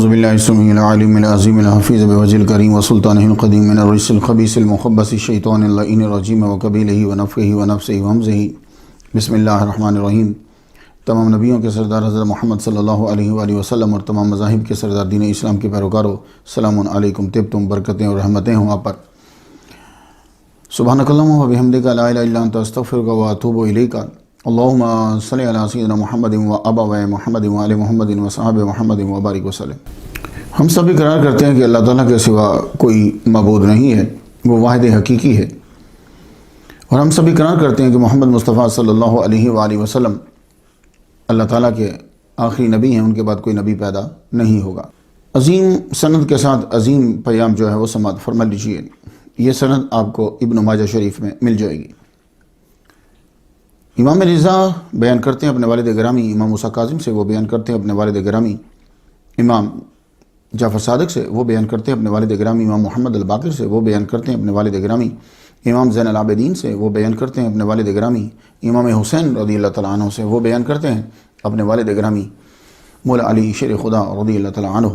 اعوذ باللہ السمیع العلیم العظیم الحفیظ بوجہ الکریم وسلطانہ القدیم من الرجس الخبیث المخبث الشیطان اللعین الرجیم وقبیلہ ونفخہ ونفثہ وہمزہ بسم اللہ الرحمن الرحیم۔ تمام نبیوں کے سردار حضرت محمد صلی اللہ علیہ وآلہ وسلم اور تمام مذاہب کے سردار دین اسلام کے پیروکاروں، السلام علیکم۔ طبتم، برکتیں اور رحمتیں ہوں آپ پر۔ سبحانک اللہم و بحمدک لا الہ الا انت استغفرک و اتوب الیک۔ اللہم صلی علی سیدنا محمد و ابوئے محمد و آل محمد و صحابہ محمد و بارک وسلم۔ ہم سب اقرار کرتے ہیں کہ اللہ تعالیٰ کے سوا کوئی معبود نہیں ہے، وہ واحد حقیقی ہے، اور ہم سب اقرار کرتے ہیں کہ محمد مصطفیٰ صلی اللہ علیہ وآلہ وسلم اللہ تعالیٰ کے آخری نبی ہیں، ان کے بعد کوئی نبی پیدا نہیں ہوگا۔ عظیم سند کے ساتھ عظیم پیام جو ہے وہ سماعت فرما لیجیے۔ یہ سند آپ کو ابن ماجہ شریف میں مل جائے گی۔ امام رضا بیان کرتے ہیں اپنے والد گرامی امام موسیٰ کاظم سے، وہ بیان کرتے ہیں اپنے والد گرامی امام جعفر صادق سے، وہ بیان کرتے ہیں اپنے والد گرامی امام محمد الباقر سے، وہ بیان کرتے ہیں اپنے والد گرامی امام زین العابدین سے، وہ بیان کرتے ہیں اپنے والد گرامی امام حسین رضی اللہ تعالیٰ عنہ سے، وہ بیان کرتے ہیں اپنے والد گرامی مولا علی شیر خدا رضی اللہ تعالیٰ عنہ۔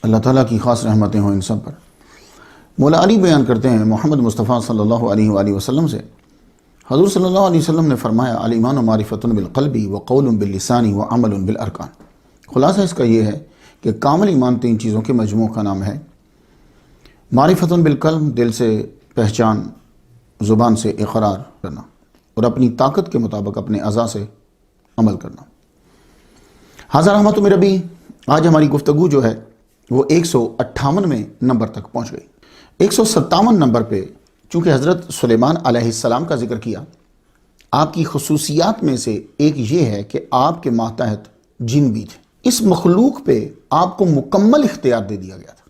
اللہ تعالیٰ کی خاص رحمتیں ہوں ان سب پر۔ مولا علی بیان کرتے ہیں محمد مصطفیٰ صلی اللہ علیہ وآلہ وسلم سے، حضور صلی اللہ علیہ وسلم نے فرمایا الایمان معرفۃ بالقلب وقول باللسان وعمل بالارکان۔ خلاصہ اس کا یہ ہے کہ کامل ایمان تین چیزوں کے مجموع کا نام ہے۔ معرفۃ بالقلب، دل سے پہچان، زبان سے اقرار کرنا، اور اپنی طاقت کے مطابق اپنے اعضاء سے عمل کرنا۔ حاضر رحمت میں ربی، آج ہماری گفتگو جو ہے وہ 158 نمبر تک پہنچ گئی۔ 157 نمبر پہ چونکہ حضرت سلیمان علیہ السلام کا ذکر کیا، آپ کی خصوصیات میں سے ایک یہ ہے کہ آپ کے ماتحت جن بھی تھے۔ اس مخلوق پہ آپ کو مکمل اختیار دے دیا گیا تھا،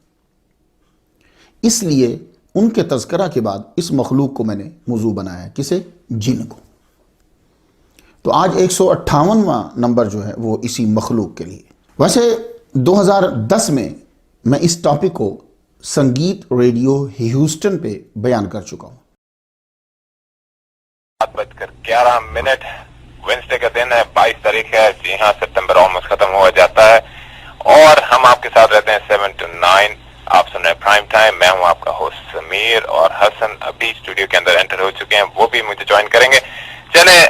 اس لیے ان کے تذکرہ کے بعد اس مخلوق کو میں نے موضوع بنایا ہے۔ کسے؟ جن کو۔ تو آج 158واں نمبر جو ہے وہ اسی مخلوق کے لیے۔ ویسے 2010 میں اس ٹاپک کو سنگیت ریڈیو ہیوسٹن پہ بیان کر چکا ہوں۔ 7:11 وینسڈے کا دن ہے، 22 تاریخ ہے، جی ہاں ستمبر آلموسٹ ختم ہوا جاتا ہے، اور ہم آپ کے ساتھ رہتے ہیں 7 to 9۔ آپ سن رہے ہیں پرائم ٹائم، میں ہوں آپ کا ہوسٹ سمیر، اور حسن ابھی اسٹوڈیو کے اندر انٹر ہو چکے ہیں، وہ بھی مجھے جوائن کریں گے۔ چلیں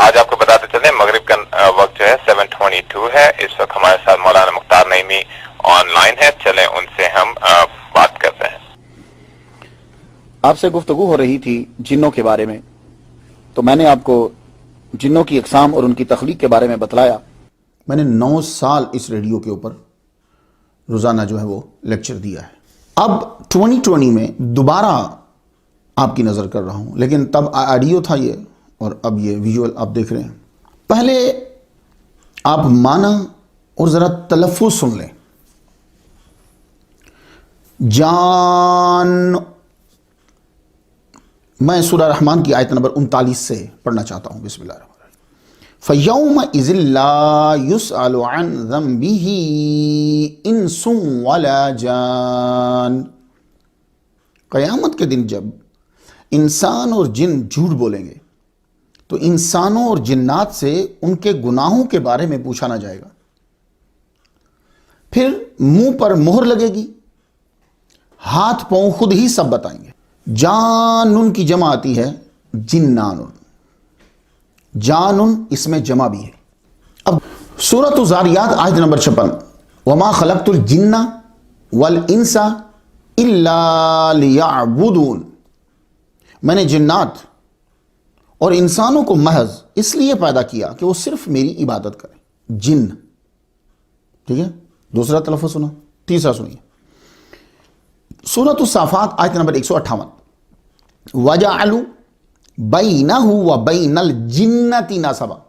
آج آپ کو بتاتے چلیں، مغرب کا وقت جو ہے 7:22 ہے۔ اس وقت ہمارے ساتھ مولانا مختار نعیمی آن لائن ہے، چلیں ان سے ہم بات کرتے ہیں۔ آپ سے گفتگو ہو رہی تھی جنوں کے بارے میں، تو میں نے آپ کو جنوں کی اقسام اور ان کی تخلیق کے بارے میں بتلایا۔ میں نے 9 سال اس ریڈیو کے اوپر روزانہ جو ہے وہ لیکچر دیا ہے۔ اب 2020 میں دوبارہ آپ کی نظر کر رہا ہوں، لیکن تب آڈیو تھا یہ، اور اب یہ ویژول آپ دیکھ رہے ہیں۔ پہلے آپ معنی اور ذرا تلفظ سن لیں۔ جان، میں سورہ رحمان کی آیت نمبر 39 سے پڑھنا چاہتا ہوں۔ بسم اللہ الرحمن الرحیم۔ فَيَوْمَئِذٍ لَا يُسْأَلُ عَنْ ذَنبِهِ إِنسٌ وَلَا جَانٌ۔ قیامت کے دن جب انسان اور جن جھوٹ بولیں گے تو انسانوں اور جنات سے ان کے گناہوں کے بارے میں پوچھا نہ جائے گا، پھر منہ پر مہر لگے گی، ہاتھ پاؤں خود ہی سب بتائیں گے۔ جانن کی جمع آتی ہے جنانن، جانن اس میں جمع بھی ہے۔ اب سورۃ الذاریات آیت نمبر 56، وما خلقت الجن والانس الا لیعبدون۔ میں نے جنات اور انسانوں کو محض اس لیے پیدا کیا کہ وہ صرف میری عبادت کریں۔ جن، ٹھیک ہے؟ دوسرا تلفظ سنا، تیسرا سنیے۔ سورۃ الصافات آیت نمبر 158، وَجَعَلُوا بَيْنَهُ وَبَيْنَ الْجِنَّةِ نَسَبًا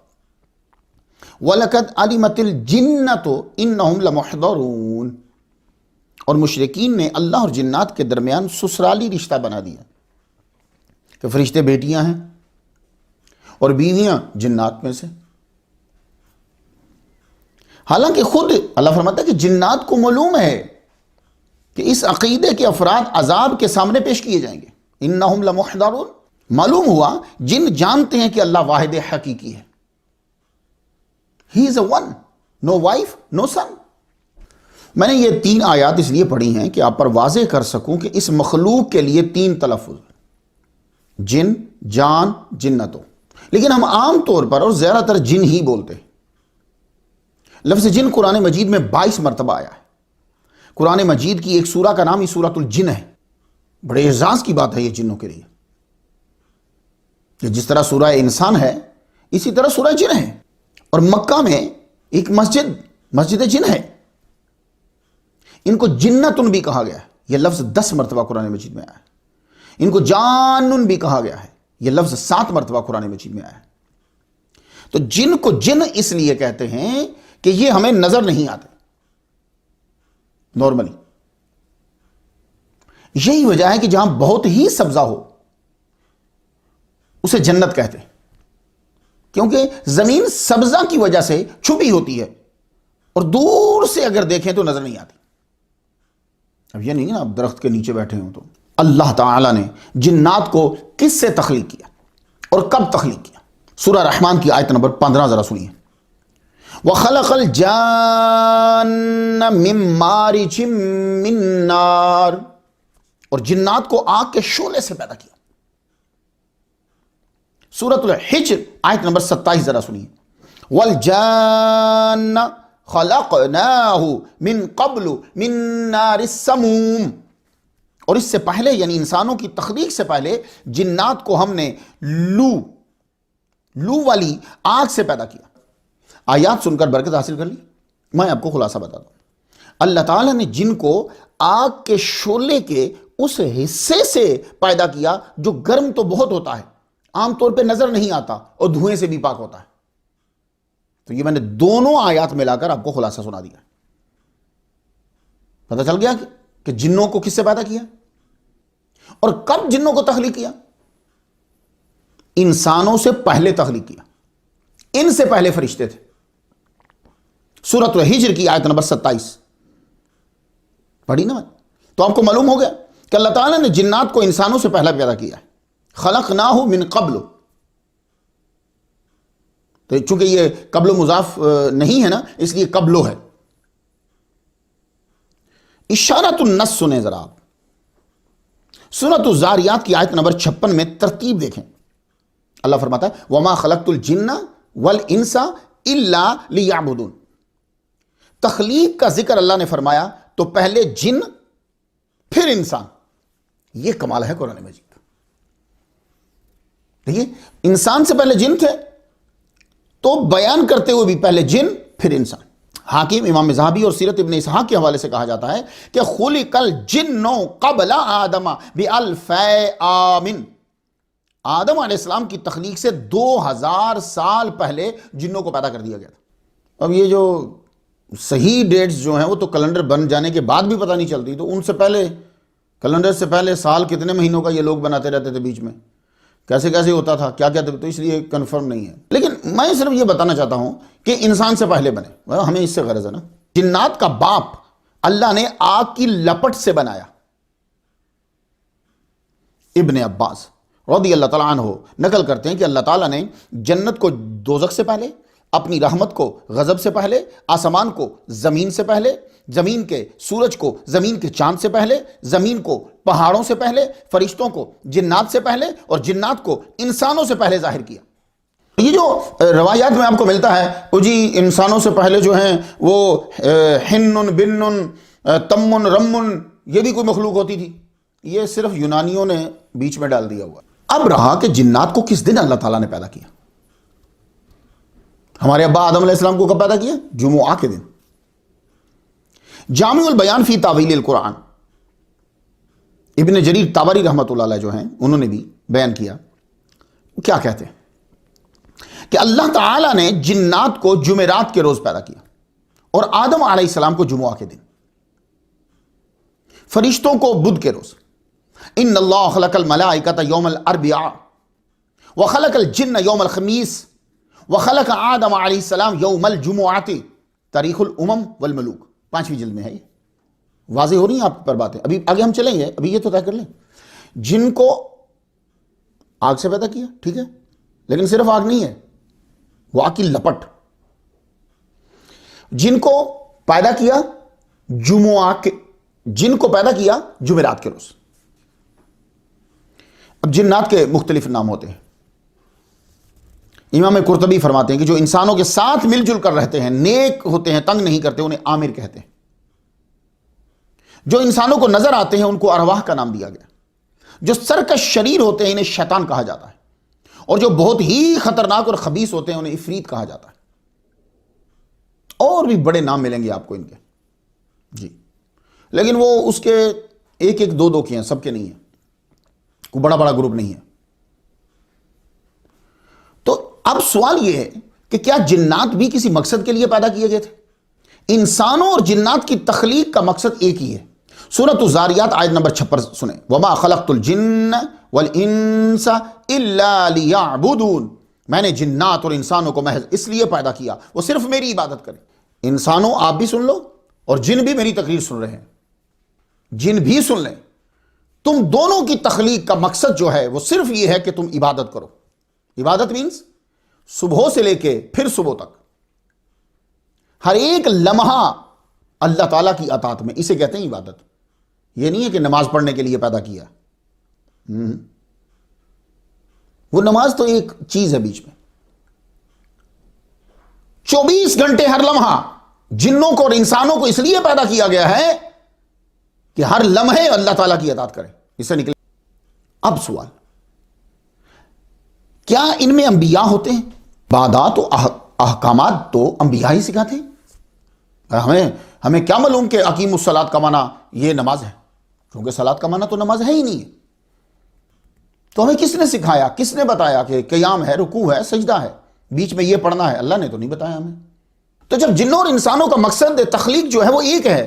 وَلَقَدْ عَلِمَتِ الْجِنَّةُ إِنَّهُمْ لَمُحْضَرُونَ۔ اور مشرکین نے اللہ اور جنات کے درمیان سسرالی رشتہ بنا دیا کہ فرشتے بیٹیاں ہیں اور بیویاں جنات میں سے۔ حالانکہ خود اللہ فرماتا ہے کہ جنات کو معلوم ہے کہ اس عقیدے کے افراد عذاب کے سامنے پیش کیے جائیں گے۔ انہم لمحضرون، معلوم ہوا جن جانتے ہیں کہ اللہ واحد حقیقی ہے۔ He is a one, no wife, no son. میں نے یہ 3 آیات اس لیے پڑھی ہیں کہ آپ پر واضح کر سکوں کہ اس مخلوق کے لیے 3 تلفظ، جن، جان، جنتوں، لیکن ہم عام طور پر اور زیادہ تر جن ہی بولتے ہیں۔ لفظ جن قرآن مجید میں 22 مرتبہ آیا ہے۔ قرآن مجید کی ایک سورہ کا نام ہی سورۃ الجن ہے۔ بڑے اعزاز کی بات ہے یہ جنوں کے لیے، کہ جس طرح سورہ انسان ہے اسی طرح سورہ جن ہے، اور مکہ میں ایک مسجد جن ہے، ان کو جنتن بھی کہا گیا ہے، یہ لفظ 10 مرتبہ قرآن مجید میں آیا ہے۔ ان کو جانن بھی کہا گیا ہے، یہ لفظ 7 مرتبہ قرآن مجید میں آیا ہے۔ تو جن کو جن اس لیے کہتے ہیں کہ یہ ہمیں نظر نہیں آتے نارملی۔ یہی وجہ ہے کہ جہاں بہت ہی سبزہ ہو اسے جنت کہتے ہیں، کیونکہ زمین سبزہ کی وجہ سے چھپی ہوتی ہے اور دور سے اگر دیکھیں تو نظر نہیں آتی۔ اب یہ نہیں نا آپ درخت کے نیچے بیٹھے ہوں تو۔ اللہ تعالیٰ نے جنات کو کس سے تخلیق کیا اور کب تخلیق کیا؟ سورہ رحمان کی آیت نمبر 15 ذرا سنیے۔ وَخَلَقَ الْجَانَّ مِن مَّارِجٍ مِّن نَّارٍ، اور جنات کو آگ کے شعلے سے پیدا کیا۔ سورۃ الحجر آیت نمبر 27 ذرا سنیے۔ وَالْجَانَّ خَلَقْنَاهُ مِن قَبْلُ مِن نَّارِ السَّمُومِ، اور اس سے پہلے یعنی انسانوں کی تخلیق سے پہلے جنات کو ہم نے لو والی آگ سے پیدا کیا۔ آیات سن کر برکت حاصل کر لی۔ میں آپ کو خلاصہ بتا دوں، اللہ تعالیٰ نے جن کو آگ کے شعلے کے اس حصے سے پیدا کیا جو گرم تو بہت ہوتا ہے، عام طور پہ نظر نہیں آتا اور دھوئیں سے بھی پاک ہوتا ہے۔ تو یہ میں نے دونوں آیات ملا کر آپ کو خلاصہ سنا دیا۔ پتہ چل گیا کہ جنوں کو کس سے پیدا کیا اور کب جنوں کو تخلیق کیا؟ انسانوں سے پہلے تخلیق کیا، ان سے پہلے فرشتے تھے۔ سورۃ الحجر کی آیت نمبر 27 پڑھی نا میں، تو آپ کو معلوم ہو گیا کہ اللہ تعالیٰ نے جنات کو انسانوں سے پہلا پیدا کیا ہے۔ خلقناہ من قبل، تو چونکہ یہ قبل مضاف نہیں ہے نا، اس لیے قبلو ہے۔ اشارۃ النص سنیں ذرا آپ، سورۃ الزاریات کی آیت نمبر 56 میں ترتیب دیکھیں۔ اللہ فرماتا ہے وما خلقت الجن والانس الا لیعبدون۔ تخلیق کا ذکر اللہ نے فرمایا تو پہلے جن پھر انسان، یہ کمال ہے قرآن مجید کا۔ دیکھیے، انسان سے پہلے جن تھے تو بیان کرتے ہوئے بھی پہلے جن پھر انسان۔ حاکم امام ذہبی اور سیرت ابن اسحاق کے حوالے سے کہا جاتا ہے کہ خلق الجن قبل آدم بألف عام، آدم علیہ السلام کی تخلیق سے 2000 سال پہلے جنوں کو پیدا کر دیا گیا تھا۔ اب یہ جو صحیح ڈیٹس جو ہیں وہ تو کیلنڈر بن جانے کے بعد بھی پتہ نہیں چلتی، تو ان سے پہلے کیلنڈر سے پہلے سال کتنے مہینوں کا یہ لوگ بناتے رہتے تھے، بیچ میں کیسے ہوتا تھا، کیا تو اس لیے کنفرم نہیں ہے۔ لیکن میں صرف یہ بتانا چاہتا ہوں کہ انسان سے پہلے بنے، ہمیں اس سے غرض ہے نا۔ جنات کا باپ اللہ نے آگ کی لپٹ سے بنایا۔ ابن عباس رضی اللہ تعالیٰ عنہ نقل کرتے ہیں کہ اللہ تعالیٰ نے جنت کو دوزخ سے پہلے، اپنی رحمت کو غضب سے پہلے، آسمان کو زمین سے پہلے، زمین کے سورج کو زمین کے چاند سے پہلے، زمین کو پہاڑوں سے پہلے، فرشتوں کو جنات سے پہلے اور جنات کو انسانوں سے پہلے ظاہر کیا۔ یہ جو روایات میں آپ کو ملتا ہے وہ جی انسانوں سے پہلے جو ہیں وہ ہنن بنن تمن رمن یہ بھی کوئی مخلوق ہوتی تھی، یہ صرف یونانیوں نے بیچ میں ڈال دیا ہوا۔ اب رہا کہ جنات کو کس دن اللہ تعالیٰ نے پیدا کیا۔ ہمارے ابا آدم علیہ السلام کو کب پیدا کیا؟ جمعہ کے دن۔ جامع البیان فی تاویل القرآن، ابن جریر طبری رحمۃ اللہ علیہ جو ہیں انہوں نے بھی بیان کیا، کیا کہتے ہیں کہ اللہ تعالیٰ نے جنات کو جمعرات کے روز پیدا کیا اور آدم علیہ السلام کو جمعہ کے دن، فرشتوں کو بدھ کے روز۔ ان اللہ خلق الملائکۃ یوم الاربعاء وخلق الجن یوم الخمیس وخلق آدم علیہ السلام یوم الجمعۃ، تاریخ الامم والملوک، 5ویں جلد میں ہے۔ یہ واضح ہو رہی ہیں آپ پر باتیں، ابھی آگے ہم چلیں گے، ابھی یہ تو طے کر لیں۔ جن کو آگ سے پیدا کیا، ٹھیک ہے، لیکن صرف آگ نہیں ہے، وہ آگ کی لپٹ۔ جن کو پیدا کیا جمعہ کے جن کو پیدا کیا جمعرات کے روز. اب جنات کے مختلف نام ہوتے ہیں. امام قرطبی فرماتے ہیں کہ جو انسانوں کے ساتھ مل جل کر رہتے ہیں، نیک ہوتے ہیں، تنگ نہیں کرتے، انہیں عامر کہتے ہیں. جو انسانوں کو نظر آتے ہیں ان کو ارواح کا نام دیا گیا. جو سرکش شریر ہوتے ہیں انہیں شیطان کہا جاتا ہے، اور جو بہت ہی خطرناک اور خبیث ہوتے ہیں انہیں عفریت کہا جاتا ہے. اور بھی بڑے نام ملیں گے آپ کو ان کے جی، لیکن وہ اس کے ایک ایک دو کے ہیں، سب کے نہیں ہیں، کوئی بڑا بڑا گروپ نہیں ہے. تو اب سوال یہ ہے کہ کیا جنات بھی کسی مقصد کے لیے پیدا کیے گئے تھے؟ انسانوں اور جنات کی تخلیق کا مقصد ایک ہی ہے. سورۃ الذاریات آیت نمبر 56 سنیں. وما خلقت الجن والانس الا لیعبدون. میں نے جنات اور انسانوں کو محض اس لیے پیدا کیا وہ صرف میری عبادت کریں. انسانوں آپ بھی سن لو اور جن بھی میری تقریر سن رہے ہیں، جن بھی سن لیں، تم دونوں کی تخلیق کا مقصد جو ہے وہ صرف یہ ہے کہ تم عبادت کرو. عبادت مینز صبح سے لے کے پھر صبح تک ہر ایک لمحہ اللہ تعالیٰ کی اطاعت میں، اسے کہتے ہیں عبادت. یہ نہیں ہے کہ نماز پڑھنے کے لیے پیدا کیا، وہ نماز تو ایک چیز ہے بیچ میں. 24 گھنٹے ہر لمحہ جنوں کو اور انسانوں کو اس لیے پیدا کیا گیا ہے کہ ہر لمحے اللہ تعالیٰ کی اطاعت کریں. اس سے نکلے. اب سوال، کیا ان میں انبیاء ہوتے ہیں؟ عبادات و احکامات تو انبیاء ہی سکھاتے ہیں. ہمیں کیا معلوم کہ اقیم الصلاۃ کا معنی یہ نماز ہے، کیونکہ صلاۃ کا معنی تو نماز ہے ہی نہیں ہے. تو ہمیں کس نے سکھایا، کس نے بتایا کہ قیام ہے، رکوع ہے، سجدہ ہے، بیچ میں یہ پڑھنا ہے؟ اللہ نے تو نہیں بتایا ہمیں. تو جب جنوں اور انسانوں کا مقصد تخلیق جو ہے وہ ایک ہے،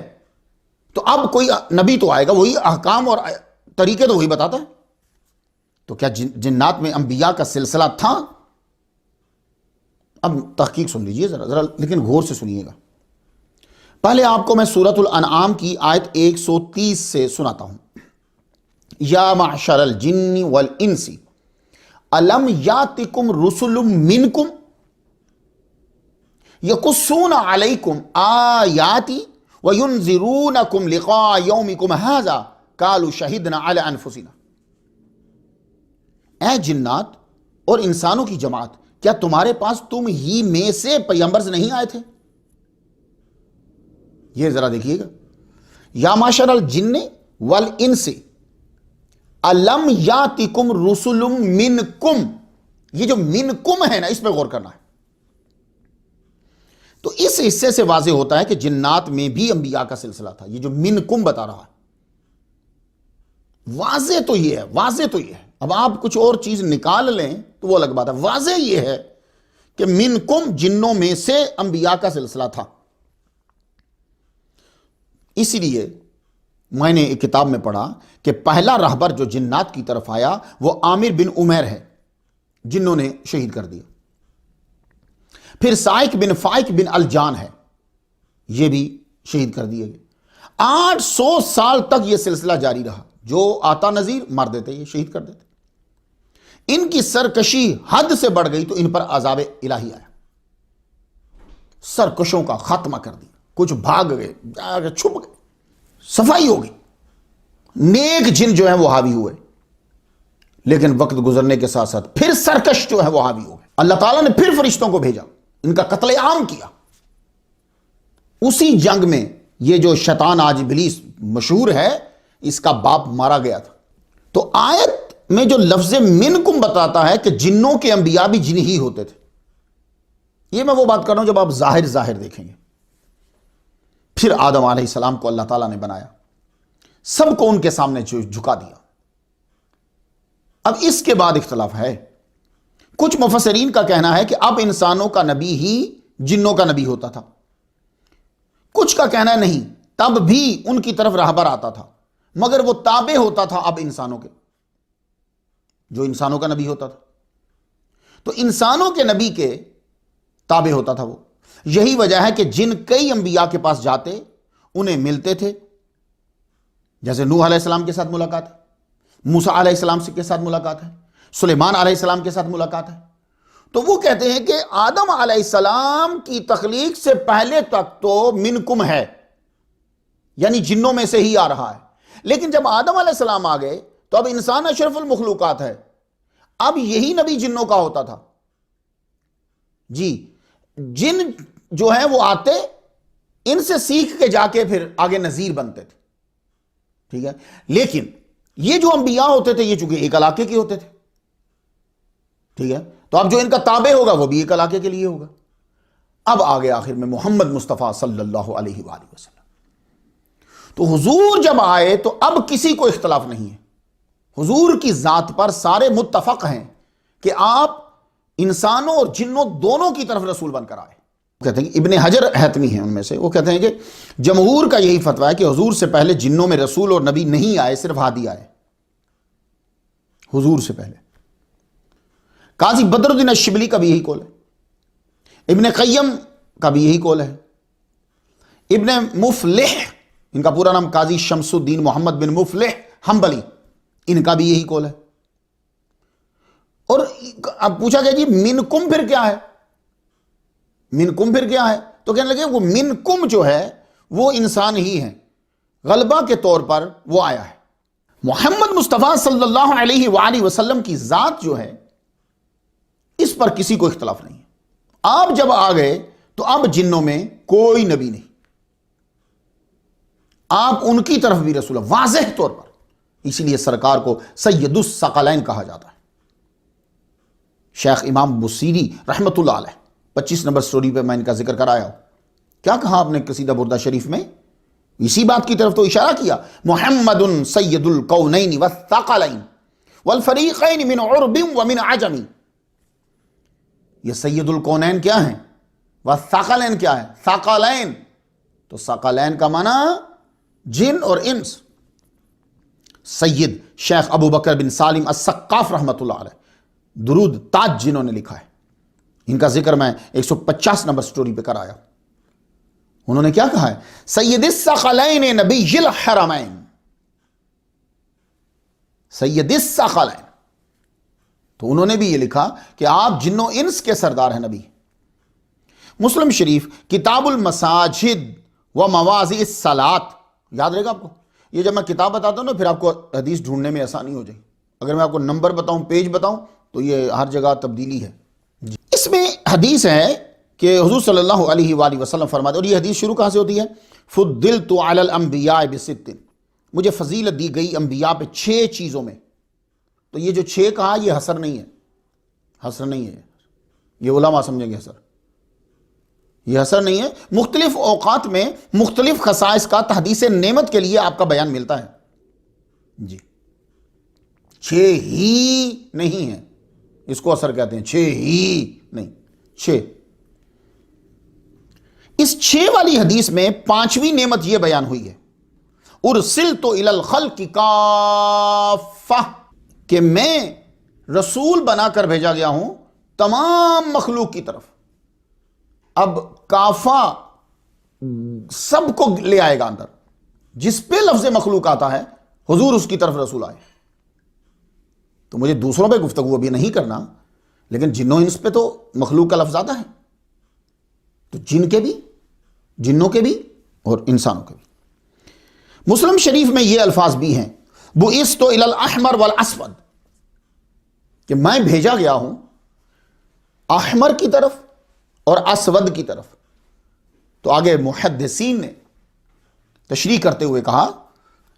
تو اب کوئی نبی تو آئے گا، وہی احکام اور طریقے تو وہی بتاتا ہے. تو کیا جنات میں انبیاء کا سلسلہ تھا؟ اب تحقیق سن لیجئے ذرا لیکن غور سے سنیے گا. پہلے آپ کو میں سورۃ الانعام کی آیت 130 سے سناتا ہوں. یا معشر الجن والانس الم یاتکم رسل منکم یقصون علیکم آیاتی وینذرونکم لقاء یومکم ھذا قالوا شہدنا علی انفسنا. اے جنات اور انسانوں کی جماعت، کیا تمہارے پاس تم ہی میں سے پیغمبرز نہیں آئے تھے؟ یہ ذرا دیکھیے گا. یا معشر الجن والانس الم یاتکم رسل منکم. یہ جو منکم ہے نا، اس پہ غور کرنا ہے. تو اس حصے سے واضح ہوتا ہے کہ جنات میں بھی انبیاء کا سلسلہ تھا. یہ جو منکم بتا رہا ہے، واضح تو یہ ہے، واضح تو یہ ہے. اب آپ کچھ اور چیز نکال لیں تو وہ الگ بات ہے. واضح یہ ہے کہ منکم جنوں میں سے انبیاء کا سلسلہ تھا. اسی لیے میں نے ایک کتاب میں پڑھا کہ پہلا رہبر جو جنات کی طرف آیا وہ عامر بن عمیر ہے، جنوں نے شہید کر دیا. پھر سائق بن فائق بن الجان ہے، یہ بھی شہید کر دیے گئے. 800 سال تک یہ سلسلہ جاری رہا. جو آتا نذیر مار دیتے، یہ شہید کر دیتے. ان کی سرکشی حد سے بڑھ گئی تو ان پر عذاب الہی آیا. سرکشوں کا خاتمہ کر دیا. کچھ بھاگ گئے، جا کے چھپ گئے، صفائی ہو گئی. نیک جن جو ہیں وہ حاوی ہوئے، لیکن وقت گزرنے کے ساتھ ساتھ پھر سرکش جو ہے وہ حاوی ہو گئے. اللہ تعالیٰ نے پھر فرشتوں کو بھیجا، ان کا قتل عام کیا. اسی جنگ میں یہ جو شیطان آج ابلیس مشہور ہے، اس کا باپ مارا گیا تھا. تو آیت میں جو لفظ منکم بتاتا ہے کہ جنوں کے انبیاء بھی جن ہی ہوتے تھے. یہ میں وہ بات کر رہا ہوں جب آپ ظاہر دیکھیں گے. پھر آدم علیہ السلام کو اللہ تعالیٰ نے بنایا، سب کو ان کے سامنے جھکا دیا. اب اس کے بعد اختلاف ہے. کچھ مفسرین کا کہنا ہے کہ اب انسانوں کا نبی ہی جنوں کا نبی ہوتا تھا. کچھ کا کہنا ہے نہیں، تب بھی ان کی طرف راہبر آتا تھا، مگر وہ تابع ہوتا تھا اب انسانوں کے، جو انسانوں کا نبی ہوتا تھا. تو انسانوں کے نبی کے تابع ہوتا تھا وہ. یہی وجہ ہے کہ جن کئی انبیاء کے پاس جاتے انہیں ملتے تھے. جیسے نوح علیہ السلام کے ساتھ ملاقات ہے، موسیٰ علیہ السلام کے ساتھ ملاقات ہے، سلیمان علیہ السلام کے ساتھ ملاقات ہے. تو وہ کہتے ہیں کہ آدم علیہ السلام کی تخلیق سے پہلے تک تو منکم ہے، یعنی جنوں میں سے ہی آ رہا ہے. لیکن جب آدم علیہ السلام آ گئے تو اب انسان اشرف المخلوقات ہے. اب یہی نبی جنوں کا ہوتا تھا. جی جن جو ہیں وہ آتے ان سے سیکھ کے جا کے پھر آگے نذیر بنتے تھے. ٹھیک ہے. لیکن یہ جو انبیاء ہوتے تھے یہ چونکہ ایک علاقے کے ہوتے تھے. ٹھیک ہے. تو اب جو ان کا تابع ہوگا وہ بھی ایک علاقے کے لیے ہوگا. اب آگے آخر میں محمد مصطفیٰ صلی اللہ علیہ وآلہ وسلم. تو حضور جب آئے تو اب کسی کو اختلاف نہیں ہے. حضور کی ذات پر سارے متفق ہیں کہ آپ انسانوں اور جنوں دونوں کی طرف رسول بن کر آئے. کہتے ہیں کہ ابن حجر حتمی ہیں ان میں سے، وہ کہتے ہیں کہ جمہور کا یہی فتویٰ ہے کہ حضور سے پہلے جنوں میں رسول اور نبی نہیں آئے، صرف ہادی آئے حضور سے پہلے. قاضی بدر الدین الشبلی کا بھی یہی قول ہے. ابن قیم کا بھی یہی قول ہے. ابن مفلح، ان کا پورا نام قاضی شمس الدین محمد بن مفلح حنبلی، ان کا بھی یہی قول ہے. اور اب پوچھا گیا جی منکم پھر کیا ہے؟ منکم پھر کیا ہے؟ تو کہنے لگے وہ منکم جو ہے وہ انسان ہی ہے، غلبہ کے طور پر وہ آیا ہے. محمد مصطفیٰ صلی اللہ علیہ وآلہ وسلم کی ذات جو ہے اس پر کسی کو اختلاف نہیں ہے. آپ جب آ گئے تو اب جنوں میں کوئی نبی نہیں، آپ ان کی طرف بھی رسول ہیں واضح طور پر. اسی لیے سرکار کو سید الثقلین کہا جاتا ہے. شیخ امام بصیری رحمت اللہ علیہ 25 نمبر سٹوری پہ میں ان کا ذکر کرایا ہوں. کیا کہا آپ نے قصیدہ بردہ شریف میں؟ اسی بات کی طرف تو اشارہ کیا. محمد سید الکونین والثقلین والفریقین من عرب ومن عجم. یہ سید الکونین کیا ہیں؟ والثقلین کیا ہے؟ ثقلین. تو ثقلین کا معنی جن اور انس. سید شیخ ابو بکر بن سالم السقاف رحمت اللہ علیہ درود تاج جنہوں نے لکھا ہے، ان کا ذکر میں 150 نمبر سٹوری پہ کرایا. انہوں نے کیا کہا ہے؟ سید الثقلین نبی الحرمین. سید الثقلین. تو انہوں نے بھی یہ لکھا کہ آپ جنوں انس کے سردار ہیں نبی. مسلم شریف کتاب المساجد و مواضع الصلاۃ، یاد رہے گا آپ کو. یہ جب میں کتاب بتاتا ہوں نا پھر آپ کو حدیث ڈھونڈنے میں آسانی ہو جائے. اگر میں آپ کو نمبر بتاؤں، پیج بتاؤں تو یہ ہر جگہ تبدیلی ہے. اس میں حدیث ہے کہ حضور صلی اللہ علیہ وآلہ وسلم فرماتے، اور یہ حدیث شروع کہاں سے ہوتی ہے؟ فضلت علی الانبیاء بست، مجھے فضیلت دی گئی انبیاء پہ 6 چیزوں میں. تو یہ جو 6 کہا یہ حصر نہیں ہے، حصر نہیں ہے. یہ علماء سمجھیں گے حصر، یہ حصر نہیں ہے. مختلف اوقات میں مختلف خصائص کا تحدیث نعمت کے لیے آپ کا بیان ملتا ہے. جی 6 ہی نہیں ہے، اس کو اثر کہتے ہیں. 6 ہی نہیں، 6. اس 6 والی حدیث میں 5ویں نعمت یہ بیان ہوئی ہے، ارسلت الی الخلق کافہ، کہ میں رسول بنا کر بھیجا گیا ہوں تمام مخلوق کی طرف. اب کافہ سب کو لے آئے گا اندر. جس پہ لفظ مخلوق آتا ہے حضور اس کی طرف رسول آئے. تو مجھے دوسروں پہ گفتگو ابھی نہیں کرنا، لیکن جنوں انس پہ تو مخلوق کا لفظ آتا ہے. تو جن کے بھی، جنوں کے بھی اور انسانوں کے بھی. مسلم شریف میں یہ الفاظ بھی ہیں، بعثت الی الاحمر والاسود، کہ میں بھیجا گیا ہوں احمر کی طرف اور اسود کی طرف. تو آگے محدثین نے تشریح کرتے ہوئے کہا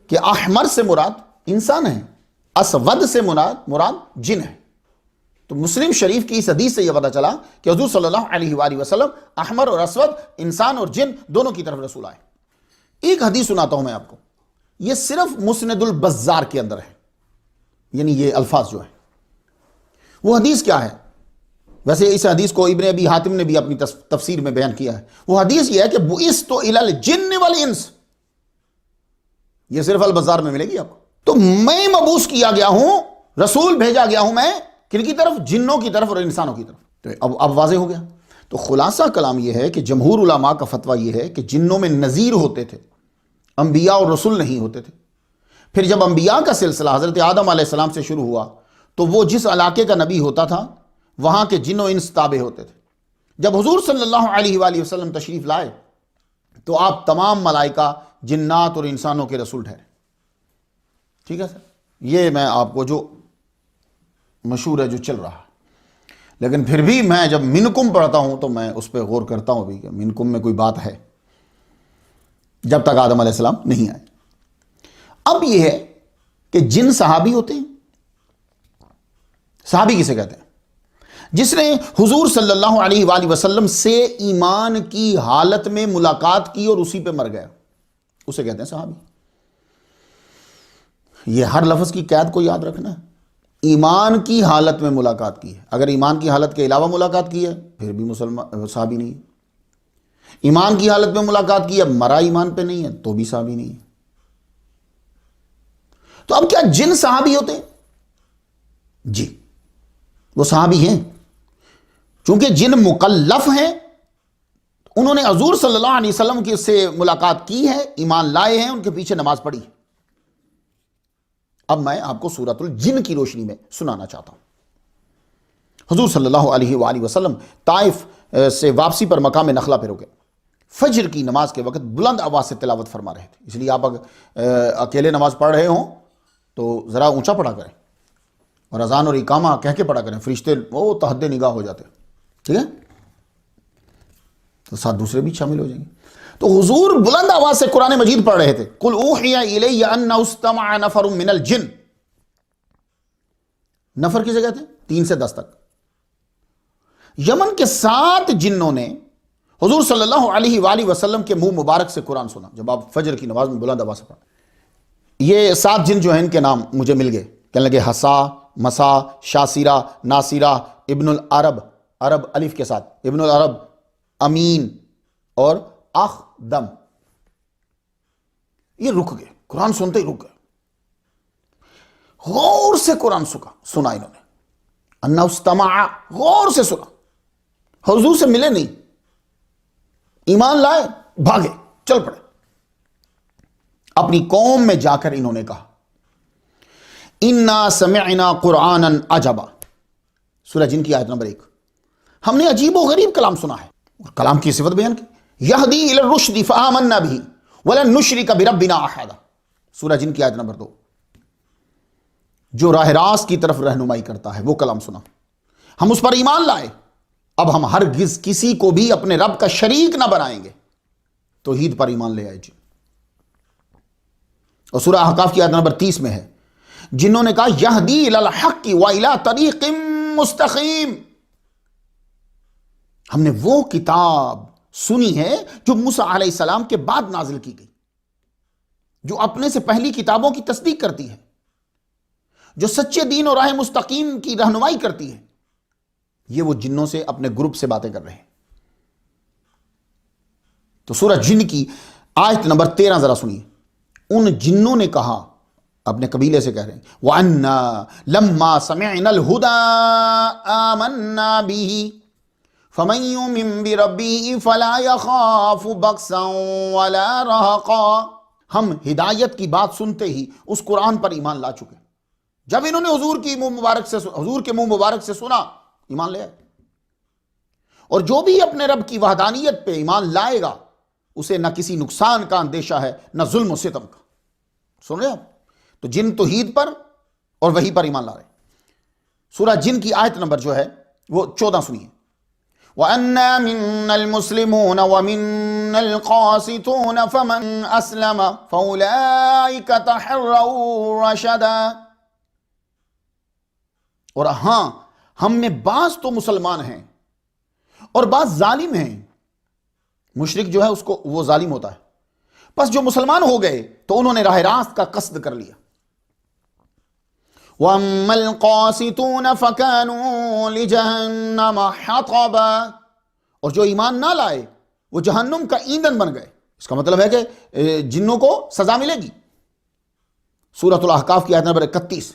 کہ احمر سے مراد انسان ہے، اسود سے مراد جن ہے. تو مسلم شریف کی اس حدیث سے یہ پتہ چلا کہ حضور صلی اللہ علیہ وآلہ وسلم احمر اور اسود، انسان اور جن دونوں کی طرف رسول آئے. ایک حدیث سناتا ہوں میں آپ کو، یہ صرف مسند البزار کے اندر ہے، یعنی یہ الفاظ جو ہیں. وہ حدیث کیا ہے؟ ویسے اس حدیث کو ابن ابی حاتم نے بھی اپنی تفسیر میں بیان کیا ہے. وہ حدیث یہ ہے کہ بعثت الی الجن والانس، یہ صرف البزار میں ملے گی آپ کو. تو میں مبعوث کیا گیا ہوں، رسول بھیجا گیا ہوں میں کن کی طرف؟ جنوں کی طرف اور انسانوں کی طرف. تو اب واضح ہو گیا. تو خلاصہ کلام یہ ہے کہ جمہور علماء کا فتویٰ یہ ہے کہ جنوں میں نذیر ہوتے تھے، انبیاء اور رسول نہیں ہوتے تھے. پھر جب انبیاء کا سلسلہ حضرت آدم علیہ السلام سے شروع ہوا تو وہ جس علاقے کا نبی ہوتا تھا وہاں کے جن و انس تابع ہوتے تھے. جب حضور صلی اللہ علیہ وآلہ وسلم تشریف لائے تو آپ تمام ملائکہ جنات اور انسانوں کے رسول ٹھہرے. ٹھیک ہے سر, یہ میں آپ کو جو مشہور ہے جو چل رہا ہے. لیکن پھر بھی میں جب منکم پڑھتا ہوں تو میں اس پہ غور کرتا ہوں بھی کہ منکم میں کوئی بات ہے, جب تک آدم علیہ السلام نہیں آئے. اب یہ ہے کہ جن صحابی ہوتے ہیں, صحابی کسے کہتے ہیں؟ جس نے حضور صلی اللہ علیہ وآلہ وسلم سے ایمان کی حالت میں ملاقات کی اور اسی پہ مر گیا, اسے کہتے ہیں صحابی. یہ ہر لفظ کی قید کو یاد رکھنا ہے. ایمان کی حالت میں ملاقات کی ہے. اگر ایمان کی حالت کے علاوہ ملاقات کی ہے پھر بھی مسلمان صحابی نہیں ہے. ایمان کی حالت میں ملاقات کی ہے, مرا ایمان پہ نہیں ہے, تو بھی صحابی نہیں ہے. تو اب کیا جن صحابی ہوتے ہیں؟ جی وہ صحابی ہیں. چونکہ جن مکلف ہیں, انہوں نے حضور صلی اللہ علیہ وسلم کی سے ملاقات کی ہے, ایمان لائے ہیں, ان کے پیچھے نماز پڑھی. اب میں آپ کو سورۃ الجن کی روشنی میں سنانا چاہتا ہوں. حضور صلی اللہ علیہ وآلہ وسلم طائف سے واپسی پر مقام نخلا پہ رکے. فجر کی نماز کے وقت بلند آواز سے تلاوت فرما رہے تھے. اس لیے آپ اکیلے نماز پڑھ رہے ہوں تو ذرا اونچا پڑھا کریں, اور اذان اور اقامہ کہہ کے پڑھا کریں, فرشتے وہ تحت نگاہ ہو جاتے. ٹھیک ہے, تو ساتھ دوسرے بھی شامل ہو جائیں گے. تو حضور بلند آواز سے قرآن مجید پڑھ رہے تھے. قل اوحی الی انہ استمع نفر من الجن. نفر کسے کہتے ہیں؟ 3 سے 10 تک. یمن کے 7 جنوں نے حضور صلی اللہ علیہ وآلہ وسلم کے منہ مبارک سے قرآن سنا جب آپ فجر کی نماز میں بلند آواز سے پڑھیں. یہ 7 جن جو ہیں ان کے نام مجھے مل گئے. کہنے لگے حسا, مسا, شاسرہ, ناصرہ, ابن العرب, عرب الف کے ساتھ, ابن العرب, امین اور اخدم. یہ رک گئے, قرآن سنتے ہی رک گئے. غور سے قرآن سنا انہوں نے. انہ استمع, غور سے سنا. حضور سے ملے نہیں, ایمان لائے, بھاگے, چل پڑے. اپنی قوم میں جا کر انہوں نے کہا انا سمعنا قرآنا عجبا. سورہ جن کی آیت نمبر 1. ہم نے عجیب و غریب کلام سنا ہے. اور کلام کی صفت بیان کی, یہدی الی الرشد فآمنا به ولن نشرک بربنا احدا. سورہ جن کی آیت نمبر 2. جو راہ راست کی طرف رہنمائی کرتا ہے وہ کلام سنا, ہم اس پر ایمان لائے, اب ہم ہرگز کسی کو بھی اپنے رب کا شریک نہ بنائیں گے. توحید پر ایمان لے آئے جی. اور سورہ احقاف کی آیت نمبر 30 میں ہے, جنہوں نے کہا یہدی الی الحق والی طریق مستقیم. ہم نے وہ کتاب سنی ہے جو موسیٰ علیہ السلام کے بعد نازل کی گئی, جو اپنے سے پہلی کتابوں کی تصدیق کرتی ہے, جو سچے دین اور راہ مستقیم کی رہنمائی کرتی ہے. یہ وہ جنوں سے اپنے گروپ سے باتیں کر رہے ہیں. تو سورہ جن کی آیت نمبر 13 ذرا سنیے. ان جنوں نے کہا, اپنے قبیلے سے کہہ رہے ہیں, وَأَنَّا لَمَّا سَمِعْنَا الْهُدَىٰ آمَنَّا بِهِ فَمَن يُؤْمِن بِرَبِّهِ فَلَا يَخَافُ بَخْسًا وَلَا رَهَقًا. ہم ہدایت کی بات سنتے ہی اس قرآن پر ایمان لا چکے. جب انہوں نے حضور کے منہ مبارک سے سنا, ایمان لے آئے. اور جو بھی اپنے رب کی وحدانیت پہ ایمان لائے گا اسے نہ کسی نقصان کا اندیشہ ہے نہ ظلم و ستم کا. سن رہے آپ؟ تو جن توحید پر اور وحی پر ایمان لا رہے. سورہ جن کی آیت نمبر جو ہے وہ 14 سنیے. وَأَنَّا مِنَّا الْمُسْلِمُونَ وَمِنَّا الْقَاسِطُونَ فَمَنْ أَسْلَمَ فَأُولَئِكَ تَحَرَّوْا رَشَدًا. اور ہاں, ہم میں بعض تو مسلمان ہیں اور بعض ظالم ہیں. مشرک جو ہے اس کو وہ ظالم ہوتا ہے. پس جو مسلمان ہو گئے تو انہوں نے راہ راست کا قصد کر لیا. وَأَمَّا الْقَاسِطُونَ فَكَانُوا لِجَهَنَّمَ حَطَبًا. اور جو ایمان نہ لائے وہ جہنم کا ایندھن بن گئے. اس کا مطلب ہے کہ جنوں کو سزا ملے گی. سورۃ الاحقاف کی آیت نمبر 31.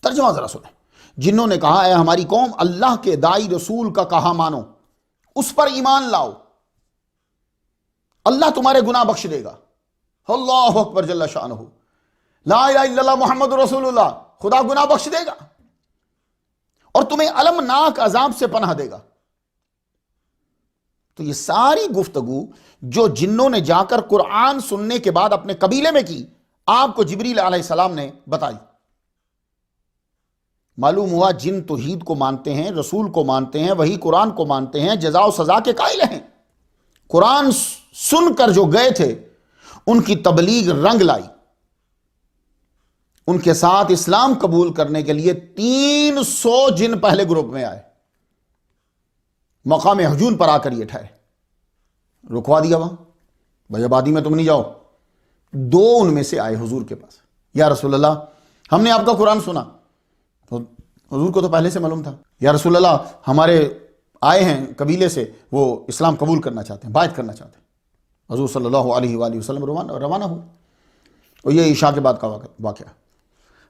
ترجمہ ذرا سنیں. جنوں نے کہا اے ہماری قوم, اللہ کے داعی رسول کا کہا مانو, اس پر ایمان لاؤ, اللہ تمہارے گناہ بخش دے گا. اللہ اکبر جل شانہ, لا الہ الا اللہ محمد رسول اللہ. خدا گناہ بخش دے گا اور تمہیں المناک عذاب سے پناہ دے گا. تو یہ ساری گفتگو جو جنوں نے جا کر قرآن سننے کے بعد اپنے قبیلے میں کی، آپ کو جبریل علیہ السلام نے بتائی۔ معلوم ہوا جن توحید کو مانتے ہیں، رسول کو مانتے ہیں، وہی قرآن کو مانتے ہیں، جزا و سزا کے قائل ہیں۔ قرآن سن کر جو گئے تھے ان کی تبلیغ رنگ لائی، ان کے ساتھ اسلام قبول کرنے کے لیے 300 جن پہلے گروپ میں آئے، مقام ہجون پر آ کر یہ ٹھہرے، رکوا دیا وہاں، بھائی آبادی میں تم نہیں جاؤ۔ 2 ان میں سے آئے حضور کے پاس، یا رسول اللہ ہم نے آپ کا قرآن سنا۔ حضور کو تو پہلے سے معلوم تھا، یا رسول اللہ ہمارے آئے ہیں قبیلے سے، وہ اسلام قبول کرنا چاہتے ہیں، بیعت کرنا چاہتے ہیں۔ حضور صلی اللہ علیہ وآلہ وسلم روانہ ہو، اور یہ عشاء کے بعد کا واقعہ۔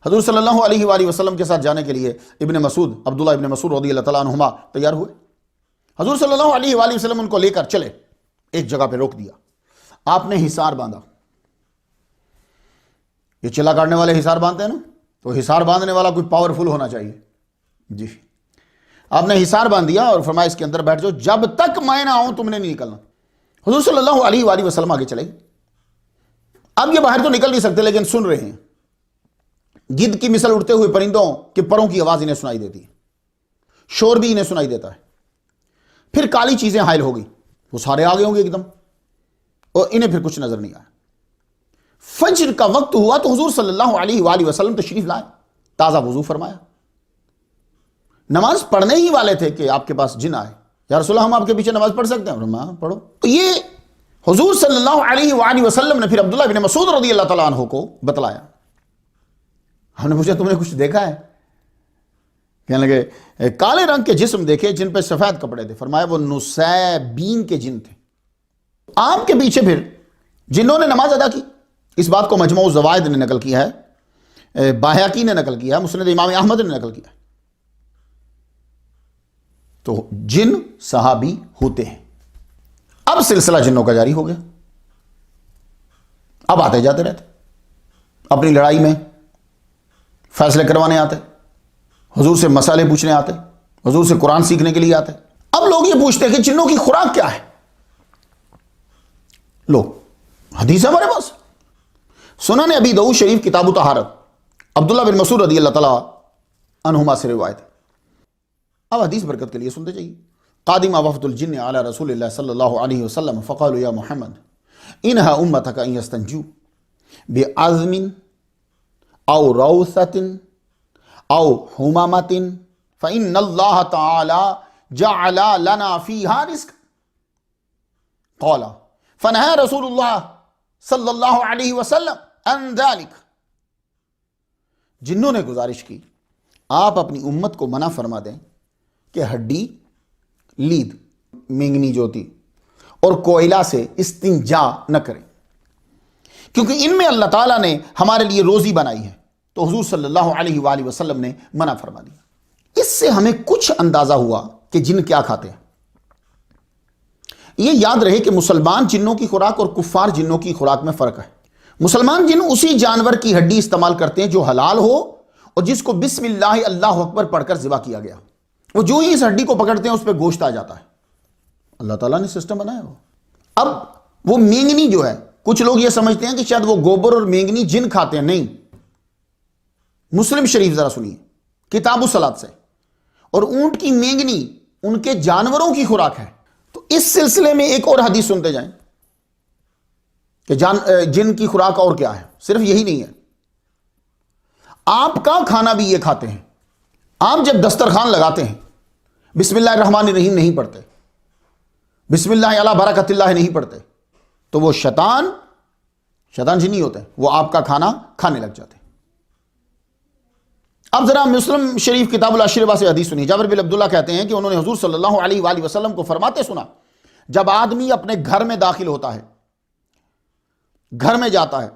حضور صلی اللہ علیہ وآلہ وسلم کے ساتھ جانے کے لیے ابن مسعود، عبداللہ ابن مسعود رضی اللہ تعالیٰ عنہما تیار ہوئے۔ حضور صلی اللہ علیہ وآلہ وسلم ان کو لے کر چلے، ایک جگہ پہ روک دیا، آپ نے حصار باندھا۔ یہ چلا کاٹنے والے حصار باندھتے ہیں نا، تو حصار باندھنے والا کوئی پاورفل ہونا چاہیے جی۔ آپ نے حصار باندھ دیا اور فرمایا اس کے اندر بیٹھ جاؤ، جب تک میں نہ آؤں تم نے نہیں نکلنا۔ حضور صلی اللہ علیہ وآلہ وسلم آگے چلے۔ اب یہ باہر تو نکل نہیں سکتے لیکن سن رہے ہیں، گدھ کی مثل اڑتے ہوئے پرندوں کے پروں کی آواز انہیں سنائی دیتی ہے، شور بھی انہیں سنائی دیتا ہے۔ پھر کالی چیزیں حائل ہو گئی، وہ سارے آگے ہوں گے ایک دم، اور انہیں پھر کچھ نظر نہیں آیا۔ فجر کا وقت ہوا تو حضور صلی اللہ علیہ وآلہ وسلم تشریف لائے، تازہ وضو فرمایا، نماز پڑھنے ہی والے تھے کہ آپ کے پاس جن آئے۔ یا رسول اللہ ہم آپ کے پیچھے نماز پڑھ سکتے ہیں؟ ہاں پڑھو۔ تو یہ حضور صلی اللہ علیہ وآلہ وسلم نے پھر عبداللہ بن مسعود رضی اللہ تعالیٰ عنہ کو بتلایا۔ ہم نے پوچھا تم نے کچھ دیکھا ہے؟ کہنے لگے کالے رنگ کے جسم دیکھے جن پہ سفید کپڑے تھے، فرمایا وہ نسیبین کے جن تھے۔ آپ کے پیچھے پھر جنہوں نے نماز ادا کی، اس بات کو مجموع الزوائد نے نقل کیا ہے، باہقی نے نقل کیا ہے، مسند امام احمد نے نقل کیا ہے۔ تو جن صحابی ہوتے ہیں۔ اب سلسلہ جنوں کا جاری ہو گیا، اب آتے جاتے رہتے، اپنی لڑائی میں فیصلے کروانے آتے، حضور سے مسئلے پوچھنے آتے، حضور سے قرآن سیکھنے کے لیے آتے۔ اب لوگ یہ پوچھتے ہیں کہ جنوں کی خوراک کیا ہے؟ لو حدیث ہے ہمارے پاس، سنن ابی داؤد شریف کتاب الطہارت، عبداللہ بن مسعود رضی اللہ تعالیٰ عنہما سے روایت ہے۔ اب حدیث برکت کے لیے سنتے جائیے۔ قادم وفد الجن علی رسول اللہ صلی اللہ علیہ وسلم فقالوا یا محمد انہا امتک ان یستنجو بعظم او روثت او حمامت فإن اللہ تعالی جعل لنا فیہا رزق قال فنہا رسول اللہ صلی اللہ علیہ وسلم عن ذلك۔ جنوں نے گزارش کی آپ اپنی امت کو منع فرما دیں کہ ہڈی، لید، مینگنی جو ہوتی اور کوئلہ سے استنجا نہ کریں، کیونکہ ان میں اللہ تعالیٰ نے ہمارے لیے روزی بنائی ہے۔ تو حضور صلی اللہ علیہ وآلہ وسلم نے منع فرما دیا۔ اس سے ہمیں کچھ اندازہ ہوا کہ جن کیا کھاتے ہیں۔ یہ یاد رہے کہ مسلمان جنوں کی خوراک اور کفار جنوں کی خوراک میں فرق ہے۔ مسلمان جن اسی جانور کی ہڈی استعمال کرتے ہیں جو حلال ہو اور جس کو بسم اللہ اللہ اکبر پڑھ کر ذبح کیا گیا، وہ جو ہی اس ہڈی کو پکڑتے ہیں اس پہ گوشت آ جاتا ہے۔ اللہ تعالیٰ نے سسٹم بنایا وہ۔ اب وہ مینگنی جو ہے، کچھ لوگ یہ سمجھتے ہیں کہ شاید وہ گوبر اور مینگنی جن کھاتے ہیں، نہیں۔ مسلم شریف ذرا سنیے کتاب الصلاۃ سے، اور اونٹ کی مینگنی ان کے جانوروں کی خوراک ہے۔ تو اس سلسلے میں ایک اور حدیث سنتے جائیں کہ جن کی خوراک اور کیا ہے۔ صرف یہی نہیں ہے، آپ کا کھانا بھی یہ کھاتے ہیں۔ آپ جب دسترخوان لگاتے ہیں بسم اللہ الرحمن الرحیم نہیں پڑھتے، بسم اللہ علی برکت اللہ نہیں پڑھتے، تو وہ شیطان جنی ہوتے ہیں، وہ آپ کا کھانا کھانے لگ جاتے ہیں۔ اب ذرا مسلم شریف کتاب الاشربہ سے حدیث سنی۔ جابر بن عبداللہ کہتے ہیں کہ انہوں نے حضور صلی اللہ علیہ وآلہ وسلم کو فرماتے سنا، جب آدمی اپنے گھر میں داخل ہوتا ہے، گھر میں جاتا ہے،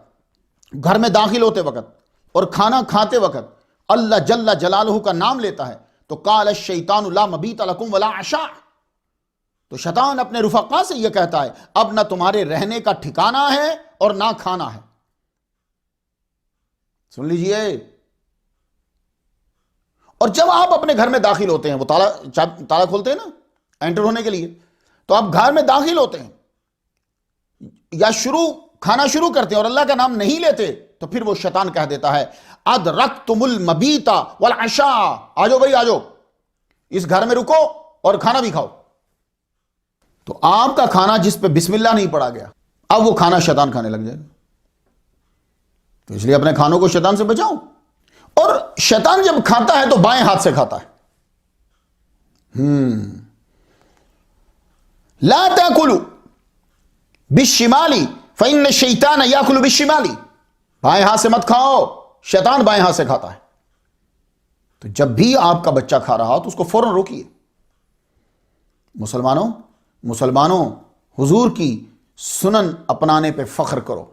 گھر میں داخل ہوتے وقت اور کھانا کھاتے وقت اللہ جل جلالہ کا نام لیتا ہے تو قال الشیطان لا مبیت لکم ولا عشاء، تو شیطان اپنے رفقا سے یہ کہتا ہے اب نہ تمہارے رہنے کا ٹھکانہ ہے اور نہ کھانا ہے۔ سن لیجئے۔ اور جب آپ اپنے گھر میں داخل ہوتے ہیں، وہ تالا کھولتے ہیں نا انٹر ہونے کے لیے، تو آپ گھر میں داخل ہوتے ہیں یا کھانا شروع کرتے ہیں اور اللہ کا نام نہیں لیتے تو پھر وہ شیطان کہہ دیتا ہے ادرکتم المبیتا والعشاء، آجو بھائی آجو، اس گھر میں رکو اور کھانا بھی کھاؤ۔ تو آپ کا کھانا جس پہ بسم اللہ نہیں پڑا گیا، اب وہ کھانا شیطان کھانے لگ جائے گا۔ تو اس لیے اپنے کھانوں کو شیطان سے بچاؤ۔ اور شیطان جب کھاتا ہے تو بائیں ہاتھ سے کھاتا ہے۔ لا تاکلوا بالشمال فإن الشیطان یاکل بالشمال، بائیں ہاتھ سے مت کھاؤ، شیطان بائیں ہاتھ سے کھاتا ہے۔ تو جب بھی آپ کا بچہ کھا رہا ہو تو اس کو فوراً روکیے۔ مسلمانوں حضور کی سنن اپنانے پہ فخر کرو۔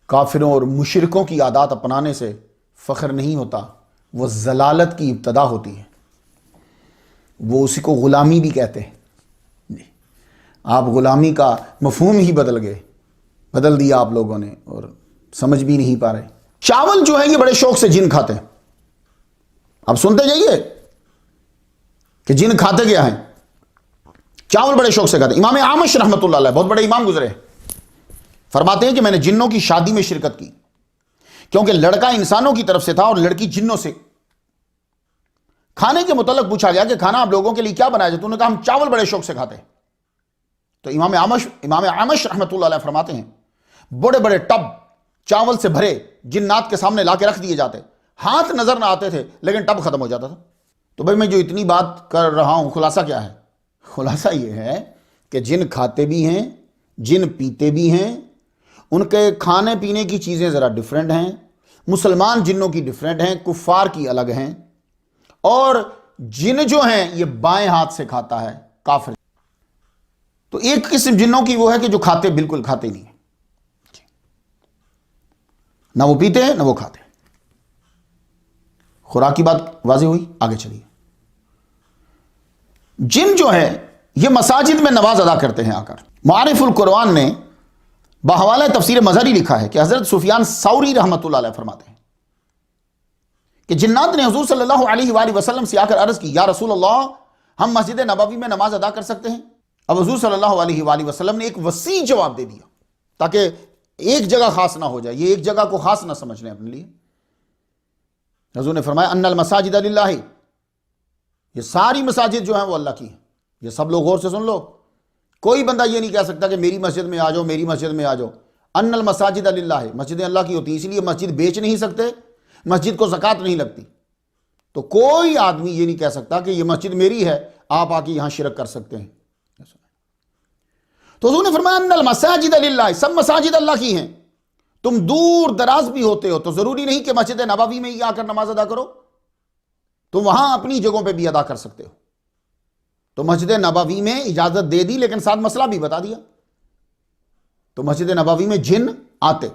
کافروں اور مشرکوں کی عادات اپنانے سے فخر نہیں ہوتا، وہ ضلالت کی ابتدا ہوتی ہے، وہ اسی کو غلامی بھی کہتے ہیں۔ آپ غلامی کا مفہوم ہی بدل دیا آپ لوگوں نے اور سمجھ بھی نہیں پا رہے۔ چاول جو ہے یہ بڑے شوق سے جن کھاتے ہیں، اب سنتے جائیے کہ جن کھاتے کیا ہیں، چاول بڑے شوق سے کھاتے ہیں۔ امام اعمش رحمۃ اللہ علیہ بہت بڑے امام گزرے، فرماتے ہیں کہ میں نے جنوں کی شادی میں شرکت کی، کیونکہ لڑکا انسانوں کی طرف سے تھا اور لڑکی جنوں سے۔ کھانے کے متعلق پوچھا گیا کہ کھانا آپ لوگوں کے لیے کیا بنایا جائے، تو انہوں نے کہا ہم چاول بڑے شوق سے کھاتے ہیں۔ تو امام اعمش رحمۃ اللہ علیہ فرماتے ہیں بڑے بڑے ٹب چاول سے بھرے جنات کے سامنے لا کے رکھ دیے جاتے، ہاتھ نظر نہ آتے تھے لیکن ٹب ختم ہو جاتا تھا۔ تو بھائی میں جو اتنی بات کر رہا ہوں خلاصہ کیا ہے؟ خلاصہ یہ ہے کہ جن کھاتے بھی ہیں، جن پیتے بھی ہیں، ان کے کھانے پینے کی چیزیں ذرا ڈیفرنٹ ہیں، مسلمان جنوں کی ڈیفرنٹ ہیں، کفار کی الگ ہیں، اور جن جو ہیں یہ بائیں ہاتھ سے کھاتا ہے کافر۔ تو ایک قسم جنوں کی وہ ہے کہ جو بالکل کھاتے نہیں ہیں، نہ وہ پیتے ہیں نہ وہ کھاتے ہیں۔ خوراک کی بات واضح ہوئی، آگے چلیے۔ جن جو ہے یہ مساجد میں نماز ادا کرتے ہیں آ کر۔ معارف القرآن نے بحوالہ تفسیر مظہری لکھا ہے کہ حضرت سفیان ثوری رحمۃ اللہ علیہ فرماتے ہیں کہ جنات نے حضور صلی اللہ علیہ وآلہ وسلم سے آ کر عرض کی، یا رسول اللہ ہم مسجد نبوی میں نماز ادا کر سکتے ہیں؟ اب حضور صلی اللہ علیہ وآلہ وسلم نے ایک وسیع جواب دے دیا تاکہ ایک جگہ خاص نہ ہو جائے، یہ ایک جگہ کو خاص نہ سمجھ لیں اپنے لیے۔ حضور نے فرمایا ان المساجد للہ، یہ ساری مساجد جو ہیں وہ اللہ کی ہیں۔ یہ سب لوگ غور سے سن لو، کوئی بندہ یہ نہیں کہہ سکتا کہ میری مسجد میں آ جاؤ، میری مسجد میں آ جاؤ۔ ان المساجد للہ، مسجدیں اللہ کی ہوتی ہیں، اس لیے مسجد بیچ نہیں سکتے، مسجد کو زکوٰۃ نہیں لگتی۔ تو کوئی آدمی یہ نہیں کہہ سکتا کہ یہ مسجد میری ہے، آپ آ کے یہاں شرک کر سکتے ہیں۔ تو حضور نے فرمایا ان المساجد للہ، سب مساجد اللہ کی ہیں۔ تم دور دراز بھی ہوتے ہو تو ضروری نہیں کہ مسجد نبوی میں ہی آ کر نماز ادا کرو، تم وہاں اپنی جگہوں پہ بھی ادا کر سکتے ہو۔ تو مسجد نبوی میں اجازت دے دی، لیکن ساتھ مسئلہ بھی بتا دیا۔ تو مسجد نبوی میں جن آتے،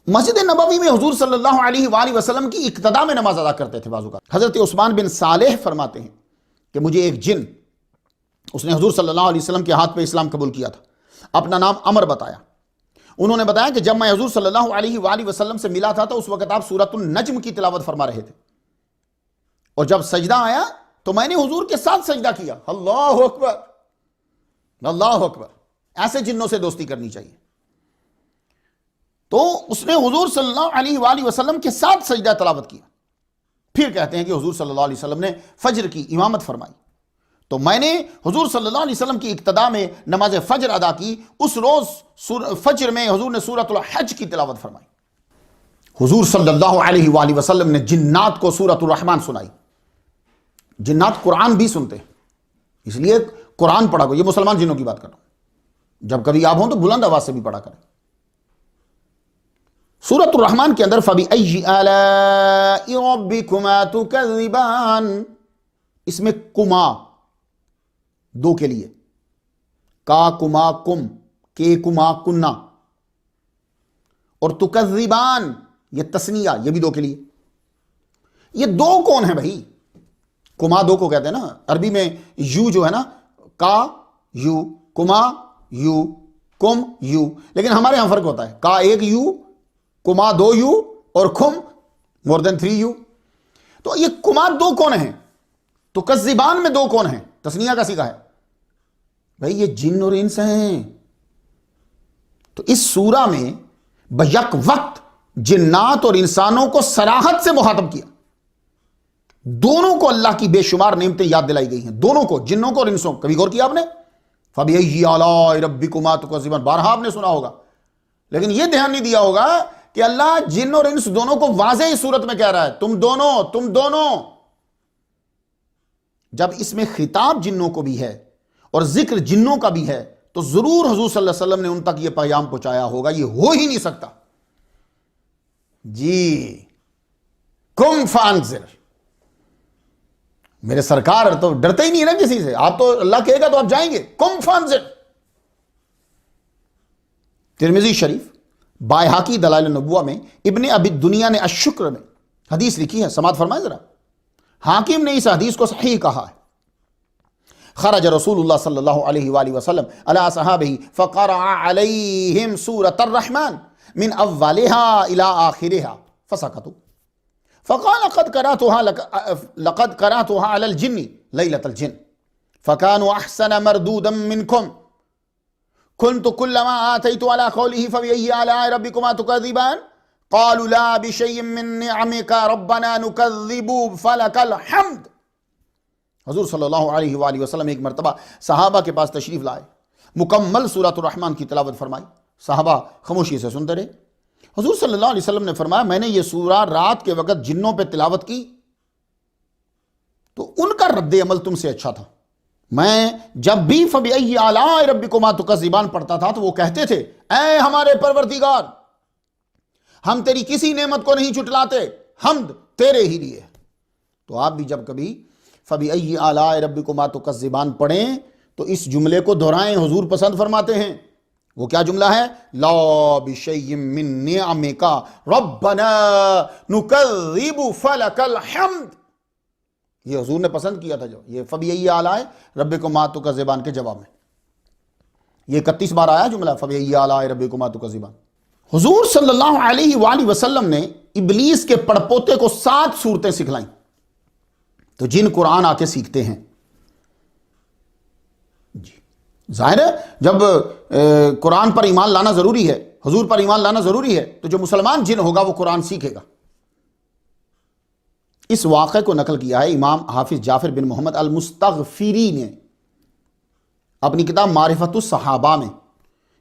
مسجد نبوی میں حضور صلی اللہ علیہ وآلہ وسلم کی اقتداء میں نماز ادا کرتے تھے بعض اوقات۔ حضرت عثمان بن صالح فرماتے ہیں کہ مجھے ایک جن، اس نے حضور صلی اللہ علیہ وسلم کے ہاتھ پہ اسلام قبول کیا تھا، اپنا نام عمر بتایا۔ انہوں نے بتایا کہ جب میں حضور صلی اللہ علیہ وآلہ وسلم سے ملا تھا تو اس وقت آپ سورۃ النجم کی تلاوت فرما رہے تھے، اور جب سجدہ آیا تو میں نے حضور کے ساتھ سجدہ کیا۔ اللہ اکبر، اللہ اکبر۔ ایسے جنوں سے دوستی کرنی چاہیے۔ تو اس نے حضور صلی اللہ علیہ وآلہ وسلم کے ساتھ سجدہ تلاوت کیا۔ پھر کہتے ہیں کہ حضور صلی اللہ علیہ وسلم نے فجر کی امامت فرمائی، تو میں نے حضور صلی اللہ علیہ وسلم کی اقتداء میں نماز فجر ادا کی۔ اس روز فجر میں حضور نے سورۃ الحج کی تلاوت فرمائی۔ حضور صلی اللہ علیہ وآلہ وسلم نے جنات کو سورۃ الرحمن سنائی۔ جنات قرآن بھی سنتے ہیں، اس لیے قرآن پڑھا کرو۔ یہ مسلمان جنوں کی بات کر رہا ہوں، جب کبھی آپ ہوں تو بلند آواز سے بھی پڑھا کریں۔ سورۃ الرحمن کے اندر فَبِأَيِّ آلَاءِ رَبِّكُمَا تُكَذِّبَانِ، اس میں کما دو کے لیے، کا کما کم، کے کما کننا، اور تکذبان یہ تسنیہ، یہ بھی دو کے لیے۔ یہ دو کون ہیں بھائی؟ کما دو کو کہتے ہیں نا، عربی میں یو جو ہے نا، کا یو، کما یو، کم یو، لیکن ہمارے ہاں فرق ہوتا ہے، کا ایک یو، کما دو یو، اور کم مور دین 3 یو۔ تو یہ کما دو کون ہیں؟ تکذبان میں دو کون ہیں؟ تثنیہ کا صیغہ ہے، بھئی یہ جن اور انس ہیں۔ تو اس سورہ میں بیک وقت جنات اور انسانوں کو صراحت سے مخاطب کیا، دونوں کو اللہ کی بے شمار نعمتیں یاد دلائی گئی ہیں، دونوں کو، جنوں کو اور انسوں کو۔ کبھی غور کیا آپ نے؟ فَبِأَيِّ آلَاءِ رَبِّكُمَا تُكَذِّبَانِ، بارہا آپ نے سنا ہوگا، لیکن یہ دھیان نہیں دیا ہوگا کہ اللہ جن اور انس دونوں کو واضح اس صورت میں کہہ رہا ہے، تم دونوں۔ جب اس میں خطاب جنوں کو بھی ہے اور ذکر جنوں کا بھی ہے تو ضرور حضور صلی اللہ علیہ وسلم نے ان تک یہ پیغام پہنچایا ہوگا، یہ ہو ہی نہیں سکتا۔ جی کم فانذر، میرے سرکار تو ڈرتے ہی نہیں ہے نا کسی سے، آپ تو اللہ کہے گا تو آپ جائیں گے، کم فانذر۔ ترمذی شریف، بائحاقی دلائل النبوہ میں، ابن ابی دنیا نے الشکر میں حدیث لکھی ہے، سماعت فرمائیں ذرا۔ حاکم نے اس حدیث کو صحیح کہا ہے۔ خرج رسول اللہ صلی اللہ علیہ وآلہ وسلم علی صحابہ فقرأ علیہم سورة الرحمن من اولها الى آخرها فسکتوا فقال لقد قرأتها على الجن ليلة الجن فكانوا احسن مردودا منكم كنت كلما آتيت على قوله فبأي آلاء ربكما تكذبان قالوا لا بشيء من نعمك ربنا نكذب فلك الحمد۔ حضور صلی اللہ علیہ وآلہ وسلم ایک مرتبہ صحابہ کے پاس تشریف لائے، مکمل سورۃ الرحمن کی تلاوت فرمائی، صحابہ خاموشی سے سنتے رہے۔ حضور صلی اللہ علیہ وسلم نے فرمایا میں نے یہ سورہ رات کے وقت جنوں پہ تلاوت کی تو ان کا رد عمل تم سے اچھا تھا۔ میں جب بھی فَبِأَيِّ آلَاءِ رَبِّكُمَا تُكَذِّبَانِ پڑھتا تھا تو وہ کہتے تھے اے ہمارے پروردگار، ہم تیری کسی نعمت کو نہیں جھٹلاتے، حمد تیرے ہی لیے۔ تو آپ بھی جب کبھی فَبِأَيِّ آلَاءِ رَبِّكُمَا تُكَذِّبَانِ پڑھیں تو اس جملے کو دہرائیں، حضور پسند فرماتے ہیں۔ وہ کیا جملہ ہے؟ لا بِشَيْءٍ مِّن نِعَمِكَ رَبَّنَا نُكَذِّبُ فَلَكَ الْحَمْدُ، یہ حضور نے پسند کیا تھا۔ جو یہ فَبِأَيِّ آلَاءِ رَبِّكُمَا تُكَذِّبَانِ کے جواب میں یہ 31 بار آیا جملہ فَبِأَيِّ آلَاءِ رَبِّكُمَا تُكَذِّبَانِ۔ حضور صلی اللہ علیہ وآلہ وسلم نے ابلیس کے پڑپوتے کو 7 صورتیں سکھلائیں، تو جن قرآن آ کے سیکھتے ہیں۔ جی ظاہر ہے جب قرآن پر ایمان لانا ضروری ہے، حضور پر ایمان لانا ضروری ہے، تو جو مسلمان جن ہوگا وہ قرآن سیکھے گا۔ اس واقعے کو نقل کیا ہے امام حافظ جعفر بن محمد المستغفری نے اپنی کتاب معرفت الصحابہ میں،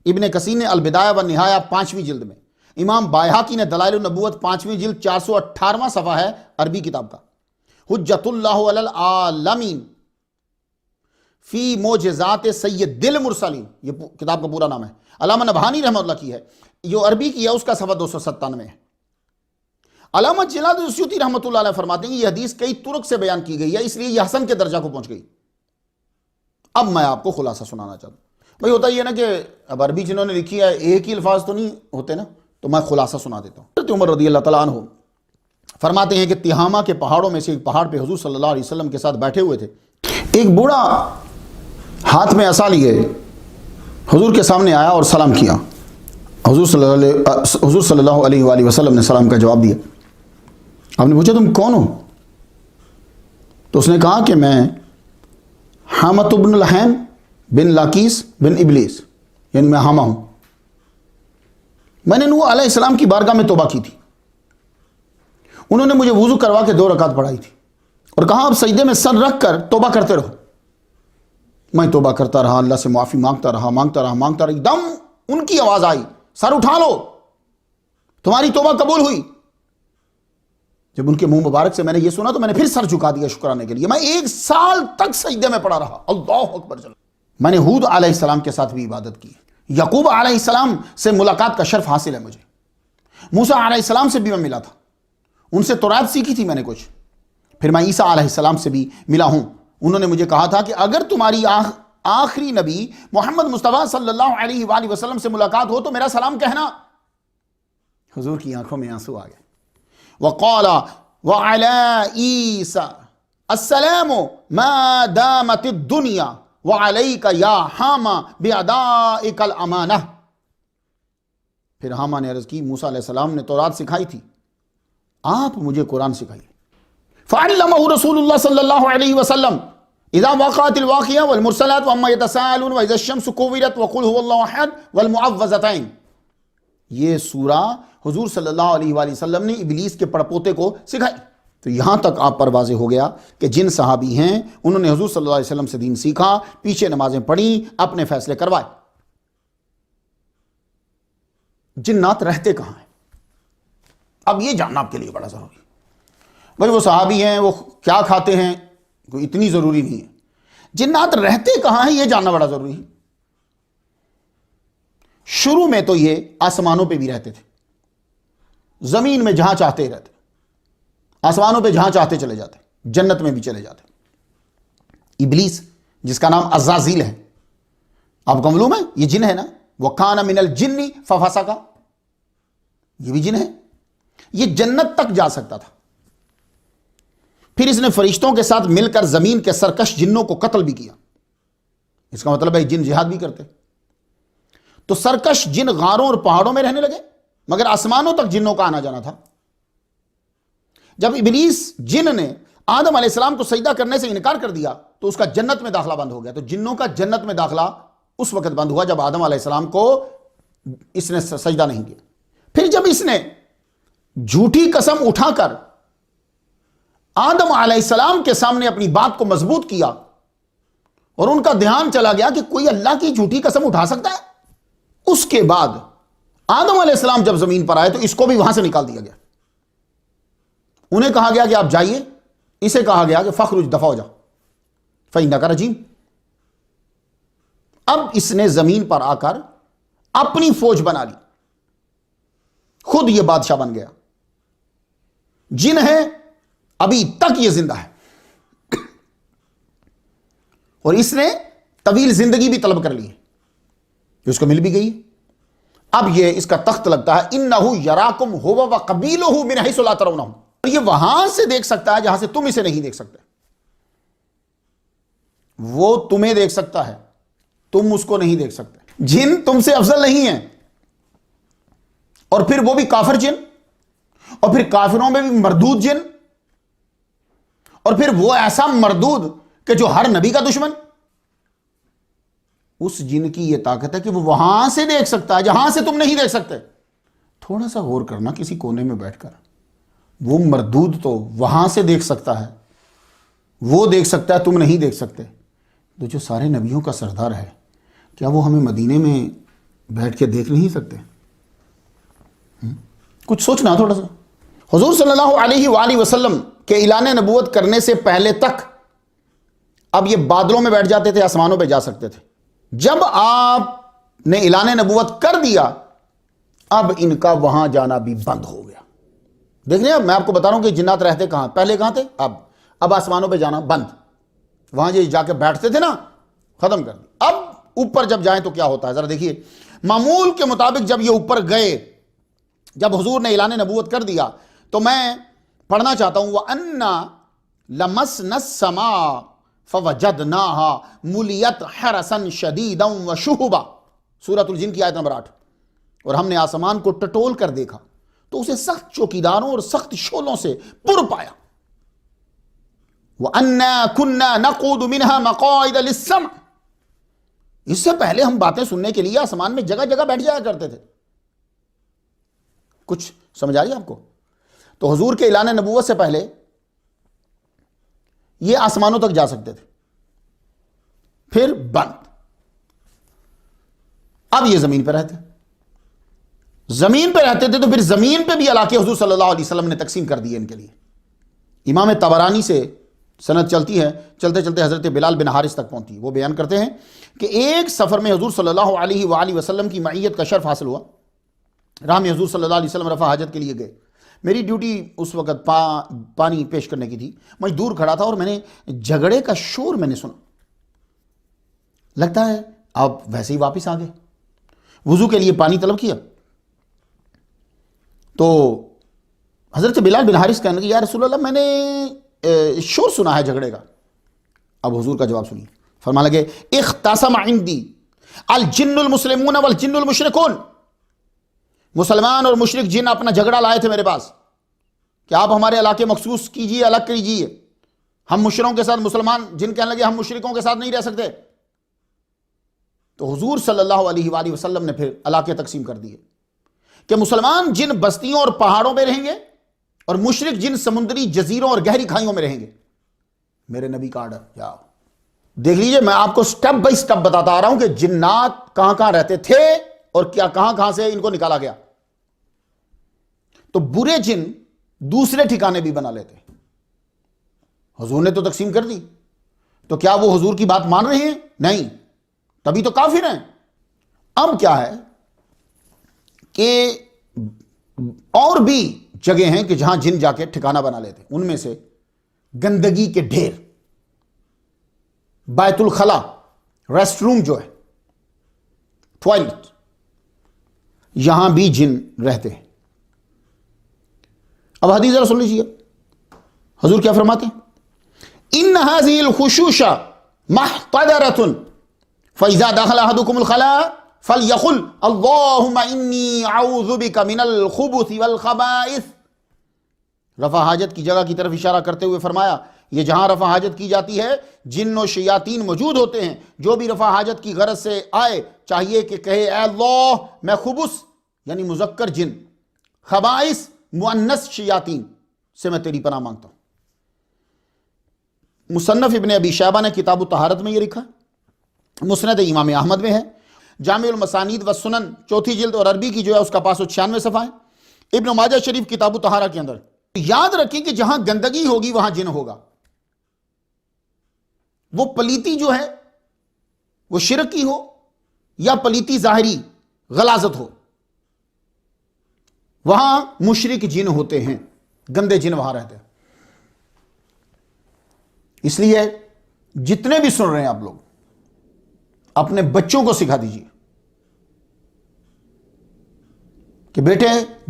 ابن کثیر نے البدایہ والنہایہ 5ویں جلد میں، امام بائحاقی نے دلائل النبوت 5ویں جلد 418واں صفحہ ہے عربی کتاب کا، حجت اللہ علی العالمین فی معجزات سید المرسلین، یہ کتاب کا پورا نام ہے، علامہ نبہانی رحمہ اللہ کی ہے، جو عربی کی ہے اس کا صفحہ 297 ہے۔ علامہ جلال السیوطی رحمۃ اللہ علیہ فرماتے ہیں کہ یہ حدیث کئی طرق سے بیان کی گئی ہے، اس لیے یہ حسن کے درجہ کو پہنچ گئی۔ اب میں آپ کو خلاصہ سنانا چاہتا ہوں۔ بھئی ہوتا یہ نا کہ اب عربی جنہوں نے لکھی ہے ایک ہی الفاظ تو نہیں ہوتے نا، تو میں خلاصہ سنا دیتا ہوں۔ حضرت عمر رضی اللہ تعالیٰ عنہ فرماتے ہیں کہ تہامہ کے پہاڑوں میں سے ایک پہاڑ پہ حضور صلی اللہ علیہ وسلم کے ساتھ بیٹھے ہوئے تھے، ایک بوڑھا ہاتھ میں عصا لیے حضور کے سامنے آیا اور سلام کیا۔ حضور صلی اللہ علیہ وآلہ وسلم نے سلام کا جواب دیا۔ آپ نے پوچھا تم کون ہو؟ تو اس نے کہا کہ میں حامۃ بن الحیم بن لاکیس بن ابلیس، یعنی میں حامہ ہوں، میں نے نوح علیہ السلام کی بارگاہ میں توبہ کی تھی، انہوں نے مجھے وضو کروا کے 2 رکعت پڑھائی تھی اور کہا آپ سجدے میں سر رکھ کر توبہ کرتے رہو۔ میں توبہ کرتا رہا، اللہ سے معافی مانگتا رہا، ایک دم ان کی آواز آئی سر اٹھا لو، تمہاری توبہ قبول ہوئی۔ جب ان کے منہ مبارک سے میں نے یہ سنا تو میں نے پھر سر جھکا دیا شکرانے کے لیے۔ میں 1 سال تک سجدے میں پڑا رہا، اللہ اکبر۔ میں نے ہود علیہ السلام کے ساتھ بھی عبادت کی، یعقوب علیہ السلام سے ملاقات کا شرف حاصل ہے مجھے، موسیٰ علیہ السلام سے بھی میں ملا تھا، ان سے تورات سیکھی تھی میں نے کچھ، پھر میں عیسیٰ علیہ السلام سے بھی ملا ہوں۔ انہوں نے مجھے کہا تھا کہ اگر تمہاری آخری نبی محمد مصطفیٰ صلی اللہ علیہ وآلہ وسلم سے ملاقات ہو تو میرا سلام کہنا۔ حضور کی آنکھوں میں آنسو آ گئے۔ وقال وعلى عيسى السلام ما دامت الدنيا وعليك يا حاما بأدائك الأمانة۔ پھر حاما نے عرض کی موسیٰ علیہ السلام نے تورات سکھائی تھی، آپ مجھے قرآن سکھائیے۔ فعلمه رسول اللہ صلی اللہ علیہ وسلم اذا وقعت الواقعہ والمرسلات وعما يتساءلون واذا الشمس كورت وقل هو الله احد والمعوذتين. یہ سورہ حضور صلی اللہ علیہ وآلہ وسلم نے ابلیس کے پڑپوتے کو سکھائی. تو یہاں تک آپ پر واضح ہو گیا کہ جن صحابی ہیں انہوں نے حضور صلی اللہ علیہ وسلم سے دین سیکھا، پیچھے نمازیں پڑھیں، اپنے فیصلے کروائے. جنات رہتے کہاں ہیں؟ اب یہ جاننا آپ کے لیے بڑا ضروری ہے. بھائی وہ صحابی ہیں، وہ کیا کھاتے ہیں، کوئی اتنی ضروری نہیں ہے. جنات رہتے کہاں ہیں یہ جاننا بڑا ضروری ہے. شروع میں تو یہ آسمانوں پہ بھی رہتے تھے، زمین میں جہاں چاہتے رہتے، آسمانوں پہ جہاں چاہتے چلے جاتے، جنت میں بھی چلے جاتے. ابلیس جس کا نام عزازیل ہے، آپ کو معلوم ہے یہ جن ہے نا، وَكَانَ مِنَ الْجِنِّ فَفَسَقَ، یہ بھی جن ہے. یہ جنت تک جا سکتا تھا. پھر اس نے فرشتوں کے ساتھ مل کر زمین کے سرکش جنوں کو قتل بھی کیا. اس کا مطلب ہے جن جہاد بھی کرتے. تو سرکش جن غاروں اور پہاڑوں میں رہنے لگے، مگر آسمانوں تک جنوں کا آنا جانا تھا. جب ابلیس جن نے آدم علیہ السلام کو سجدہ کرنے سے انکار کر دیا تو اس کا جنت میں داخلہ بند ہو گیا. تو جنوں کا جنت میں داخلہ اس وقت بند ہوا جب آدم علیہ السلام کو اس نے سجدہ نہیں کیا. پھر جب اس نے جھوٹی قسم اٹھا کر آدم علیہ السلام کے سامنے اپنی بات کو مضبوط کیا اور ان کا دھیان چلا گیا کہ کوئی اللہ کی جھوٹی قسم اٹھا سکتا ہے، اس کے بعد آدم علیہ السلام جب زمین پر آئے تو اس کو بھی وہاں سے نکال دیا گیا. انہیں کہا گیا کہ آپ جائیے، اسے کہا گیا کہ فخرج، دفع ہو جا، فإنک رجیم. اب اس نے زمین پر آ کر اپنی فوج بنا لی، خود یہ بادشاہ بن گیا. جن ہے ابھی تک یہ زندہ ہے اور اس نے طویل زندگی بھی طلب کر لی ہے، اس کو مل بھی گئی. اب یہ اس کا تخت لگتا ہے انہو یراکم ہو وقبیلہ من حیث لا ترونہم. یہ وہاں سے دیکھ سکتا ہے جہاں سے تم اسے نہیں دیکھ سکتے. وہ تمہیں دیکھ سکتا ہے، تم اس کو نہیں دیکھ سکتے. جن تم سے افضل نہیں ہیں، اور پھر وہ بھی کافر جن، اور پھر کافروں میں بھی مردود جن، اور پھر وہ ایسا مردود کہ جو ہر نبی کا دشمن. اس جن کی یہ طاقت ہے کہ وہ وہاں سے دیکھ سکتا ہے جہاں سے تم نہیں دیکھ سکتے. تھوڑا سا غور کرنا کسی کونے میں بیٹھ کر. وہ مردود تو وہاں سے دیکھ سکتا ہے، وہ دیکھ سکتا ہے، تم نہیں دیکھ سکتے. تو جو سارے نبیوں کا سردار ہے، کیا وہ ہمیں مدینے میں بیٹھ کے دیکھ نہیں سکتے؟ کچھ سوچنا تھوڑا سا. حضور صلی اللہ علیہ وآلہ وسلم کے اعلان نبوت کرنے سے پہلے تک اب یہ بادلوں میں بیٹھ جاتے تھے، آسمانوں پہ جا سکتے تھے. جب آپ نے اعلان نبوت کر دیا اب ان کا وہاں جانا بھی بند ہو گیا. دیکھ رہے ہیں، میں آپ کو بتا رہا ہوں کہ جنات رہتے کہاں، پہلے کہاں تھے، اب آسمانوں پہ جانا بند. وہاں جا کے بیٹھتے تھے نا، ختم کر دیا. اب اوپر جب جائیں تو کیا ہوتا ہے ذرا دیکھیے. معمول کے مطابق جب یہ اوپر گئے، جب حضور نے اعلان نبوت کر دیا تو میں پڑھنا چاہتا ہوں وَأَنَّا لَمَسْنَا السَّمَاءَ فَوَجَدْنَاهَا مُلِيَتْ حَرَسًا شَدِيدًا وَشُهُبًا، سورۃ الجن کی آیت نمبر 8. اور ہم نے آسمان کو ٹٹول کر دیکھا تو اسے سخت چوکیداروں اور سخت شعلوں سے پر پایا. وَأَنَّا كُنَّا نَقُودُ مِنْهَا مَقَاعِدَ لِلسَّمْعِ، اس سے پہلے ہم باتیں سننے کے لیے آسمان میں جگہ جگہ بیٹھ جایا کرتے تھے. کچھ سمجھ آ رہی ہے آپ کو؟ تو حضور کے اعلان نبوت سے پہلے یہ آسمانوں تک جا سکتے تھے، پھر بند. اب یہ زمین پہ رہتے، زمین پہ رہتے تھے تو پھر زمین پہ بھی علاقے حضور صلی اللہ علیہ وسلم نے تقسیم کر دیے ان کے لیے. امام طبرانی سے سند چلتی ہے، چلتے چلتے حضرت بلال بن حارث تک پہنچی. وہ بیان کرتے ہیں کہ ایک سفر میں حضور صلی اللہ علیہ وآلہ وسلم کی معیت کا شرف حاصل ہوا. راہ میں حضور صلی اللہ علیہ وسلم رفع حاجت کے لیے گئے. میری ڈیوٹی اس وقت پانی پیش کرنے کی تھی. میں دور کھڑا تھا اور میں نے جھگڑے کا شور میں نے سنا. لگتا ہے آپ ویسے ہی واپس آ گئے. وضو کے لیے پانی طلب کیا تو حضرت بلال بن حارث کہنے لگے یا رسول اللہ میں نے شور سنا ہے جھگڑے کا. اب حضور کا جواب سنیے. فرمانے لگے اختصم عندی الجن المسلمون والجن المشرکون، مسلمان اور مشرک جن اپنا جھگڑا لائے تھے میرے پاس کہ آپ ہمارے علاقے مخصوص کیجئے، الگ کیجئے. ہم مشرکوں کے ساتھ مسلمان جن کہنے لگے ہم مشرکوں کے ساتھ نہیں رہ سکتے، تو حضور صلی اللہ علیہ وآلہ وسلم نے پھر علاقے تقسیم کر دیے کہ مسلمان جن بستیوں اور پہاڑوں میں رہیں گے اور مشرک جن سمندری جزیروں اور گہری کھائیوں میں رہیں گے. میرے نبی کا آرڈر. یا دیکھ لیجئے، میں آپ کو سٹیپ بائی سٹیپ بتاتا آ رہا ہوں کہ جنات کہاں کہاں رہتے تھے اور کیا کہاں سے ان کو نکالا گیا. تو برے جن دوسرے ٹھکانے بھی بنا لیتے. حضور نے تو تقسیم کر دی، تو کیا وہ حضور کی بات مان رہے ہیں؟ نہیں، تبھی تو کافر ہیں. اب کیا ہے کہ اور بھی جگہ ہیں کہ جہاں جن جا کے ٹھکانہ بنا لیتے. ان میں سے گندگی کے ڈھیر، بیت الخلا، ریسٹ روم جو ہے، ٹوائلٹ، یہاں بھی جن رہتے ہیں. اب حدیث ذرا سن لیجیے، حضور کیا فرماتے ہیں؟ ان هذه الخشوش محتضرة فاذا دخل احدكم الخلاء فليقل اللهم انی اعوذ بک من الخبث والخبائث. رفع حاجت کی جگہ کی طرف اشارہ کرتے ہوئے فرمایا یہ جہاں رفع حاجت کی جاتی ہے جن و شیاطین موجود ہوتے ہیں. جو بھی رفع حاجت کی غرض سے آئے چاہیے کہ کہے اے اللہ میں خبث یعنی مذکر جن، خبائث مؤنث شیاطین سے میں تیری پناہ مانگتا ہوں. مصنف ابن ابی شیبہ نے کتاب الطہارت میں یہ لکھا، مسند امام احمد میں ہے، جامع المسانید والسنن چوتھی جلد اور عربی کی جو ہے اس کا 596 صفحہ ہے، ابن ماجہ شریف کتاب الطہارہ کے اندر. یاد رکھیں کہ جہاں گندگی ہوگی وہاں جن ہوگا. وہ پلیتی جو ہے وہ شرک کی ہو یا پلیتی ظاہری غلاظت ہو، وہاں مشرک جن ہوتے ہیں، گندے جن وہاں رہتے ہیں. اس لیے جتنے بھی سن رہے ہیں آپ لوگ اپنے بچوں کو سکھا دیجیے کہ بیٹے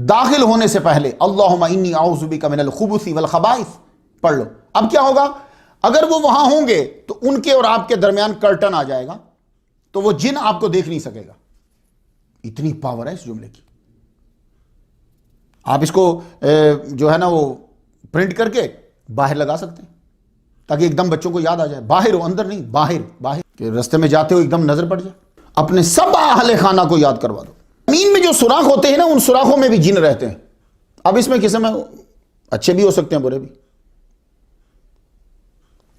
داخل ہونے سے پہلے اللہم انی اعوذ بک من الخبث والخبائث پڑھ لو. اب کیا ہوگا اگر وہ وہاں ہوں گے تو ان کے اور آپ کے درمیان کرٹن آ جائے گا تو وہ جن آپ کو دیکھ نہیں سکے گا. اتنی پاور ہے اس جملے کی. آپ اس کو جو ہے نا وہ پرنٹ کر کے باہر لگا سکتے ہیں تاکہ ایک دم بچوں کو یاد آ جائے. باہر ہو، اندر نہیں، باہر کہ رستے میں جاتے ہو ایک دم نظر پڑ جائے. اپنے سب اہل خانہ کو یاد کروا دو. زمین میں جو سوراخ ہوتے ہیں نا ان سوراخوں میں بھی جن رہتے ہیں. اب اس میں قسم اچھے بھی ہو سکتے ہیں برے بھی.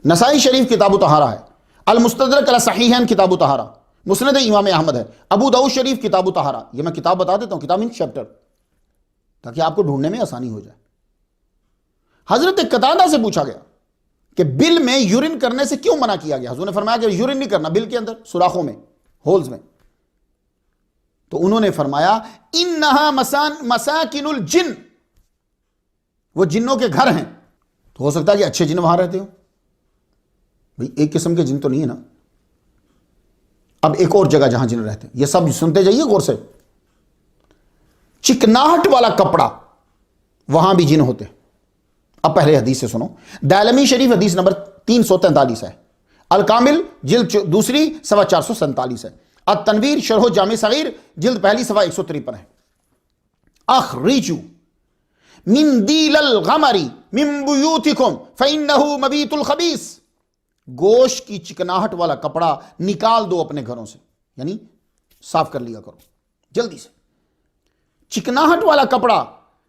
نسائی شریف کتاب الطہارہ ہے، المستدرک علی صحیحین کتاب الطہارہ، مسند امام احمد ہے، ابو داؤد شریف کتاب الطہارہ. یہ میں کتاب بتا دیتا ہوں، کتاب ان چیپٹر، تاکہ آپ کو ڈھونڈنے میں آسانی ہو جائے. حضرت قتادہ سے پوچھا گیا کہ بل میں یورین کرنے سے کیوں منع کیا گیا؟ حضور نے فرمایا کہ یورین نہیں کرنا بل کے اندر، سوراخوں میں، ہولز میں. تو انہوں نے فرمایا انہا مساکن الجن، وہ جنوں کے گھر ہیں. تو ہو سکتا ہے کہ اچھے جن وہاں رہتے ہو. بھئی ایک قسم کے جن تو نہیں ہے نا. اب ایک اور جگہ جہاں جن رہتے ہیں، یہ سب سنتے جائیے غور سے. چکناہٹ والا کپڑا، وہاں بھی جن ہوتے ہیں. اب پہلے حدیث سے سنو. دارمی شریف حدیث نمبر 343 ہے، الکامل جلد دوسری صفحہ 447 ہے، التنویر شرح جامع صغیر جلد پہلی صفحہ 153 ہے. اخرجوا من دیل الغمر من بیوتکم فإنہ مبیت الخبیث. گوشت کی چکناہٹ والا کپڑا نکال دو اپنے گھروں سے، یعنی صاف کر لیا کرو جلدی سے. چکناہٹ والا کپڑا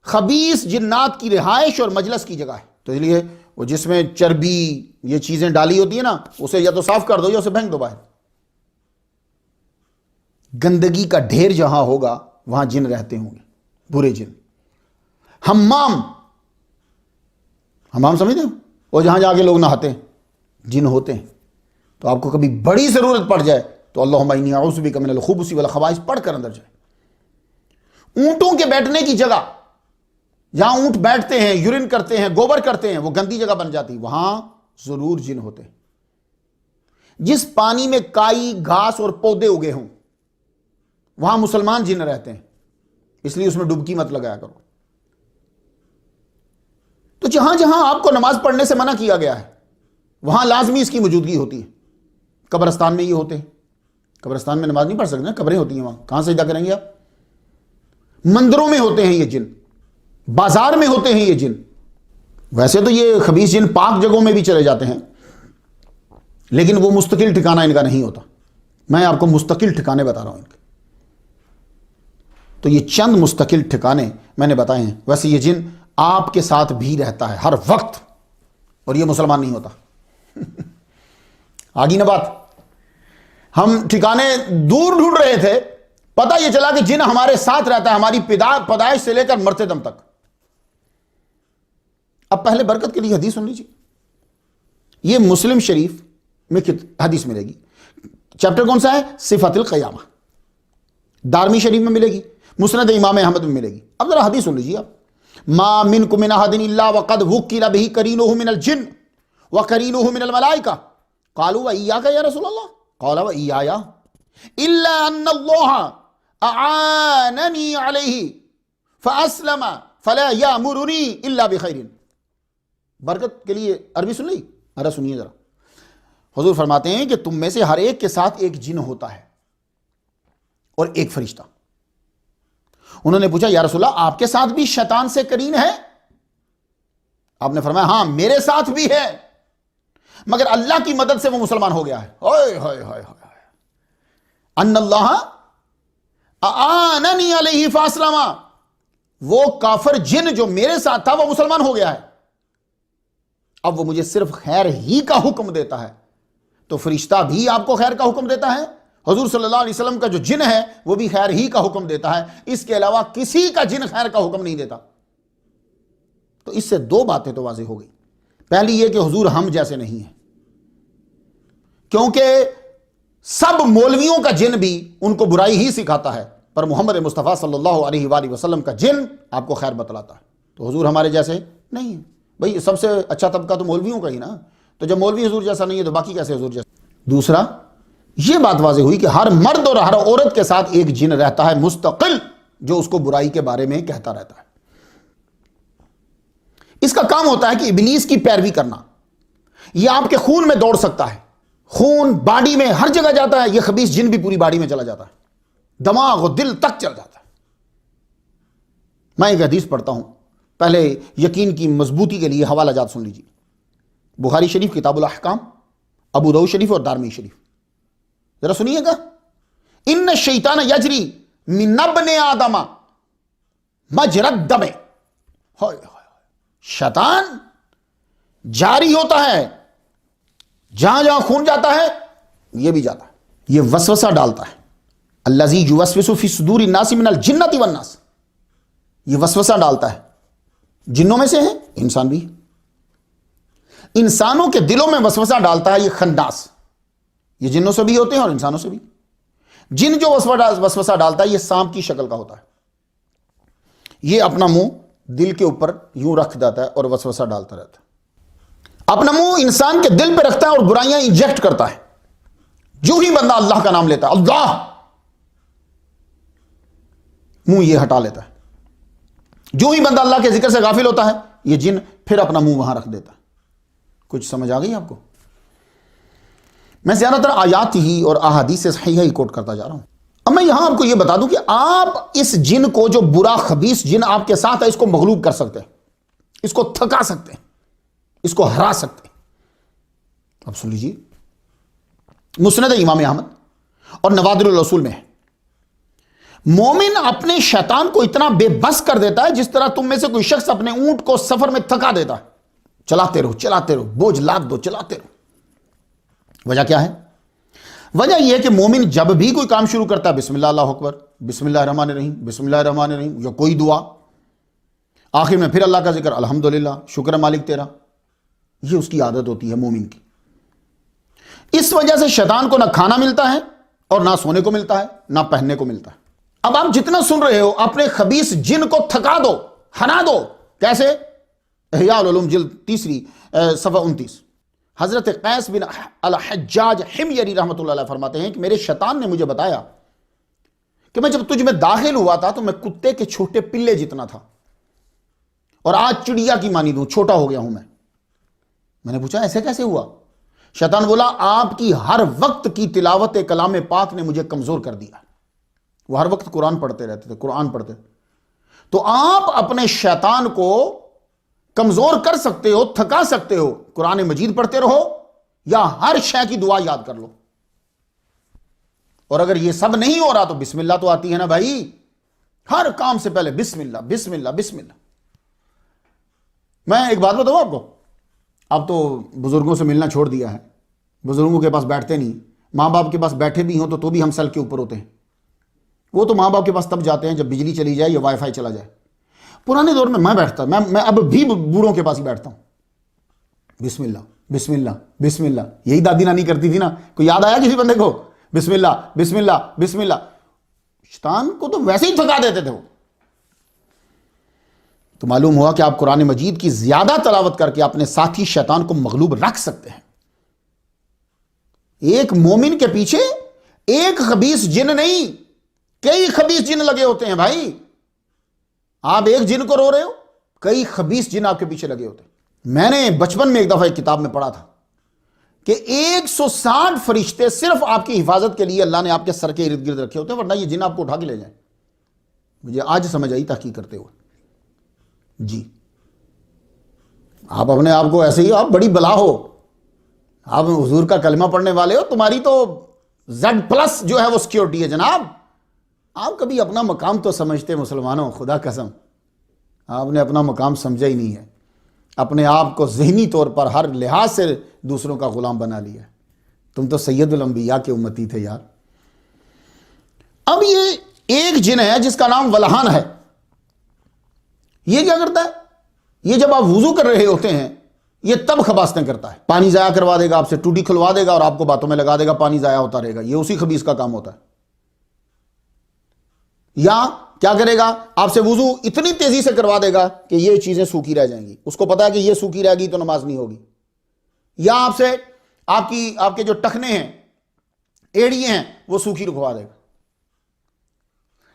خبیث جنات کی رہائش اور مجلس کی جگہ ہے. تو اس لیے وہ جس میں چربی یہ چیزیں ڈالی ہوتی ہیں نا اسے یا تو صاف کر دو یا اسے پھینک دو باہر. گندگی کا ڈھیر جہاں ہوگا وہاں جن رہتے ہوں گے، برے جن. حمام سمجھتے ہو؟ اور جہاں جا کے لوگ نہاتے ہیں جن ہوتے ہیں. تو آپ کو کبھی بڑی ضرورت پڑ جائے تو اللہم انی اعوذ بک من الخبث والخبائث پڑھ کر اندر جائے. اونٹوں کے بیٹھنے کی جگہ جہاں اونٹ بیٹھتے ہیں، یورین کرتے ہیں، گوبر کرتے ہیں، وہ گندی جگہ بن جاتی، وہاں ضرور جن ہوتے ہیں. جس پانی میں کائی، گھاس اور پودے اگے ہوں وہاں مسلمان جن رہتے ہیں، اس لیے اس میں ڈبکی مت لگایا کرو. تو جہاں جہاں آپ کو نماز پڑھنے سے منع کیا گیا ہے وہاں لازمی اس کی موجودگی ہوتی ہے. قبرستان میں یہ ہوتے ہیں. قبرستان میں نماز نہیں پڑھ سکتے نا، قبریں ہوتی ہیں وہاں، کہاں سجدہ کریں گے آپ؟ مندروں میں ہوتے ہیں یہ جن، بازار میں ہوتے ہیں یہ جن. ویسے تو یہ خبیث جن پاک جگہوں میں بھی چلے جاتے ہیں، لیکن وہ مستقل ٹھکانہ ان کا نہیں ہوتا. میں آپ کو مستقل ٹھکانے بتا رہا ہوں ان کے. تو یہ چند مستقل ٹھکانے میں نے بتائے ہیں. ویسے یہ جن آپ کے ساتھ بھی رہتا ہے ہر وقت، اور یہ مسلمان نہیں ہوتا. آگی نا بات. ہم ٹھکانے دور ڈھونڈ رہے تھے، پتہ یہ چلا کہ جن ہمارے ساتھ رہتا ہے ہماری پیدائش سے لے کر مرتے دم تک. اب پہلے برکت کے لیے حدیث سن لیجیے. یہ مسلم شریف میں حدیث ملے گی. چیپٹر کون سا ہے؟ صفت القیامہ. دارمی شریف میں ملے گی، مسند امام احمد میں ملے گی. اب ذرا حدیث سن لیجیے آپ. ما منکم من احد الا وقد وکل به قرینہ من الجن وقرینہ من الملائکہ قالوا وإیاک یا رسول اللہ قال وإیایا الا ان اللہ اعاننی علیہ فاسلم فلا یامرنی الا بخیر. برکت کے لیے عربی سن لی؟ ارے سنیے ذرا. حضور فرماتے ہیں کہ تم میں سے ہر ایک کے ساتھ ایک جن ہوتا ہے اور ایک فرشتہ. انہوں نے پوچھا یا رسول اللہ آپ کے ساتھ بھی شیطان سے قرین ہے؟ آپ نے فرمایا ہاں میرے ساتھ بھی ہے، مگر اللہ کی مدد سے وہ مسلمان ہو گیا ہے. اوئے ہوئے ہوئے ہوئے. ان اللہ اعاننی علیہ فاسلم، وہ کافر جن جو میرے ساتھ تھا وہ مسلمان ہو گیا ہے. اب وہ مجھے صرف خیر ہی کا حکم دیتا ہے. تو فرشتہ بھی آپ کو خیر کا حکم دیتا ہے، حضور صلی اللہ علیہ وسلم کا جو جن ہے وہ بھی خیر ہی کا حکم دیتا ہے. اس کے علاوہ کسی کا جن خیر کا حکم نہیں دیتا. تو اس سے دو باتیں تو واضح ہو گئی. پہلی یہ کہ حضور ہم جیسے نہیں ہیں، کیونکہ سب مولویوں کا جن بھی ان کو برائی ہی سکھاتا ہے، پر محمد مصطفیٰ صلی اللہ علیہ وآلہ وسلم کا جن آپ کو خیر بتلاتا ہے. تو حضور ہمارے جیسے نہیں ہیں. بھئی سب سے اچھا طبقہ تو مولویوں کا ہی نا. تو جب مولوی حضور جیسا نہیں ہے تو باقی کیسے حضور جیسا. دوسرا یہ بات واضح ہوئی کہ ہر مرد اور ہر عورت کے ساتھ ایک جن رہتا ہے مستقل، جو اس کو برائی کے بارے میں کہتا رہتا ہے. اس کا کام ہوتا ہے کہ ابلیس کی پیروی کرنا. یہ آپ کے خون میں دوڑ سکتا ہے، خون باڈی میں ہر جگہ جاتا ہے. یہ خبیث جن بھی پوری باڈی میں چلا جاتا ہے، دماغ و دل تک چل جاتا ہے. میں ایک حدیث پڑھتا ہوں، پہلے یقین کی مضبوطی کے لیے حوالہ جات سن لیجیے. بخاری شریف کتاب الاحکام، ابو داؤد شریف اور دارمی شریف. ذرا سنیے گا. ان الشیطان یجری من ابن آدم مجرى الدم. شیطان جاری ہوتا ہے، جہاں جہاں خون جاتا ہے یہ بھی جاتا ہے. یہ وسوسہ ڈالتا ہے. الذی یوسوس فی صدور الناس من الجنۃ والناس. یہ وسوسہ ڈالتا ہے. جنوں میں سے ہیں، انسان بھی. انسانوں کے دلوں میں وسوسہ ڈالتا ہے یہ خناس. یہ جنوں سے بھی ہوتے ہیں اور انسانوں سے بھی. جن جو وسوسہ ڈالتا ہے یہ سانپ کی شکل کا ہوتا ہے. یہ اپنا منہ دل کے اوپر یوں رکھ دیتا ہے اور وسوسہ ڈالتا رہتا ہے. اپنا منہ انسان کے دل پہ رکھتا ہے اور برائیاں انجیکٹ کرتا ہے. جو ہی بندہ اللہ کا نام لیتا ہے، اللہ، منہ یہ ہٹا لیتا ہے. جو ہی بندہ اللہ کے ذکر سے غافل ہوتا ہے یہ جن پھر اپنا منہ وہاں رکھ دیتا ہے. کچھ سمجھ آ گئی آپ کو؟ میں زیادہ تر آیات ہی اور احادیث صحیحہ ہی کوٹ کرتا جا رہا ہوں. اب میں یہاں آپ کو یہ بتا دوں کہ آپ اس جن کو، جو برا خبیث جن آپ کے ساتھ ہے، اس کو مغلوب کر سکتے ہیں، اس کو تھکا سکتے ہیں، اس کو ہرا سکتے ہیں. اب سن لیجیے. مسند امام احمد اور نوادر الرسول میں ہے، مومن اپنے شیطان کو اتنا بے بس کر دیتا ہے جس طرح تم میں سے کوئی شخص اپنے اونٹ کو سفر میں تھکا دیتا ہے. چلاتے رہو، بوجھ لاد دو، چلاتے رہو. وجہ کیا ہے؟ وجہ یہ ہے کہ مومن جب بھی کوئی کام شروع کرتا ہے، بسم اللہ، اللہ اکبر، بسم اللہ الرحمن الرحیم، بسم اللہ الرحمن الرحیم، یا کوئی دعا، آخر میں پھر اللہ کا ذکر، الحمدللہ، شکر ہے مالک تیرا. یہ اس کی عادت ہوتی ہے مومن کی. اس وجہ سے شیطان کو نہ کھانا ملتا ہے اور نہ سونے کو ملتا ہے، نہ پہننے کو ملتا ہے. اب آپ جتنا سن رہے ہو اپنے خبیث جن کو تھکا دو، ہنا دو. کیسے؟ احیاء العلوم جلد 3 صفحہ 29. حضرت قیس بن الحجاج حمیری رحمۃ اللہ علیہ فرماتے ہیں کہ میرے شیطان نے مجھے بتایا کہ میں جب تجھ میں داخل ہوا تھا تو میں کتے کے چھوٹے پلے جتنا تھا، اور آج چڑیا کی مانند ہوں، چھوٹا ہو گیا ہوں میں. میں نے پوچھا ایسے کیسے ہوا؟ شیطان بولا آپ کی ہر وقت کی تلاوت کلام پاک نے مجھے کمزور کر دیا. وہ ہر وقت قرآن پڑھتے رہتے تھے، قرآن پڑھتے. تو آپ اپنے شیطان کو کمزور کر سکتے ہو، تھکا سکتے ہو، قرآن مجید پڑھتے رہو یا ہر شے کی دعا یاد کر لو. اور اگر یہ سب نہیں ہو رہا تو بسم اللہ تو آتی ہے نا بھائی. ہر کام سے پہلے بسم اللہ بسم اللہ بسم اللہ. میں ایک بات بتاؤں آپ کو، اب تو بزرگوں سے ملنا چھوڑ دیا ہے، بزرگوں کے پاس بیٹھتے نہیں. ماں باپ کے پاس بیٹھے بھی ہوں تو بھی ہم سل کے اوپر ہوتے ہیں. وہ تو ماں باپ کے پاس تب جاتے ہیں جب بجلی چلی جائے یا وائی فائی چلا جائے. پرانے دور میں بیٹھتا، میں اب بھی بوڑھوں کے پاس ہی بیٹھتا ہوں. بسم اللہ بسم اللہ بسم اللہ. یہی دادی نانی کرتی تھی نا. کوئی یاد آیا کسی بندے کو؟ بسم اللہ بسم اللہ بسم اللہ. شیطان کو تو ویسے ہی تھکا دیتے تھے وہ. تو معلوم ہوا کہ آپ قرآن مجید کی زیادہ تلاوت کر کے اپنے ساتھی شیطان کو مغلوب رکھ سکتے ہیں. ایک مومن کے پیچھے ایک خبیث جن نہیں، کئی خبیث جن لگے ہوتے ہیں بھائی. آپ ایک جن کو رو رہے ہو، کئی خبیث جن آپ کے پیچھے لگے ہوتے ہیں. میں نے بچپن میں ایک دفعہ ایک کتاب میں پڑھا تھا کہ 160 فرشتے صرف آپ کی حفاظت کے لیے اللہ نے آپ کے سر کے ارد گرد رکھے ہوتے ہیں، ورنہ یہ جن آپ کو اٹھا کے لے جائیں. مجھے آج سمجھ آئی تحقیق کرتے ہوئے. جی آپ اپنے آپ کو ایسے ہی، آپ بڑی بلا ہو، آپ حضور کا کلمہ پڑھنے والے ہو، تمہاری تو Z+ جو ہے وہ سیکیورٹی ہے جناب. آپ کبھی اپنا مقام تو سمجھتے مسلمانوں، خدا قسم آپ نے اپنا مقام سمجھا ہی نہیں ہے. اپنے آپ کو ذہنی طور پر ہر لحاظ سے دوسروں کا غلام بنا لیا. تم تو سید الانبیاء کے امتی تھے یار. اب یہ ایک جن ہے جس کا نام ولہان ہے. یہ کیا کرتا ہے؟ یہ جب آپ وضو کر رہے ہوتے ہیں یہ تب خباستیں کرتا ہے. پانی ضائع کروا دے گا آپ سے، ٹوٹی کھلوا دے گا اور آپ کو باتوں میں لگا دے گا، پانی ضائع ہوتا رہے گا. یہ اسی خبیث کا کام ہوتا ہے. یا کیا کرے گا؟ آپ سے وضو اتنی تیزی سے کروا دے گا کہ یہ چیزیں سوکھی رہ جائیں گی. اس کو پتا ہے کہ یہ سوکھی رہ گی تو نماز نہیں ہوگی. یا آپ سے آپ کے جو ٹخنے ہیں، ایڑیے ہیں، وہ سوکھی رکھوا دے گا.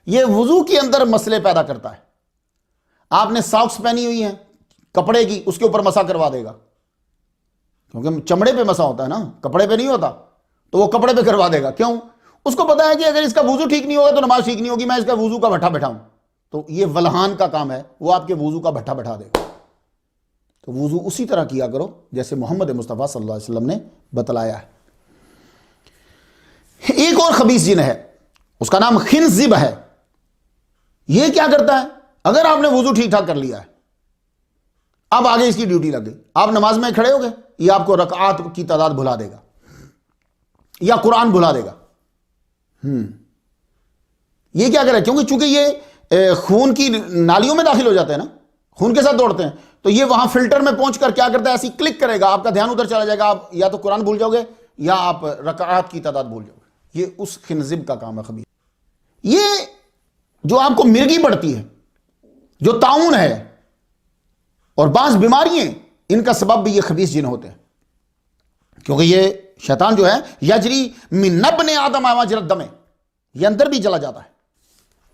یہ وضو کے اندر مسئلے پیدا کرتا ہے. آپ نے ساکس پہنی ہوئی ہیں کپڑے کی، اس کے اوپر مسا کروا دے گا، کیونکہ چمڑے پہ مسا ہوتا ہے نا، کپڑے پہ نہیں ہوتا. تو وہ کپڑے پہ کروا دے گا. کیوں؟ اس کو پتا ہے کہ اگر اس کا وضو ٹھیک نہیں ہوگا تو نماز ٹھیک نہیں ہوگی، میں اس کا وضو کا بھٹا بٹھاؤں. تو یہ ولہان کا کام ہے، وہ آپ کے وضو کا بھٹا بٹھا دے گا. تو وضو اسی طرح کیا کرو جیسے محمد مصطفیٰ صلی اللہ علیہ وسلم نے بتلایا ہے. ایک اور خبیث جن ہے، اس کا نام خنزب ہے. یہ کیا کرتا ہے؟ اگر آپ نے وضو ٹھیک ٹھاک کر لیا ہے، اب آگے اس کی ڈیوٹی لگ گئی. آپ نماز میں کھڑے ہو گئے، یہ آپ کو رکعات کی تعداد بھلا دے گا یا قرآن بھلا دے گا. یہ کیا کرے؟ چونکہ یہ خون کی نالیوں میں داخل ہو جاتے ہیں نا، خون کے ساتھ دوڑتے ہیں، تو یہ وہاں فلٹر میں پہنچ کر کیا کرتا ہے؟ ایسی کلک کرے گا، آپ کا دھیان ادھر چلا جائے گا، آپ یا تو قرآن بھول جاؤ گے یا آپ رکعات کی تعداد بھول جاؤ گے. یہ اس خنزب کا کام ہے خبیث. یہ جو آپ کو مرگی پڑتی ہے، جو طاعون ہے اور بعض بیماریاں، ان کا سبب بھی یہ خبیث جن ہوتے ہیں. کیونکہ یہ شیطان جو ہے یجری من ابن آدم مجری الدم، یہ اندر بھی چلا جاتا ہے.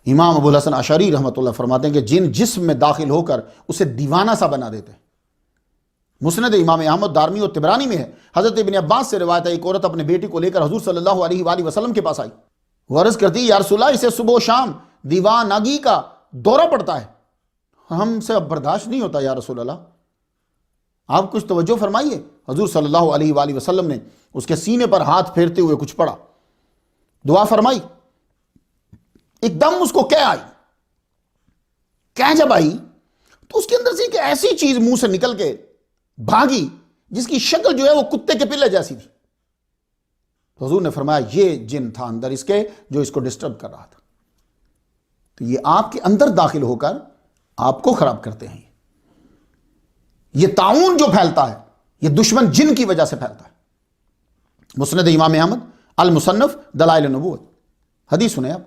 امام ابو الحسن اشعری رحمۃ اللہ فرماتے ہیں کہ جن جسم میں داخل ہو کر اسے دیوانہ سا بنا دیتے ہیں. مسند امام احمد دارمی اور طبرانی میں ہے. حضرت ابن عباس سے روایت ہے، ایک عورت اپنے بیٹی کو لے کر حضور صلی اللہ علیہ وآلہ وسلم کے پاس آئی. وہ عرض کرتی، یا رسول اللہ، اسے صبح و شام دیوانگی کا دورہ پڑتا ہے، ہم سے اب برداشت نہیں ہوتا یا رسول اللہ، آپ کچھ توجہ فرمائیے. حضور صلی اللہ علیہ وآلہ وسلم نے اس کے سینے پر ہاتھ پھیرتے ہوئے کچھ پڑھا، دعا فرمائی. ایک دم اس کو کہہ آئی. کہہ جب آئی تو اس کے اندر سے ایک ایسی چیز منہ سے نکل کے بھاگی جس کی شکل جو ہے وہ کتے کے پلے جیسی تھی. حضور نے فرمایا یہ جن تھا اندر اس کے جو اس کو ڈسٹرب کر رہا تھا. تو یہ آپ کے اندر داخل ہو کر آپ کو خراب کرتے ہیں. یہ طاعون جو پھیلتا ہے یہ دشمن جن کی وجہ سے پھیلتا ہے. مسند امام احمد المصنف دلائل النبوت، حدیث سنیں آپ.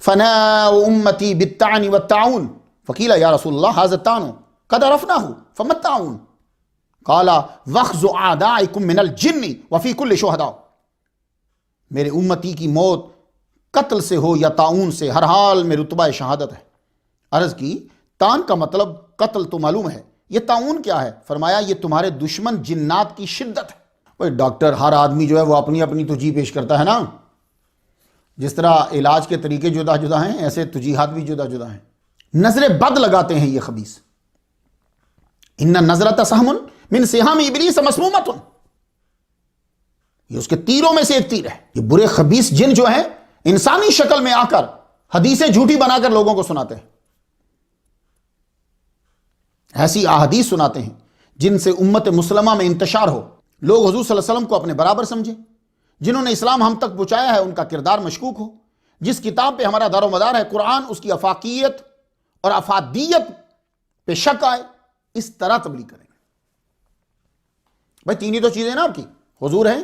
فناء امتی بالطعن والطاعون فقیل یا رسول اللہ هذا الطعن قد عرفناه فما الطاعون قال وخز اعدائکم من الجن وفی کل شہداء. میرے امتی کی موت قتل سے ہو یا طاعون سے، ہر حال میں رتبہ شہادت ہے. عرض کی طعن کا مطلب قتل تو معلوم ہے، یہ طاعون کیا ہے؟ فرمایا یہ تمہارے دشمن جنات کی شدت ہے. اوے ڈاکٹر، ہر آدمی جو ہے وہ اپنی اپنی تجیح پیش کرتا ہے نا. جس طرح علاج کے طریقے جدا جدا ہیں، ایسے تجیحات بھی جدا جدا ہیں. نظر بد لگاتے ہیں یہ خبیث. ان نظرۃ سہم من سہام ابلیس مسمومۃ، یہ اس کے تیروں میں سے ایک تیر ہے۔ یہ برے خبیث جن جو ہیں انسانی شکل میں آ کر حدیثیں جھوٹی بنا کر لوگوں کو سناتے ہیں، ایسی احادیث سناتے ہیں جن سے امت مسلمہ میں انتشار ہو، لوگ حضور صلی اللہ علیہ وسلم کو اپنے برابر سمجھیں، جنہوں نے اسلام ہم تک پہنچایا ہے ان کا کردار مشکوک ہو، جس کتاب پہ ہمارا دار و مدار ہے قرآن، اس کی افاقیت اور افادیت پہ شک آئے، اس طرح تبلیغ کریں گے۔ بھائی تین ہی تو چیزیں نا آپ کی، حضور ہیں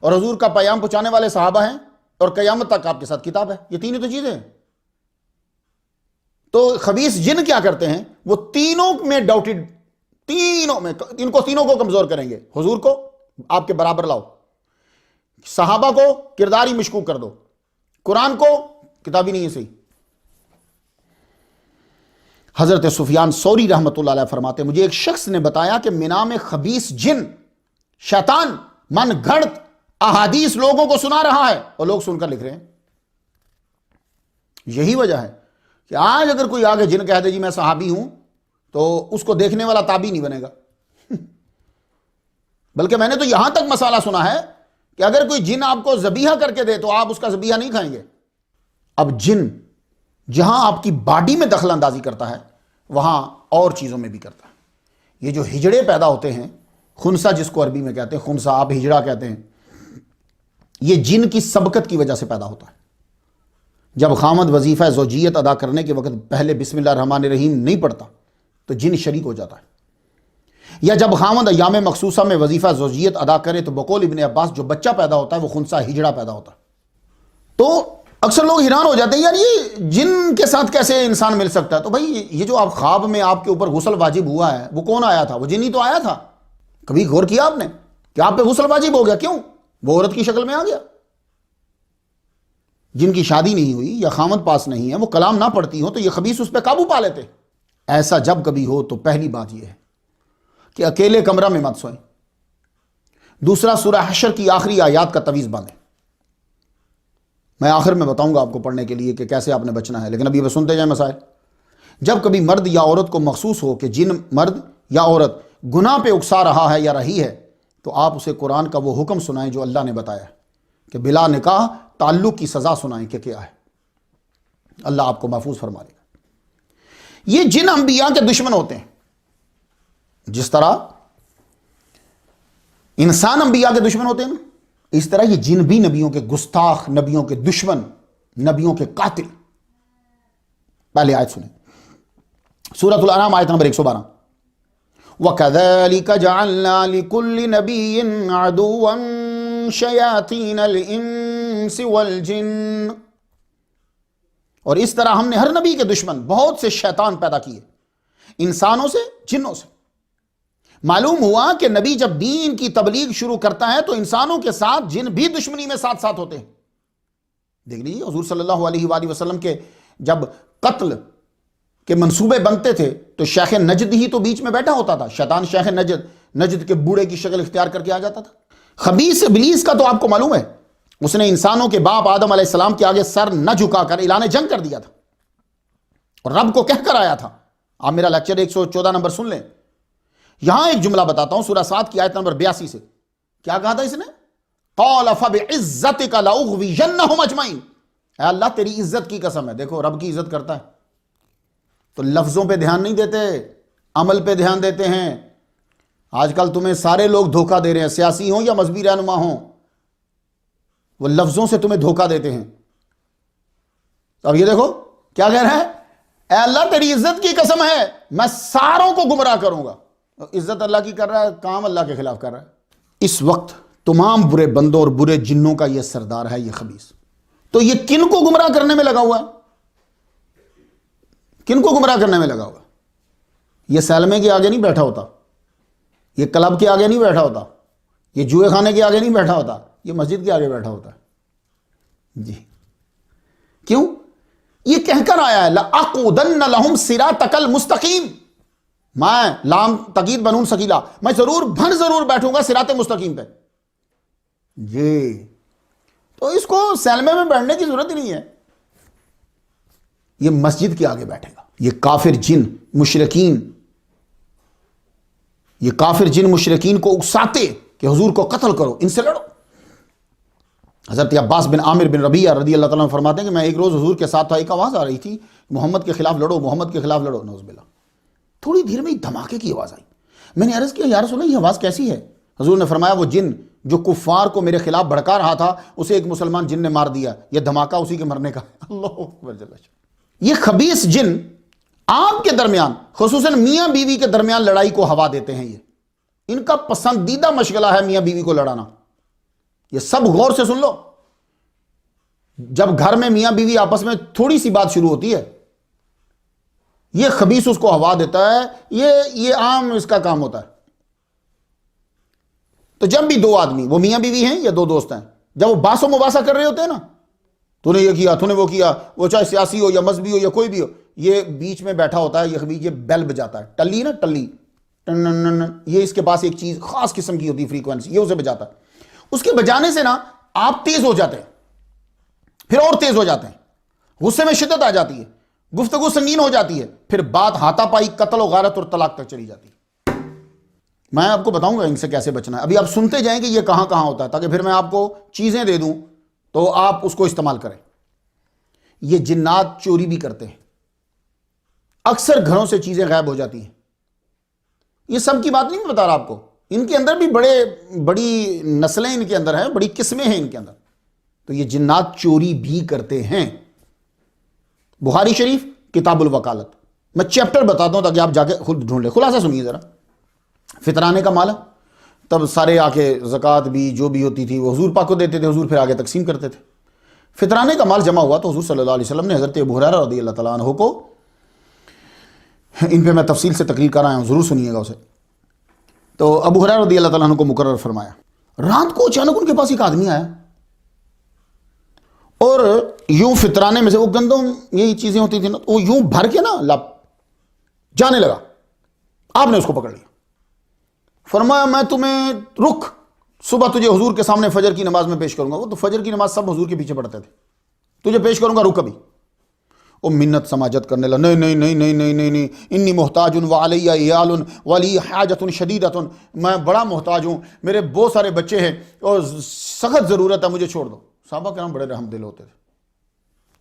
اور حضور کا پیام پہنچانے والے صحابہ ہیں اور قیامت تک آپ کے ساتھ کتاب ہے، یہ تین ہی تو چیزیں ہیں۔ تو خبیث جن کیا کرتے ہیں، وہ تینوں میں ڈاؤٹڈ، تینوں میں ان کو تینوں کو کمزور کریں گے۔ حضور کو آپ کے برابر لاؤ، صحابہ کو کردار ہی مشکوک کر دو، قرآن کو کتابی نہیں ہے صحیح۔ حضرت سفیان ثوری رحمۃ اللہ علیہ فرماتے ہیں، مجھے ایک شخص نے بتایا کہ مینا میں خبیث جن، شیطان من گھڑت احادیث لوگوں کو سنا رہا ہے اور لوگ سن کر لکھ رہے ہیں۔ یہی وجہ ہے کہ آج اگر کوئی آگے جن کہہ دے جی میں صحابی ہوں تو اس کو دیکھنے والا تابعی نہیں بنے گا۔ بلکہ میں نے تو یہاں تک مسئلہ سنا ہے کہ اگر کوئی جن آپ کو ذبیحہ کر کے دے تو آپ اس کا ذبیحہ نہیں کھائیں گے۔ اب جن جہاں آپ کی باڈی میں دخل اندازی کرتا ہے وہاں اور چیزوں میں بھی کرتا ہے۔ یہ جو ہجڑے پیدا ہوتے ہیں، خنسا جس کو عربی میں کہتے ہیں، خنسا آپ ہجڑا کہتے ہیں، یہ جن کی سبقت کی وجہ سے پیدا ہوتا ہے۔ جب خامد وظیفہ زوجیت ادا کرنے کے وقت پہلے بسم اللہ الرحمن الرحیم نہیں پڑھتا تو جن شریک ہو جاتا ہے، یا جب خامد ایام مخصوصہ میں وظیفہ زوجیت ادا کرے تو بقول ابن عباس جو بچہ پیدا ہوتا ہے وہ خنسا ہجڑا پیدا ہوتا ہے۔ تو اکثر لوگ حیران ہو جاتے ہیں یار یہ جن کے ساتھ کیسے انسان مل سکتا ہے؟ تو بھائی یہ جو آپ خواب میں آپ کے اوپر غسل واجب ہوا ہے وہ کون آیا تھا؟ وہ جن ہی تو آیا تھا۔ کبھی غور کیا آپ نے کہ آپ پہ غسل واجب ہو گیا؟ کیوں؟ وہ عورت کی شکل میں آ گیا۔ جن کی شادی نہیں ہوئی یا خامد پاس نہیں ہے، وہ کلام نہ پڑھتی ہو تو یہ خبیث اس پہ قابو پا لیتے۔ ایسا جب کبھی ہو تو پہلی بات یہ ہے کہ اکیلے کمرہ میں مت سوئیں۔ دوسرا، سورہ حشر کی آخری آیات کا تعویذ باندھیں۔ میں آخر میں بتاؤں گا آپ کو پڑھنے کے لیے کہ کیسے آپ نے بچنا ہے، لیکن ابھی بس سنتے جائیں مسائل۔ جب کبھی مرد یا عورت کو محسوس ہو کہ جن مرد یا عورت گناہ پہ اکسا رہا ہے یا رہی ہے تو آپ اسے قرآن کا وہ حکم سنائیں جو اللہ نے بتایا ہے کہ بلا نکاح تعلق کی سزا سنائیں کہ کیا ہے۔ اللہ آپ کو محفوظ فرما لے گا۔ یہ جن انبیاء کے دشمن ہوتے ہیں، جس طرح انسان انبیاء کے دشمن ہوتے ہیں نا، اس طرح یہ جن بھی نبیوں کے گستاخ، نبیوں کے دشمن، نبیوں کے قاتل۔ پہلے آیت سنیں، سورۃ الانعام آیت نمبر 112۔ وَكَذَلِكَ جَعَلْنَا لِكُلِّ نَبِيٍّ عَدُوًّا شَيَاطِينَ الْإِنسِ وَالْجِنِّ، اور اس طرح ہم نے ہر نبی کے دشمن بہت سے شیطان پیدا کیے، انسانوں سے، جنوں سے۔ معلوم ہوا کہ نبی جب دین کی تبلیغ شروع کرتا ہے تو انسانوں کے ساتھ جن بھی دشمنی میں ساتھ ساتھ ہوتے ہیں۔ دیکھ لیجیے حضور صلی اللہ علیہ وآلہ وسلم کے جب قتل کے منصوبے بنتے تھے تو شیخ نجد ہی تو بیچ میں بیٹھا ہوتا تھا۔ شیطان شیخ نجد کے بوڑھے کی شکل اختیار کر کے آ جاتا تھا۔ خبیث ابلیس کا تو آپ کو معلوم ہے، اس نے انسانوں کے باپ آدم علیہ السلام کے آگے سر نہ جھکا کر اعلان جنگ کر دیا تھا اور رب کو کہہ کر آیا تھا۔ آپ میرا لیکچر 114 نمبر سن لیں۔ یہاں ایک جملہ بتاتا ہوں، سورہ 7 کی آیت نمبر 82 سے۔ کیا کہا تھا اس نے؟ قال فبعزتک لاغوینہم اجمعین، اے اللہ تیری عزت کی قسم ہے۔ دیکھو رب کی عزت کرتا ہے تو لفظوں پہ دھیان نہیں دیتے، عمل پہ دھیان دیتے ہیں۔ آج کل تمہیں سارے لوگ دھوکہ دے رہے ہیں، سیاسی ہوں یا مذہبی رہنما ہوں، وہ لفظوں سے تمہیں دھوکہ دیتے ہیں۔ تو اب یہ دیکھو کیا کہہ رہا ہے، اے اللہ تیری عزت کی قسم ہے میں ساروں کو گمراہ کروں گا۔ عزت اللہ کی کر رہا ہے، کام اللہ کے خلاف کر رہا ہے۔ اس وقت تمام برے بندوں اور برے جنوں کا یہ سردار ہے، یہ خبیث۔ تو یہ کن کو گمراہ کرنے میں لگا ہوا ہے؟ کن کو گمراہ کرنے میں لگا ہوا ہے؟ یہ سیلمے کے آگے نہیں بیٹھا ہوتا، یہ کلب کے آگے نہیں بیٹھا ہوتا، یہ جوئے خانے کے آگے نہیں بیٹھا ہوتا، یہ مسجد کے آگے بیٹھا ہوتا ہے۔ جی کیوں؟ یہ کہہ کر آیا ہے لَأَقْعُدَنَّ لَهُمْ صِرَاطَكَ الْمُسْتَقِيمَ، میں لام تقید بنون سکیلا، میں ضرور بیٹھوں گا صراط مستقیم پہ۔ جی تو اس کو سیلمے میں بیٹھنے کی ضرورت ہی نہیں ہے، یہ مسجد کے آگے بیٹھے گا۔ یہ کافر جن، مشرکین یہ کافر جن مشرکین کو اکساتے کہ حضور کو قتل کرو، ان سے لڑو۔ حضرت عباس بن عامر بن ربیعہ رضی اللہ تعالیٰ عنہ فرماتے ہیں کہ میں ایک روز حضور کے ساتھ تھا، ایک آواز آ رہی تھی محمد کے خلاف لڑو، محمد کے خلاف لڑو، نعوذ باللہ۔ تھوڑی دیر میں ایک دھماکے کی آواز آئی، میں نے عرض کیا یا رسول اللہ یہ آواز کیسی ہے؟ حضور نے فرمایا وہ جن جو کفار کو میرے خلاف بھڑکا رہا تھا اسے ایک مسلمان جن نے مار دیا، یہ دھماکہ اسی کے مرنے کا۔ اللہ اکبر جل شانہ۔ یہ خبیث جن آپ کے درمیان خصوصاً میاں بیوی کے درمیان لڑائی کو ہوا دیتے ہیں، یہ ان کا پسندیدہ مشغلہ ہے میاں بیوی کو لڑانا۔ یہ سب غور سے سن لو، جب گھر میں میاں بیوی آپس میں تھوڑی سی بات شروع ہوتی ہے یہ خبیث اس کو ہوا دیتا ہے، یہ عام اس کا کام ہوتا ہے۔ تو جب بھی دو آدمی وہ میاں بیوی ہیں یا دو دوست ہیں، جب وہ باس و مباحثہ کر رہے ہوتے ہیں نا، تو نے یہ کیا، تو نے وہ کیا، وہ چاہے سیاسی ہو یا مذہبی ہو یا کوئی بھی ہو، یہ بیچ میں بیٹھا ہوتا ہے، یہ بیل بجاتا ہے، ٹلی نا ٹلی، یہ اس کے پاس ایک چیز خاص قسم کی ہوتی ہے فریکوینسی، یہ اسے بجاتا ہے۔ اس کے بجانے سے نا آپ تیز ہو جاتے ہیں، پھر اور تیز ہو جاتے ہیں، غصے میں شدت آ جاتی ہے، گفتگو سنگین ہو جاتی ہے، پھر بات ہاتھا پائی، قتل و غارت اور طلاق تک چلی جاتی ہے۔ میں آپ کو بتاؤں گا ان سے کیسے بچنا ہے، ابھی آپ سنتے جائیں کہ یہ کہاں کہاں ہوتا ہے، تاکہ پھر میں آپ کو چیزیں دے دوں تو آپ اس کو استعمال کریں۔ یہ جنات چوری بھی کرتے ہیں، اکثر گھروں سے چیزیں غائب ہو جاتی ہیں۔ یہ سب کی بات نہیں میں بتا رہا آپ کو، ان کے اندر بھی بڑی نسلیں ان کے اندر ہیں، بڑی قسمیں ہیں ان کے اندر۔ تو یہ جنات چوری بھی کرتے ہیں۔ بخاری شریف کتاب الوکالت، میں چیپٹر بتاتا ہوں تاکہ آپ جا کے خود ڈھونڈ لیں، خلاصہ سنیے ذرا۔ فطرانے کا مال ہے، تب سارے آ کے زکوٰۃ بھی جو بھی ہوتی تھی وہ حضور پاک کو دیتے تھے، حضور پھر آگے تقسیم کرتے تھے۔ فطرانے کا مال جمع ہوا تو حضور صلی اللہ علیہ وسلم نے حضرت ابو ہریرہ رضی اللہ تعالیٰ عنہ کو، ان پہ میں تفصیل سے تقریر کر رہا ہوں، ضرور سنیے گا اسے۔ تو ابو ہریرہ رضی اللہ تعالیٰ عنہ کو مقرر فرمایا، رات کو اچانک ان کے پاس ایک آدمی آیا اور یوں فطرانے میں سے، وہ گندم یہی چیزیں ہوتی تھیں نا، وہ یوں بھر کے نا جانے لگا۔ آپ نے اس کو پکڑ لیا، فرمایا میں تمہیں رک، صبح تجھے حضور کے سامنے فجر کی نماز میں پیش کروں گا۔ وہ تو فجر کی نماز سب حضور کے پیچھے پڑھتے تھے، تجھے پیش کروں گا، رک ابھی۔ وہ منت سماجت کرنے لگا، نہیں نہیں نہیں نہیں نہیں نہیں نہیں، انی محتاج وعلی عیال ولی حاجت شدیدۃ، میں بڑا محتاج ہوں، میرے بہت سارے بچے ہیں اور سخت ضرورت ہے، مجھے چھوڑ دو۔ صحابہ کرام بڑے رحم دل ہوتے تھے،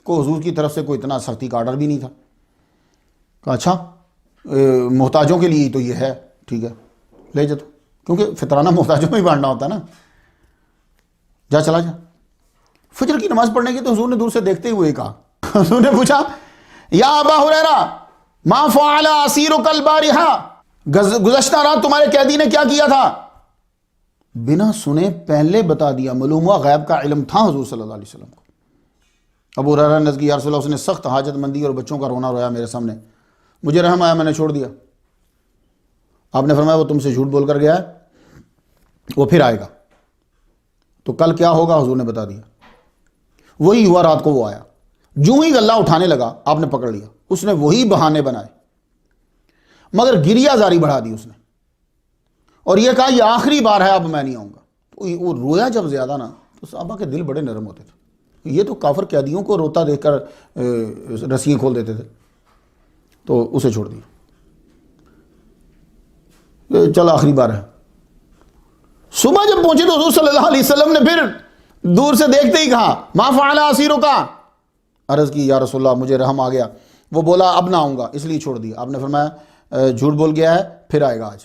کو حضور کی طرف سے کوئی اتنا سختی کا آرڈر بھی نہیں تھا۔ کہا اچھا محتاجوں کے لیے تو یہ ہے، ٹھیک ہے لے جا، تو کیونکہ فطرانہ محتاجوں میں ہی بانٹنا ہوتا ہے نا، جا چلا جا۔ فجر کی نماز پڑھنے کی تو حضور نے دور سے دیکھتے ہوئے کہا، حضور نے پوچھا یا ابا ہریرہ ما فعل اسیرک البارحہ، گزشتہ رات تمہارے قیدی نے کیا کیا تھا؟ بنا سنے پہلے بتا دیا، معلوم ہوا غیب کا علم تھا حضور صلی اللہ علیہ وسلم کو۔ ابو ہریرہ نے یا رسول اللہ، اس نے سخت حاجت مندی اور بچوں کا رونا رویا میرے سامنے، مجھے رحم آیا، میں نے چھوڑ دیا۔ آپ نے فرمایا وہ تم سے جھوٹ بول کر گیا ہے، وہ پھر آئے گا، تو کل کیا ہوگا حضور نے بتا دیا۔ وہی ہوا، رات کو وہ آیا، جو ہی گلہ اٹھانے لگا آپ نے پکڑ لیا، اس نے وہی بہانے بنائے، مگر گریہ زاری بڑھا دی اس نے، اور یہ کہا یہ آخری بار ہے، اب میں نہیں آؤں گا۔ تو وہ رویا جب زیادہ نا تو صحابہ کے دل بڑے نرم ہوتے تھے، یہ تو کافر قیدیوں کو روتا دیکھ کر رسیاں کھول دیتے تھے، تو اسے چھوڑ دیا، چل آخری بار ہے۔ صبح جب پہنچے تو حضور صلی اللہ علیہ وسلم نے پھر دور سے دیکھتے ہی کہا ما فعل اسیرک، عرض کی یا رسول اللہ مجھے رحم آ گیا، وہ بولا اب نہ آؤں گا اس لیے چھوڑ دیا۔ آپ نے فرمایا جھوٹ بول گیا ہے، پھر آئے گا آج۔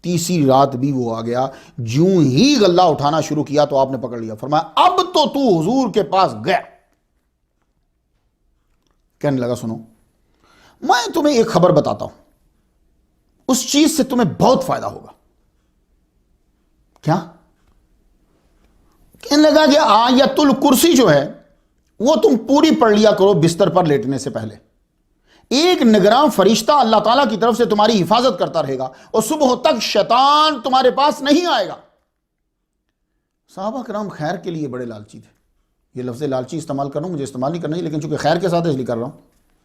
تیسری رات بھی وہ آ گیا، جوں ہی غلہ اٹھانا شروع کیا تو آپ نے پکڑ لیا، فرمایا اب تو حضور کے پاس گیا۔ کہنے لگا سنو میں تمہیں ایک خبر بتاتا ہوں، اس چیز سے تمہیں بہت فائدہ ہوگا۔ کیا؟ کہنے لگا کہ آیت الکرسی جو ہے وہ تم پوری پڑھ لیا کرو بستر پر لیٹنے سے پہلے، ایک نگراں فرشتہ اللہ تعالیٰ کی طرف سے تمہاری حفاظت کرتا رہے گا اور صبح تک شیطان تمہارے پاس نہیں آئے گا۔ صحابہ کرام خیر کے لیے بڑے لالچی تھے، یہ لفظ لالچی استعمال کر رہا ہوں، مجھے استعمال نہیں کرنا ہے، لیکن چونکہ خیر کے ساتھ اس لیے کر رہا ہوں،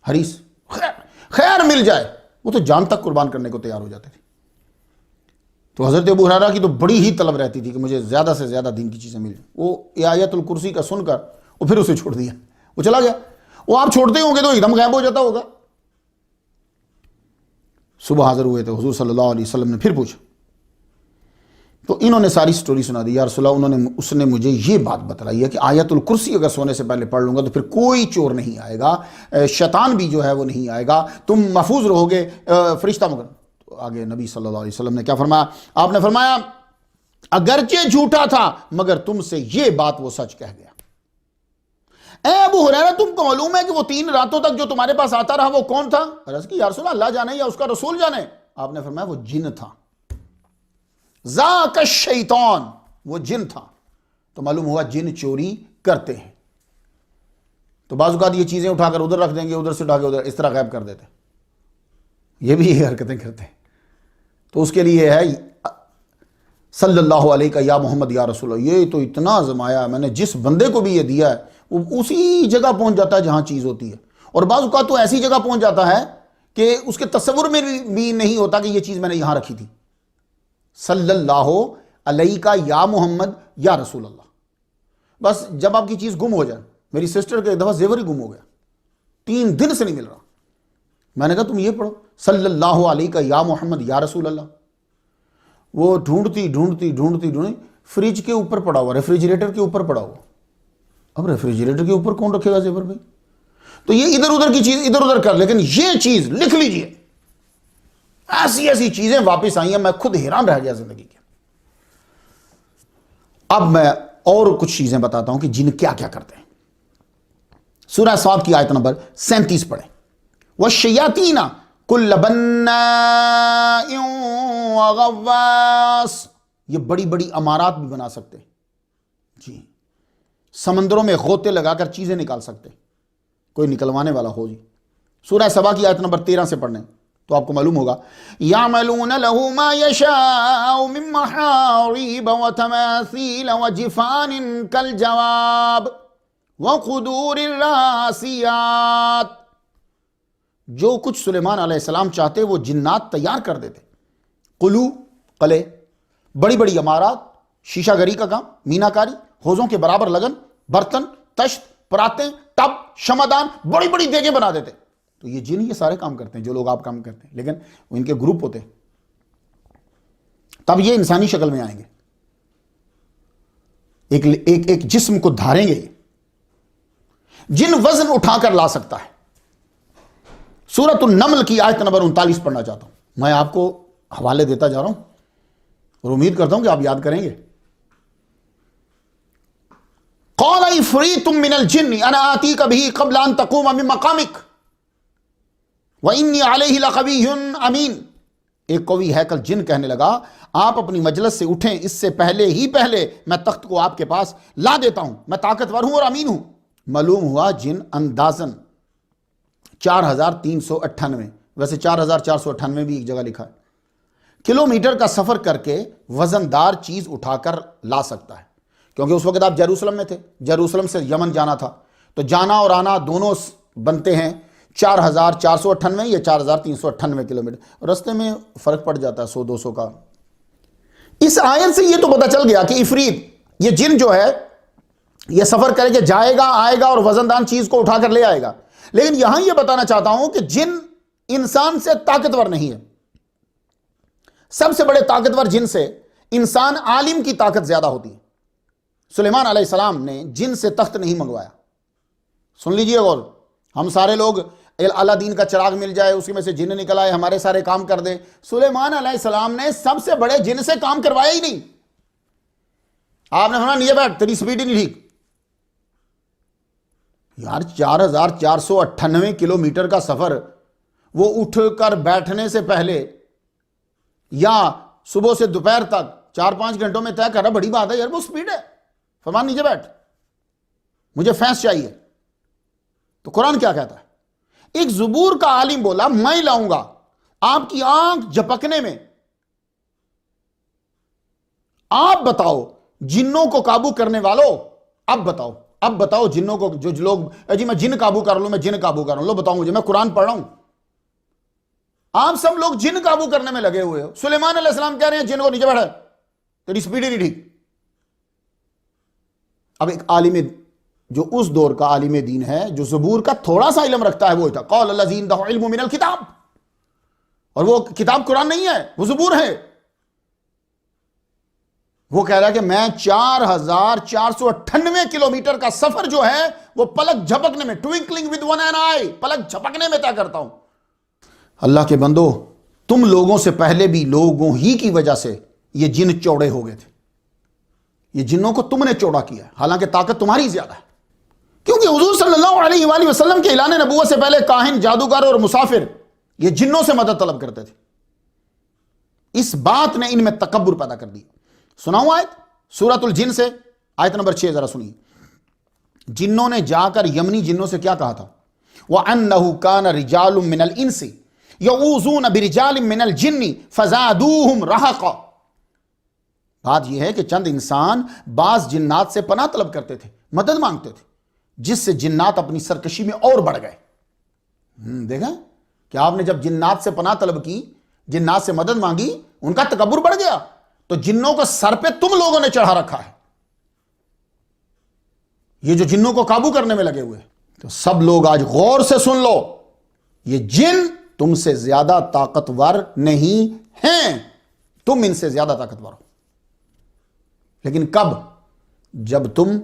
حریص، خیر مل جائے، وہ تو جان تک قربان کرنے کو تیار ہو جاتے تھے۔ تو حضرت ابو ہریرہ کی تو بڑی ہی طلب رہتی تھی کہ مجھے زیادہ سے زیادہ دین کی چیزیں مل جائیں۔ وہ آیت الکرسی کا سن کر وہ پھر اسے چھوڑ دیا، وہ چلا گیا۔ وہ آپ چھوڑتے ہوں گے تو ایک دم غائب ہو جاتا ہوگا۔ صبح حاضر ہوئے تھے حضور صلی اللہ علیہ وسلم نے پھر پوچھا تو انہوں نے ساری سٹوری سنا دی. یا رسول اللہ اس نے مجھے یہ بات بتلائی ہے کہ آیت الکرسی اگر سونے سے پہلے پڑھ لوں گا تو پھر کوئی چور نہیں آئے گا, شیطان بھی جو ہے وہ نہیں آئے گا, تم محفوظ رہو گے, فرشتہ مگر. تو آگے نبی صلی اللہ علیہ وسلم نے کیا فرمایا؟ آپ نے فرمایا اگرچہ جھوٹا تھا مگر تم سے یہ بات وہ سچ کہہ گیا. اے ابو ہریرہ تم کو معلوم ہے کہ وہ 3 راتوں تک جو تمہارے پاس آتا رہا وہ کون تھا؟ عرض کی یا رسول اللہ جانے یا اس کا رسول جانے. آپ نے فرمایا وہ جن تھا. ذاک الشیطان, وہ جن تھا. تو معلوم ہوا جن چوری کرتے ہیں. تو بعض اوقات یہ چیزیں اٹھا کر ادھر رکھ دیں گے, ادھر سے اٹھا کے ادھر, اس طرح غائب کر دیتے. یہ بھی یہ حرکتیں کرتے ہیں. تو اس کے لیے ہے صلی اللہ علیہ کا یا محمد یا رسول اللہ. یہ تو اتنا آزمایا میں نے, جس بندے کو بھی یہ دیا ہے وہ اسی جگہ پہنچ جاتا ہے جہاں چیز ہوتی ہے. اور بعض اوقات تو ایسی جگہ پہنچ جاتا ہے کہ اس کے تصور میں بھی نہیں ہوتا کہ یہ چیز میں نے یہاں رکھی تھی. صلی اللہ علیہ کا یا محمد یا رسول اللہ. بس جب آپ کی چیز گم ہو جائے, میری سسٹر کے ایک دفعہ زیور ہی گم ہو گیا, 3 دن سے نہیں مل رہا. میں نے کہا تم یہ پڑھو صلی اللہ علیہ کا یا محمد یا رسول اللہ. وہ ڈھونڈتی فریج کے اوپر پڑا ہوا, ریفریجریٹر کے اوپر پڑا ہوا. اب ریفریجریٹر کے اوپر کون رکھے گا زیور بھائی؟ تو یہ ادھر ادھر کی چیز ادھر ادھر کر, لیکن یہ چیز لکھ لیجئے. ایسی ایسی چیزیں واپس آئی ہیں, میں خود حیران رہ گیا زندگی کے. اب میں اور کچھ چیزیں بتاتا ہوں کہ جن کیا کیا کرتے ہیں. سورہ صاد کی آیت نمبر 37 پڑھیں. وَالشَّيَاطِينَ كُلَّ بَنَّاءٍ وَغَوَّاصٍ. یہ بڑی بڑی عمارات بھی بنا سکتے ہیں جی, سمندروں میں غوطے لگا کر چیزیں نکال سکتے, کوئی نکلوانے والا ہو جی. سورہ سبا کی آیت نمبر 13 سے پڑھنے تو آپ کو معلوم ہوگا. يَعْمَلُونَ لَهُ مَا يَشَاءُ مِن مَحَارِيبَ وَتَمَاثِيلَ وَجِفَانٍ كَالْجَوَابِ وَقُدُورِ الرَّاسِيَاتِ. جو کچھ سلیمان علیہ السلام چاہتے وہ جنات تیار کر دیتے. قلو, قلعے, بڑی بڑی عمارات, شیشہ گری کا کام, مینا کاری, حوضوں کے برابر لگن, برتن, تشت, پراتیں, ٹب, شمعدان, بڑی بڑی دیگیں بنا دیتے. تو یہ جن یہ سارے کام کرتے ہیں جو لوگ آپ کام کرتے ہیں, لیکن ان کے گروپ ہوتے ہیں. تب یہ انسانی شکل میں آئیں گے, ایک جسم کو دھاریں گے. جن وزن اٹھا کر لا سکتا ہے. سورۃ النمل کی آیت نمبر 39 پڑھنا چاہتا ہوں. میں آپ کو حوالے دیتا جا رہا ہوں اور امید کرتا ہوں کہ آپ یاد کریں گے. قال عفریت من الجن انا آتیک بہ قبل ان تقوم من مقامک وانی علیہ لقوی امین. ایک قوی ہیکل جن کہنے لگا آپ اپنی مجلس سے اٹھیں, اس سے پہلے میں تخت کو آپ کے پاس لا دیتا ہوں, میں طاقتور ہوں اور امین ہوں. معلوم ہوا جن اندازن 4398, ویسے 4498 بھی ایک جگہ لکھا ہے, کلومیٹر کا سفر کر کے وزندار چیز اٹھا کر لا سکتا ہے. کیونکہ اس وقت آپ جیروسلم میں تھے, جیروسلم سے یمن جانا تھا, تو جانا اور آنا دونوں بنتے ہیں 4498 یا 4398 کلومیٹر. رستے میں فرق پڑ جاتا ہے 100-200 کا. اس آیت سے یہ تو پتہ چل گیا کہ عفریت, یہ جن جو ہے یہ سفر کرے کہ جائے گا, آئے گا اور وزندان چیز کو اٹھا کر لے آئے گا. لیکن یہاں یہ بتانا چاہتا ہوں کہ جن انسان سے طاقتور نہیں ہے. سب سے بڑے طاقتور جن سے انسان عالم کی طاقت زیادہ ہوتی ہے. سلیمان علیہ السلام نے جن سے تخت نہیں منگوایا. سن لیجئے غور, ہم سارے لوگ اللہ دین کا چراغ مل جائے, اسی میں سے جن نکل آئے, ہمارے سارے کام کر دیں. سلیمان علیہ السلام نے سب سے بڑے جن سے کام کروایا ہی نہیں. آپ نے فرمایا نیچے بیٹھ, تیری سپیڈ ہی نہیں ٹھیک. یار 4498 کلومیٹر کا سفر وہ اٹھ کر بیٹھنے سے پہلے یا صبح سے دوپہر تک 4-5 گھنٹوں میں طے کرنا بڑی بات ہے یار, وہ سپیڈ ہے. فرمان نیچے بیٹھ, مجھے فینس چاہیے. تو قرآن کیا کہتا ہے؟ ایک زبور کا عالم بولا میں لاؤں گا آپ کی آنکھ جھپکنے میں. آپ بتاؤ جنوں کو قابو کرنے والوں, اب بتاؤ جنوں کو, جو لوگ جی میں جن قابو کر لوں, میں جن قابو کر لوں, لو بتاؤ مجھے, میں قرآن پڑھ رہا ہوں. آپ سب لوگ جن قابو کرنے میں لگے ہوئے ہو. سلیمان علیہ السلام کہہ رہے ہیں جن کو نیچے بیٹھا, تیری سپیڈ ہی نہیں ٹھیک. اب ایک عالم جو اس دور کا عالم دین ہے, جو زبور کا تھوڑا سا علم رکھتا ہے, وہ تھا قال الذی عنده علم من الکتاب اور وہ کتاب قرآن نہیں ہے، وہ زبور ہے۔ وہ کہہ رہا ہے کہ میں 4498 کلومیٹر کا سفر جو ہے وہ پلک جھپکنے میں، ٹوئنکلنگ ود ون این آئی، پلک جھپکنے میں طے کرتا ہوں۔ اللہ کے بندو، تم لوگوں سے پہلے بھی لوگوں ہی کی وجہ سے یہ جن چوڑے ہو گئے تھے۔ یہ جنوں کو تم نے چوڑا کیا ہے، حالانکہ طاقت تمہاری زیادہ ہے، کیونکہ حضور صلی اللہ علیہ وآلہ وسلم کے اعلان نبوت سے پہلے کاہن، جادوگر اور مسافر یہ جنوں سے مدد طلب کرتے تھے۔ اس بات نے ان میں تکبر پیدا کر دی۔ سناؤں آیت سورۃ الجن سے، آیت نمبر 6 ذرا سنیے۔ جنوں نے جا کر یمنی جنوں سے کیا کہا تھا؟ وَأَنَّهُ كَانَ رِجَالٌ مِّنَ الْإِنسِ يَعُوذُونَ بِرِجَالٍ مِّنَ الْجِنِّ فَزَادُوهُمْ رَهَقًا۔ بات یہ ہے کہ چند انسان بعض جنات سے پناہ طلب کرتے تھے، مدد مانگتے تھے، جس سے جنات اپنی سرکشی میں اور بڑھ گئے۔ دیکھا کہ آپ نے جب جنات سے پناہ طلب کی، جنات سے مدد مانگی، ان کا تکبر بڑھ گیا۔ تو جنوں کو سر پہ تم لوگوں نے چڑھا رکھا ہے، یہ جو جنوں کو قابو کرنے میں لگے ہوئے۔ تو سب لوگ آج غور سے سن لو، یہ جن تم سے زیادہ طاقتور نہیں ہیں، تم ان سے زیادہ طاقتور ہو، لیکن کب؟ جب تم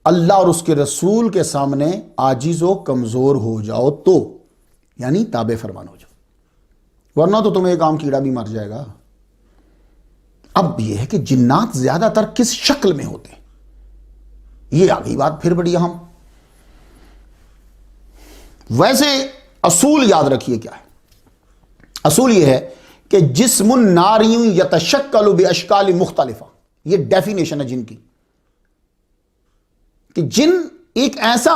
اللہ اور اس کے رسول کے سامنے عاجز و کمزور ہو جاؤ تو، یعنی تابع فرمان ہو جاؤ، ورنہ تو تمہیں ایک عام کیڑا بھی مر جائے گا۔ اب یہ ہے کہ جنات زیادہ تر کس شکل میں ہوتے ہیں، یہ آگئی بات پھر بڑی اہم۔ ویسے اصول یاد رکھیے کیا ہے؟ اصول یہ ہے کہ جسم ناری یتشکل باشکال مختلفہ، یہ ڈیفینیشن ہے جن کی، کہ جن ایک ایسا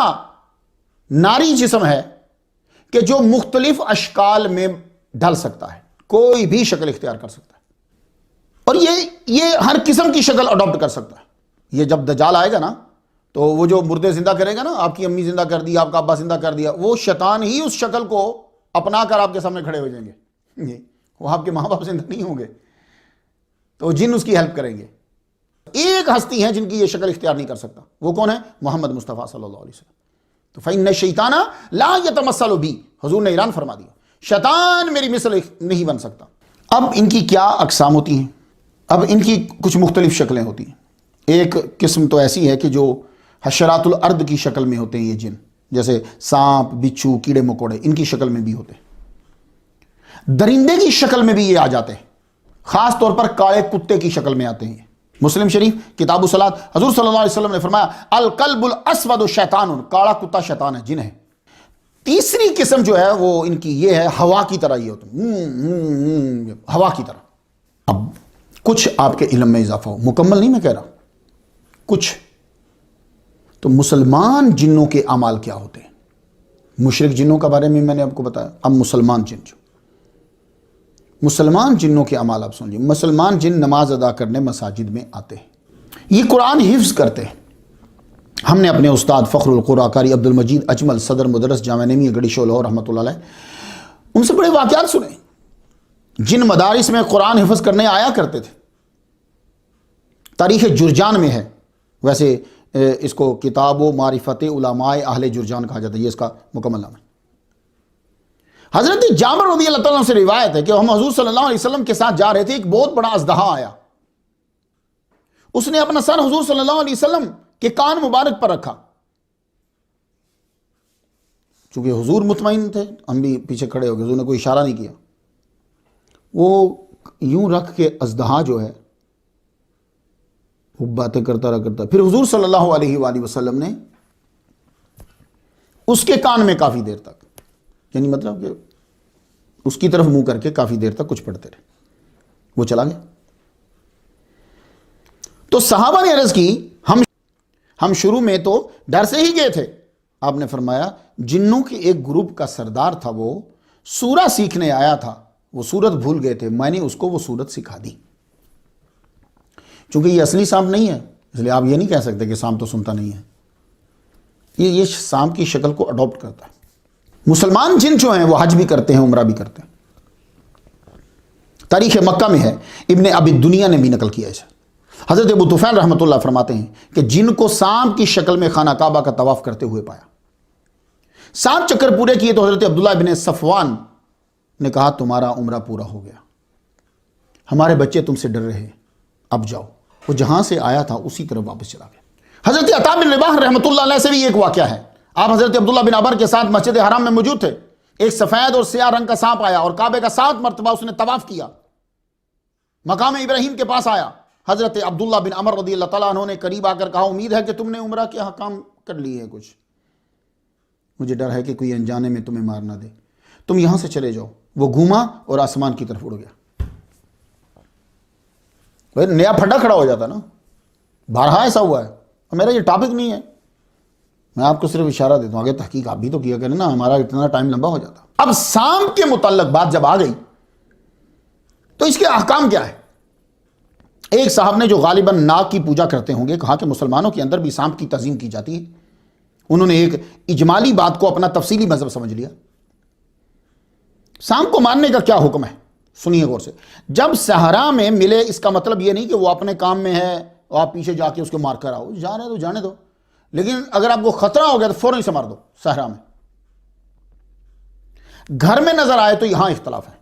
ناری جسم ہے کہ جو مختلف اشکال میں ڈھل سکتا ہے، کوئی بھی شکل اختیار کر سکتا ہے، اور یہ ہر قسم کی شکل اڈاپٹ کر سکتا ہے۔ یہ جب دجال آئے گا نا، تو وہ جو مردے زندہ کرے گا نا، آپ کی امی زندہ کر دی، آپ کا ابا زندہ کر دیا، وہ شیطان ہی اس شکل کو اپنا کر آپ کے سامنے کھڑے ہو جائیں گے، وہ آپ کے ماں باپ زندہ نہیں ہوں گے، تو جن اس کی ہیلپ کریں گے۔ ایک ہستی ہے جن کی یہ شکل اختیار نہیں کر سکتا، وہ کون ہے؟ محمد مصطفیٰ صلی اللہ علیہ وسلم۔ تو فَإِنَّ الشَّيْطَانَ لَا يَتَمَثَّلُ بِي، حضور نے اعلان فرما دیا شیطان میری مثل نہیں بن سکتا۔ اب ان کی کیا اقسام ہوتی ہیں؟ اب ان کی کچھ مختلف شکلیں ہوتی ہیں۔ ایک قسم تو ایسی ہے کہ جو حشرات الارض کی شکل میں ہوتے ہیں، یہ جن جیسے سانپ، بچھو، کیڑے مکوڑے، ان کی شکل میں بھی ہوتے ہیں۔ درندے کی شکل میں بھی یہ آ جاتے ہیں، خاص طور پر کالے کتے کی شکل میں آتے ہیں۔ مسلم شریف کتاب الصلاۃ، حضور صلی اللہ علیہ وسلم نے فرمایا الکلب الاسود شیطان، کالا کتا شیطان ہے، جن ہے۔ تیسری قسم جو ہے وہ ان کی یہ ہے، ہوا کی طرح یہ ہوتے ہیں، ہوا کی طرح۔ اب کچھ آپ کے علم میں اضافہ ہو، مکمل نہیں میں کہہ رہا، کچھ تو مسلمان جنوں کے اعمال کیا ہوتے ہیں؟ مشرک جنوں کا بارے میں نے آپ کو بتایا، اب مسلمان جن، جو مسلمان جنوں کے اعمال آپ سن لیجیے۔ مسلمان جن نماز ادا کرنے مساجد میں آتے ہیں، یہ قرآن حفظ کرتے ہیں۔ ہم نے اپنے استاد فخر القرآن قاری عبد المجید اجمل، صدر مدرس جامعہ نعیمیہ گڑھی شولہور رحمۃ اللہ علیہ، ان سے بڑے واقعات سنے۔ جن مدارس میں قرآن حفظ کرنے آیا کرتے تھے، تاریخ جرجان میں ہے، ویسے اس کو کتاب و معرفت علماء اہل جرجان کہا جاتا ہے، یہ اس کا مکمل نام ہے۔ حضرت جابر رضی اللہ تعالیٰ عنہ سے روایت ہے کہ ہم حضور صلی اللہ علیہ وسلم کے ساتھ جا رہے تھے، ایک بہت بڑا اژدہا آیا، اس نے اپنا سر حضور صلی اللہ علیہ وسلم کے کان مبارک پر رکھا، چونکہ حضور مطمئن تھے، ہم بھی پیچھے کھڑے ہو گئے، حضور نے کوئی اشارہ نہیں کیا، وہ یوں رکھ کے اژدہا جو ہے وہ باتیں کرتا رہا، پھر حضور صلی اللہ علیہ وآلہ وسلم نے اس کے کان میں کافی دیر تک، یعنی مطلب کہ اس کی طرف منہ کر کے کافی دیر تک کچھ پڑھتے رہے، وہ چلا گیا۔ تو صحابہ نے عرض کی ہم شروع میں تو ڈر سے ہی گئے تھے، آپ نے فرمایا جنوں کے ایک گروپ کا سردار تھا، وہ سورہ سیکھنے آیا تھا، وہ سورت بھول گئے تھے، میں نے اس کو وہ سورت سکھا دی۔ چونکہ یہ اصلی سانپ نہیں ہے، اس لیے آپ یہ نہیں کہہ سکتے کہ سانپ تو سنتا نہیں ہے، یہ سانپ کی شکل کو اڈاپٹ کرتا ہے۔ مسلمان جن جو ہیں وہ حج بھی کرتے ہیں، عمرہ بھی کرتے ہیں۔ تاریخ مکہ میں ہے، ابن ابی دنیا نے بھی نقل کیا ہے۔ حضرت ابو طفیل رحمۃ اللہ فرماتے ہیں کہ جن کو سانپ کی شکل میں خانہ کعبہ کا طواف کرتے ہوئے پایا، 7 چکر پورے کیے تو حضرت عبداللہ ابن صفوان نے کہا تمہارا عمرہ پورا ہو گیا، ہمارے بچے تم سے ڈر رہے، اب جاؤ۔ وہ جہاں سے آیا تھا اسی طرف واپس چلا گیا۔ حضرت عطا بن رباح رحمۃ اللہ علیہ سے بھی ایک واقعہ ہے۔ آپ حضرت عبداللہ بن عمر کے ساتھ مسجد حرام میں موجود تھے، ایک سفید اور سیاہ رنگ کا سانپ آیا اور کعبے کا 7 مرتبہ اس نے طواف کیا، مقام ابراہیم کے پاس آیا۔ حضرت عبداللہ بن عمر رضی اللہ تعالیٰ عنہ نے قریب آ کر کہا امید ہے کہ تم نے عمرہ کے حکام کر لی ہے، کچھ مجھے ڈر ہے کہ کوئی انجانے میں تمہیں مار نہ دے، تم یہاں سے چلے جاؤ۔ وہ گھوما اور آسمان کی طرف اڑ گیا۔ بھائی نیا پھڈا کھڑا ہو جاتا نا، بارہا ایسا ہوا ہے۔ میرا یہ ٹاپک نہیں ہے، میں آپ کو صرف اشارہ دیتا ہوں، آگے تحقیق آپ بھی تو کیا کریں نا، ہمارا اتنا ٹائم لمبا ہو جاتا۔ اب سانپ کے متعلق بات جب آ گئی تو اس کے احکام کیا ہے؟ ایک صاحب نے جو غالباً ناگ کی پوجا کرتے ہوں گے کہا کہ مسلمانوں کے اندر بھی سانپ کی تعظیم کی جاتی ہے۔ انہوں نے ایک اجمالی بات کو اپنا تفصیلی مذہب سمجھ لیا۔ سانپ کو مارنے کا کیا حکم ہے؟ سنیے غور سے۔ جب صحرا میں ملے، اس کا مطلب یہ نہیں کہ وہ اپنے کام میں ہے اور آپ پیچھے جا کے اس کو مار کر آؤ، جا رہے تو جانے دو، لیکن اگر آپ کو خطرہ ہو گیا تو فوراً سے مار دو۔ صحرا میں گھر میں نظر آئے تو یہاں اختلاف ہے۔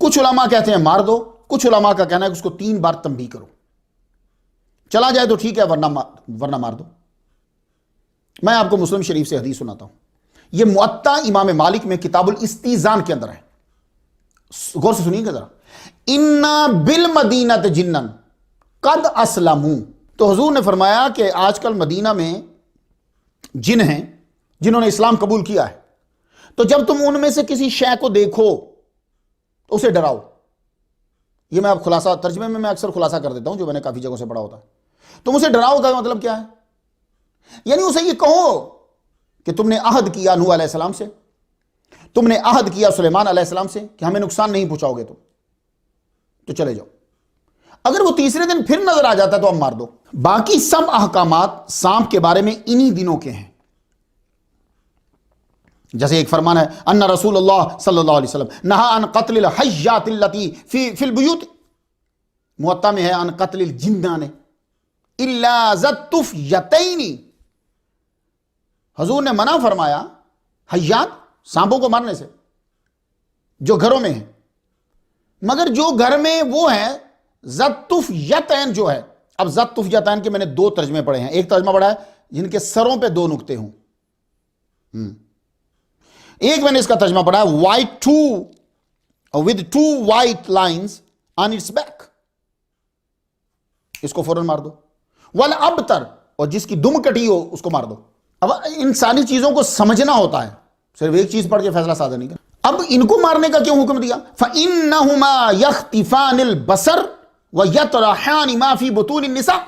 کچھ علماء کہتے ہیں مار دو، کچھ علماء کا کہنا ہے کہ اس کو 3 بار تنبیہ کرو، چلا جائے تو ٹھیک ہے ورنہ مار دو۔ میں آپ کو مسلم شریف سے حدیث سناتا ہوں، یہ موطا امام مالک میں کتاب الاستیزان کے اندر ہے، غور سے سنیے گا ذرا۔ انا بالمدینۃ جنن قد اسلموا، تو حضور نے فرمایا کہ آج کل مدینہ میں جن ہیں جنہوں نے اسلام قبول کیا ہے، تو جب تم ان میں سے کسی شے کو دیکھو تو اسے ڈراؤ۔ یہ میں اب خلاصہ ترجمے میں اکثر خلاصہ کر دیتا ہوں جو میں نے کافی جگہوں سے پڑھا ہوتا ہے۔ تم اسے ڈراؤ کا مطلب کیا ہے؟ یعنی اسے یہ کہو کہ تم نے عہد کیا نوح علیہ السلام سے، تم نے عہد کیا سلیمان علیہ السلام سے کہ ہمیں نقصان نہیں پہنچاؤ گے تم، تو چلے جاؤ۔ اگر وہ تیسرے دن پھر نظر آ جاتا ہے تو اب مار دو۔ باقی سب احکامات سانپ کے بارے میں انہی دنوں کے ہیں۔ جیسے ایک فرمان ہے ان رسول اللہ صلی اللہ علیہ وسلم نہا عن قتل الحیات التی فی البیوت، موطا میں ہے عن قتل الجنان الا ذت طفیتین، حضور نے منع فرمایا حیات سانپوں کو مارنے سے جو گھروں میں ہیں، مگر جو گھر میں وہ ہے ذت طفیتین جو ہے۔ اب ذت طفیتین کے میں نے 2 ترجمے پڑھے ہیں، ایک ترجمہ پڑھا ہے جن کے سروں پہ 2 نقطے ہوں، ایک میں نے اس کا ترجمہ پڑھا ہے white two with 2 white lines on its back، اس کو فوراً مار دو۔ والابتر، اور جس کی دم کٹی ہو اس کو مار دو۔ اب ان ساری چیزوں کو سمجھنا ہوتا ہے، صرف ایک چیز پڑھ کے فیصلہ سادہ نہیں کرنا۔ اب ان کو مارنے کا کیوں حکم دیا؟ فَإِنَّهُمَا يَخْتِفَانِ الْبَصَرَ وَيَطْرَحَانِ مَا فِي بُطُونِ النِّسَاءِ،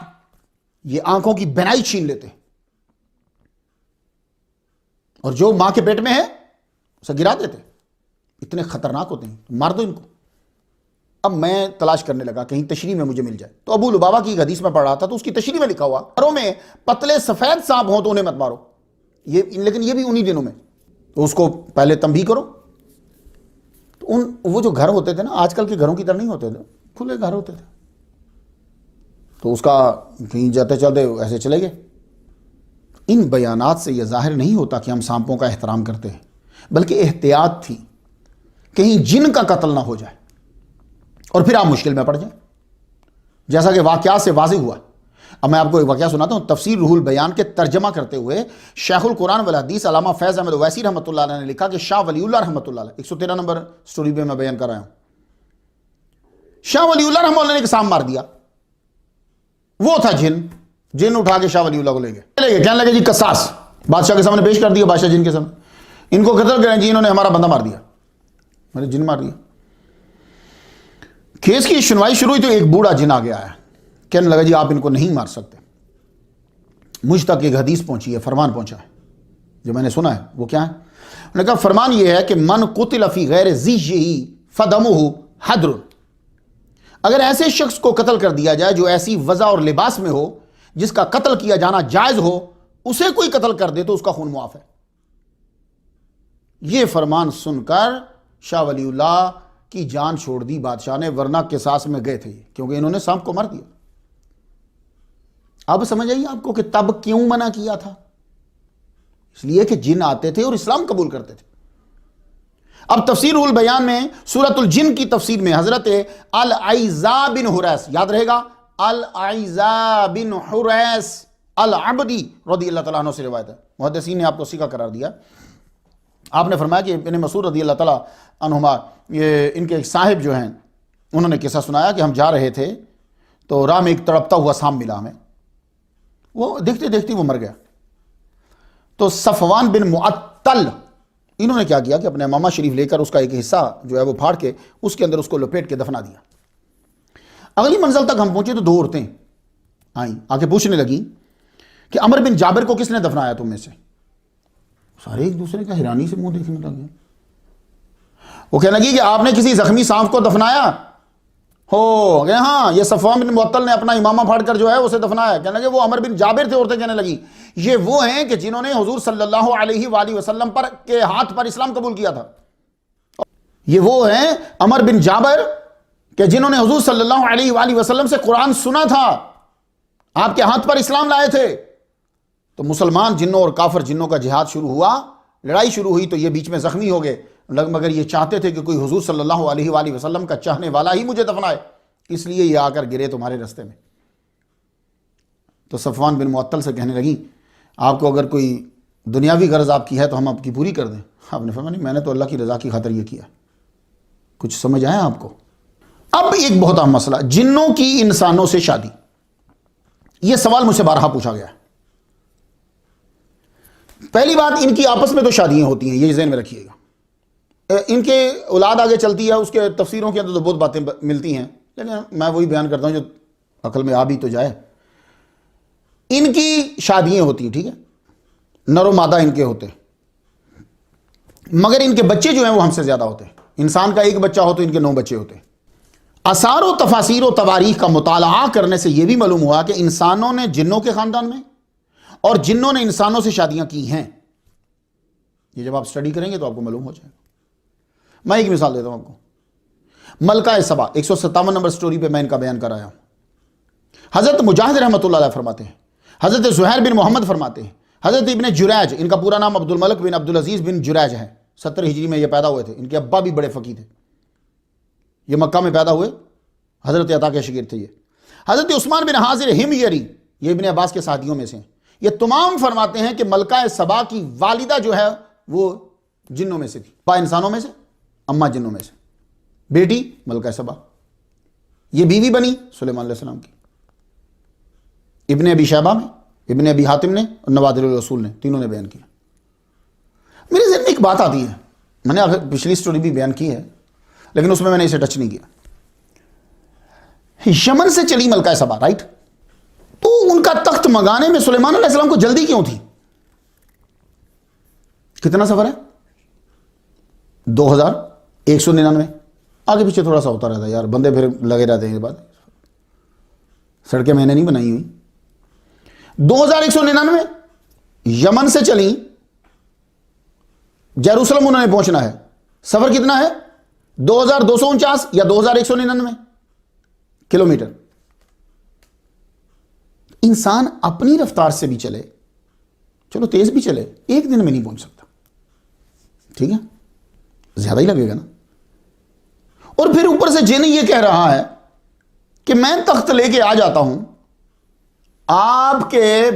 یہ آنکھوں کی بینائی چھین لیتے ہیں، اور جو ماں کے پیٹ میں ہے اسے گرا دیتے، اتنے خطرناک ہوتے ہیں، مار دو ان کو۔ اب میں تلاش کرنے لگا کہیں تشریح میں مجھے مل جائے، تو ابو لبابہ کی ایک حدیث میں پڑھ رہا تھا تو اس کی تشریح میں لکھا ہوا گھروں میں پتلے سفید سانپ ہوں تو انہیں مت مارو، لیکن یہ بھی انہی دنوں میں، تو اس کو پہلے تنبیہ کرو۔ تو وہ جو گھر ہوتے تھے نا آج کل کے گھروں کی طرح نہیں ہوتے تھے، کھلے گھر ہوتے تھے، تو اس کا کہیں جاتے چلتے ایسے چلے گئے۔ ان بیانات سے یہ ظاہر نہیں ہوتا کہ ہم سانپوں کا احترام کرتے ہیں، بلکہ احتیاط تھی کہیں جن کا قتل نہ ہو جائے اور پھر آپ مشکل میں پڑ جائیں، جیسا کہ واقعات سے واضح ہوا۔ اب میں آپ کو ایک واقعہ سناتا ہوں۔ تفسیر روح البیان کے ترجمہ کرتے ہوئے شیخ القرآن والحدیث علامہ فیض احمد اویسی رحمۃ اللہ علیہ نے لکھا کہ شاہ ولی اللہ رحمۃ اللہ علیہ 113 نمبر سٹوری پہ میں بیان کر رہا ہوں، شاہ ولی اللہ رحمۃ اللہ نے ایک سانپ مار دیا، وہ تھا جن اٹھا کے شاہ ولی اللہ کو لے گئے، کہنے لگے جی قصاص، بادشاہ کے سامنے پیش کر دیا، بادشاہ جن کے سامنے، ان کو قتل کریں جی، انہوں نے ہمارا بندہ مار دیا، میں نے جن مار دیا۔ کیس کی سنوائی شروع ہوئی تو ایک بوڑھا جن آ گیا ہے، کہنے لگا جی آپ ان کو نہیں مار سکتے۔ مجھ تک ایک حدیث پہنچی ہے، فرمان پہنچا ہے جو میں نے سنا ہے، وہ کیا ہے؟ انہوں نے کہا فرمان یہ ہے کہ من قتل فی غیر ذیہ فدمہ حدر، اگر ایسے شخص کو قتل کر دیا جائے جو ایسی وضع اور لباس میں ہو جس کا قتل کیا جانا جائز ہو، اسے کوئی قتل کر دے تو اس کا خون معاف ہے۔ یہ فرمان سن کر شاہ ولی اللہ کی جان چھوڑ دی بادشاہ نے، ورنہ قصاص میں گئے تھے کیونکہ انہوں نے سانپ کو مار دیا۔ اب سمجھ آئیے آپ کو کہ تب کیوں منع کیا تھا؟ اس لیے کہ جن آتے تھے اور اسلام قبول کرتے تھے۔ اب تفسیر البیان میں سورۃ الجن کی تفسیر میں حضرت العیزا بن حریث، یاد رہے گا، العیزا بن حریث العبدی رضی اللہ تعالیٰ عنہ سے روایت ہے، محدثین نے آپ کو سکہ قرار دیا۔ آپ نے فرمایا کہ ابن مسعود رضی اللہ تعالیٰ عنہما، یہ ان کے ایک صاحب جو ہیں، انہوں نے قصہ سنایا کہ ہم جا رہے تھے تو راہ میں ایک تڑپتا ہوا سانپ ملا ہمیں، وہ دیکھتے دیکھتے وہ مر گیا۔ تو صفوان بن معطل انہوں نے کیا کیا کہ اپنے امامہ شریف لے کر اس کا ایک حصہ جو ہے وہ پھاڑ کے اس کے اندر اس کو لپیٹ کے دفنا دیا۔ اگلی منزل تک ہم پہنچے تو دو عورتیں آئیں، آ کے پوچھنے لگیں کہ عمر بن جابر کو کس نے دفنایا تم میں سے؟ سارے ایک دوسرے کا حیرانی سے منہ دیکھنے لگے۔ وہ کہنے لگی کہ آپ نے کسی زخمی سانپ کو دفنایا ہو؟ کہ ہاں، یہ صفوان بن معطل نے اپنا امامہ پھاڑ کر جو ہے اسے دفنایا۔ کہنے لگے وہ عمر بن جابر تھے۔ عورتیں کہنے لگی یہ وہ ہیں کہ جنہوں نے حضور صلی اللہ علیہ وآلہ وسلم پر کے ہاتھ پر اسلام قبول کیا تھا۔ یہ وہ ہیں عمر بن جابر کہ جنہوں نے حضور صلی اللہ علیہ وآلہ وسلم سے قرآن سنا تھا، آپ کے ہاتھ پر اسلام لائے تھے۔ تو مسلمان جنوں اور کافر جنوں کا جہاد شروع ہوا، لڑائی شروع ہوئی، تو یہ بیچ میں زخمی ہو گئے، مگر یہ چاہتے تھے کہ کوئی حضور صلی اللہ علیہ وآلہ وسلم کا چاہنے والا ہی مجھے دفنائے، اس لیے یہ آ کر گرے تمہارے رستے میں۔ تو صفوان بن معطل سے کہنے لگی آپ کو اگر کوئی دنیاوی غرض آپ کی ہے تو ہم آپ کی پوری کر دیں۔ آپ نے فرمایا نہیں، میں نے تو اللہ کی رضا کی خاطر یہ کیا۔ کچھ سمجھ آیا آپ کو؟ اب ایک بہت اہم مسئلہ، جنوں کی انسانوں سے شادی۔ یہ سوال مجھ سے بارہا پوچھا گیا ہے۔ پہلی بات، ان کی آپس میں تو شادیاں ہوتی ہیں، یہ ذہن میں رکھیے گا۔ ان کے اولاد آگے چلتی ہے، اس کے تفسیروں کے اندر تو بہت باتیں ملتی ہیں، لیکن میں وہی بیان کرتا ہوں جو عقل میں آ بھی تو جائے۔ ان کی شادیاں ہوتی ہیں، ٹھیک ہے، نر و مادہ ان کے ہوتے ہیں، مگر ان کے بچے جو ہیں وہ ہم سے زیادہ ہوتے ہیں۔ انسان کا ایک بچہ ہو تو ان کے 9 بچے ہوتے ہیں۔ آثار و تفاسیر و تواریخ کا مطالعہ کرنے سے یہ بھی معلوم ہوا کہ انسانوں نے جنوں کے خاندان میں اور جنوں نے انسانوں سے شادیاں کی ہیں۔ یہ جب آپ سٹڈی کریں گے تو آپ کو معلوم ہو جائے گا۔ میں ایک مثال دیتا ہوں آپ کو۔ ملکہ سبا 157 نمبر سٹوری پہ میں ان کا بیان کر آیا ہوں۔ حضرت مجاہد رحمۃ اللہ علیہ فرماتے ہیں، حضرت زہیر بن محمد فرماتے ہیں، حضرت ابن جریج، ان کا پورا نام عبد الملک بن عبدالعزیز بن جریج ہے، 70 ہجری میں یہ پیدا ہوئے تھے۔ ان کے ابا بھی بڑے فقیہ تھے، یہ مکہ میں پیدا ہوئے، حضرت عطا کے شاگرد تھے یہ۔ حضرت عثمان بن حاضر ہمیری، یہ ابن عباس کے ساتھیوں میں سے ہیں۔ یہ تمام فرماتے ہیں کہ ملکہ سبا کی والدہ جو ہے وہ جنوں میں سے تھی، با انسانوں میں سے، اماں جنوں میں سے، بیٹی ملکہ سبا، یہ بیوی بنی سلیمان علیہ السلام کی۔ ابن ابی شیبہ میں، ابن ابی حاتم نے اور نوادر الرسول نے، تینوں نے بیان کیا۔ میرے ذہن میں ایک بات آتی ہے، میں نے پچھلی سٹوری بھی بیان کی ہے لیکن اس میں نے اسے ٹچ نہیں کیا۔ یمن سے چلی ملکہ سبا، رائٹ؟ تو ان کا تخت منگانے میں سلیمان علیہ السلام کو جلدی کیوں تھی؟ کتنا سفر ہے؟ 2199۔ آگے پیچھے تھوڑا سا ہوتا رہتا ہے یار، بندے پھر لگے رہتے ہیں، یہ بات سڑکیں میں نے نہیں بنائی ہوئی۔ 2199 یمن سے چلی، جیروسلم انہوں نے پہنچنا ہے، سفر کتنا ہے؟ 2249 یا 2199 کلومیٹر۔ انسان اپنی رفتار سے بھی چلے، چلو تیز بھی چلے، ایک دن میں نہیں پہنچ سکتا، ٹھیک ہے، زیادہ ہی لگے گا نا۔ اور پھر اوپر سے جن یہ کہہ رہا ہے کہ میں تخت لے کے آ جاتا ہوں آپ کے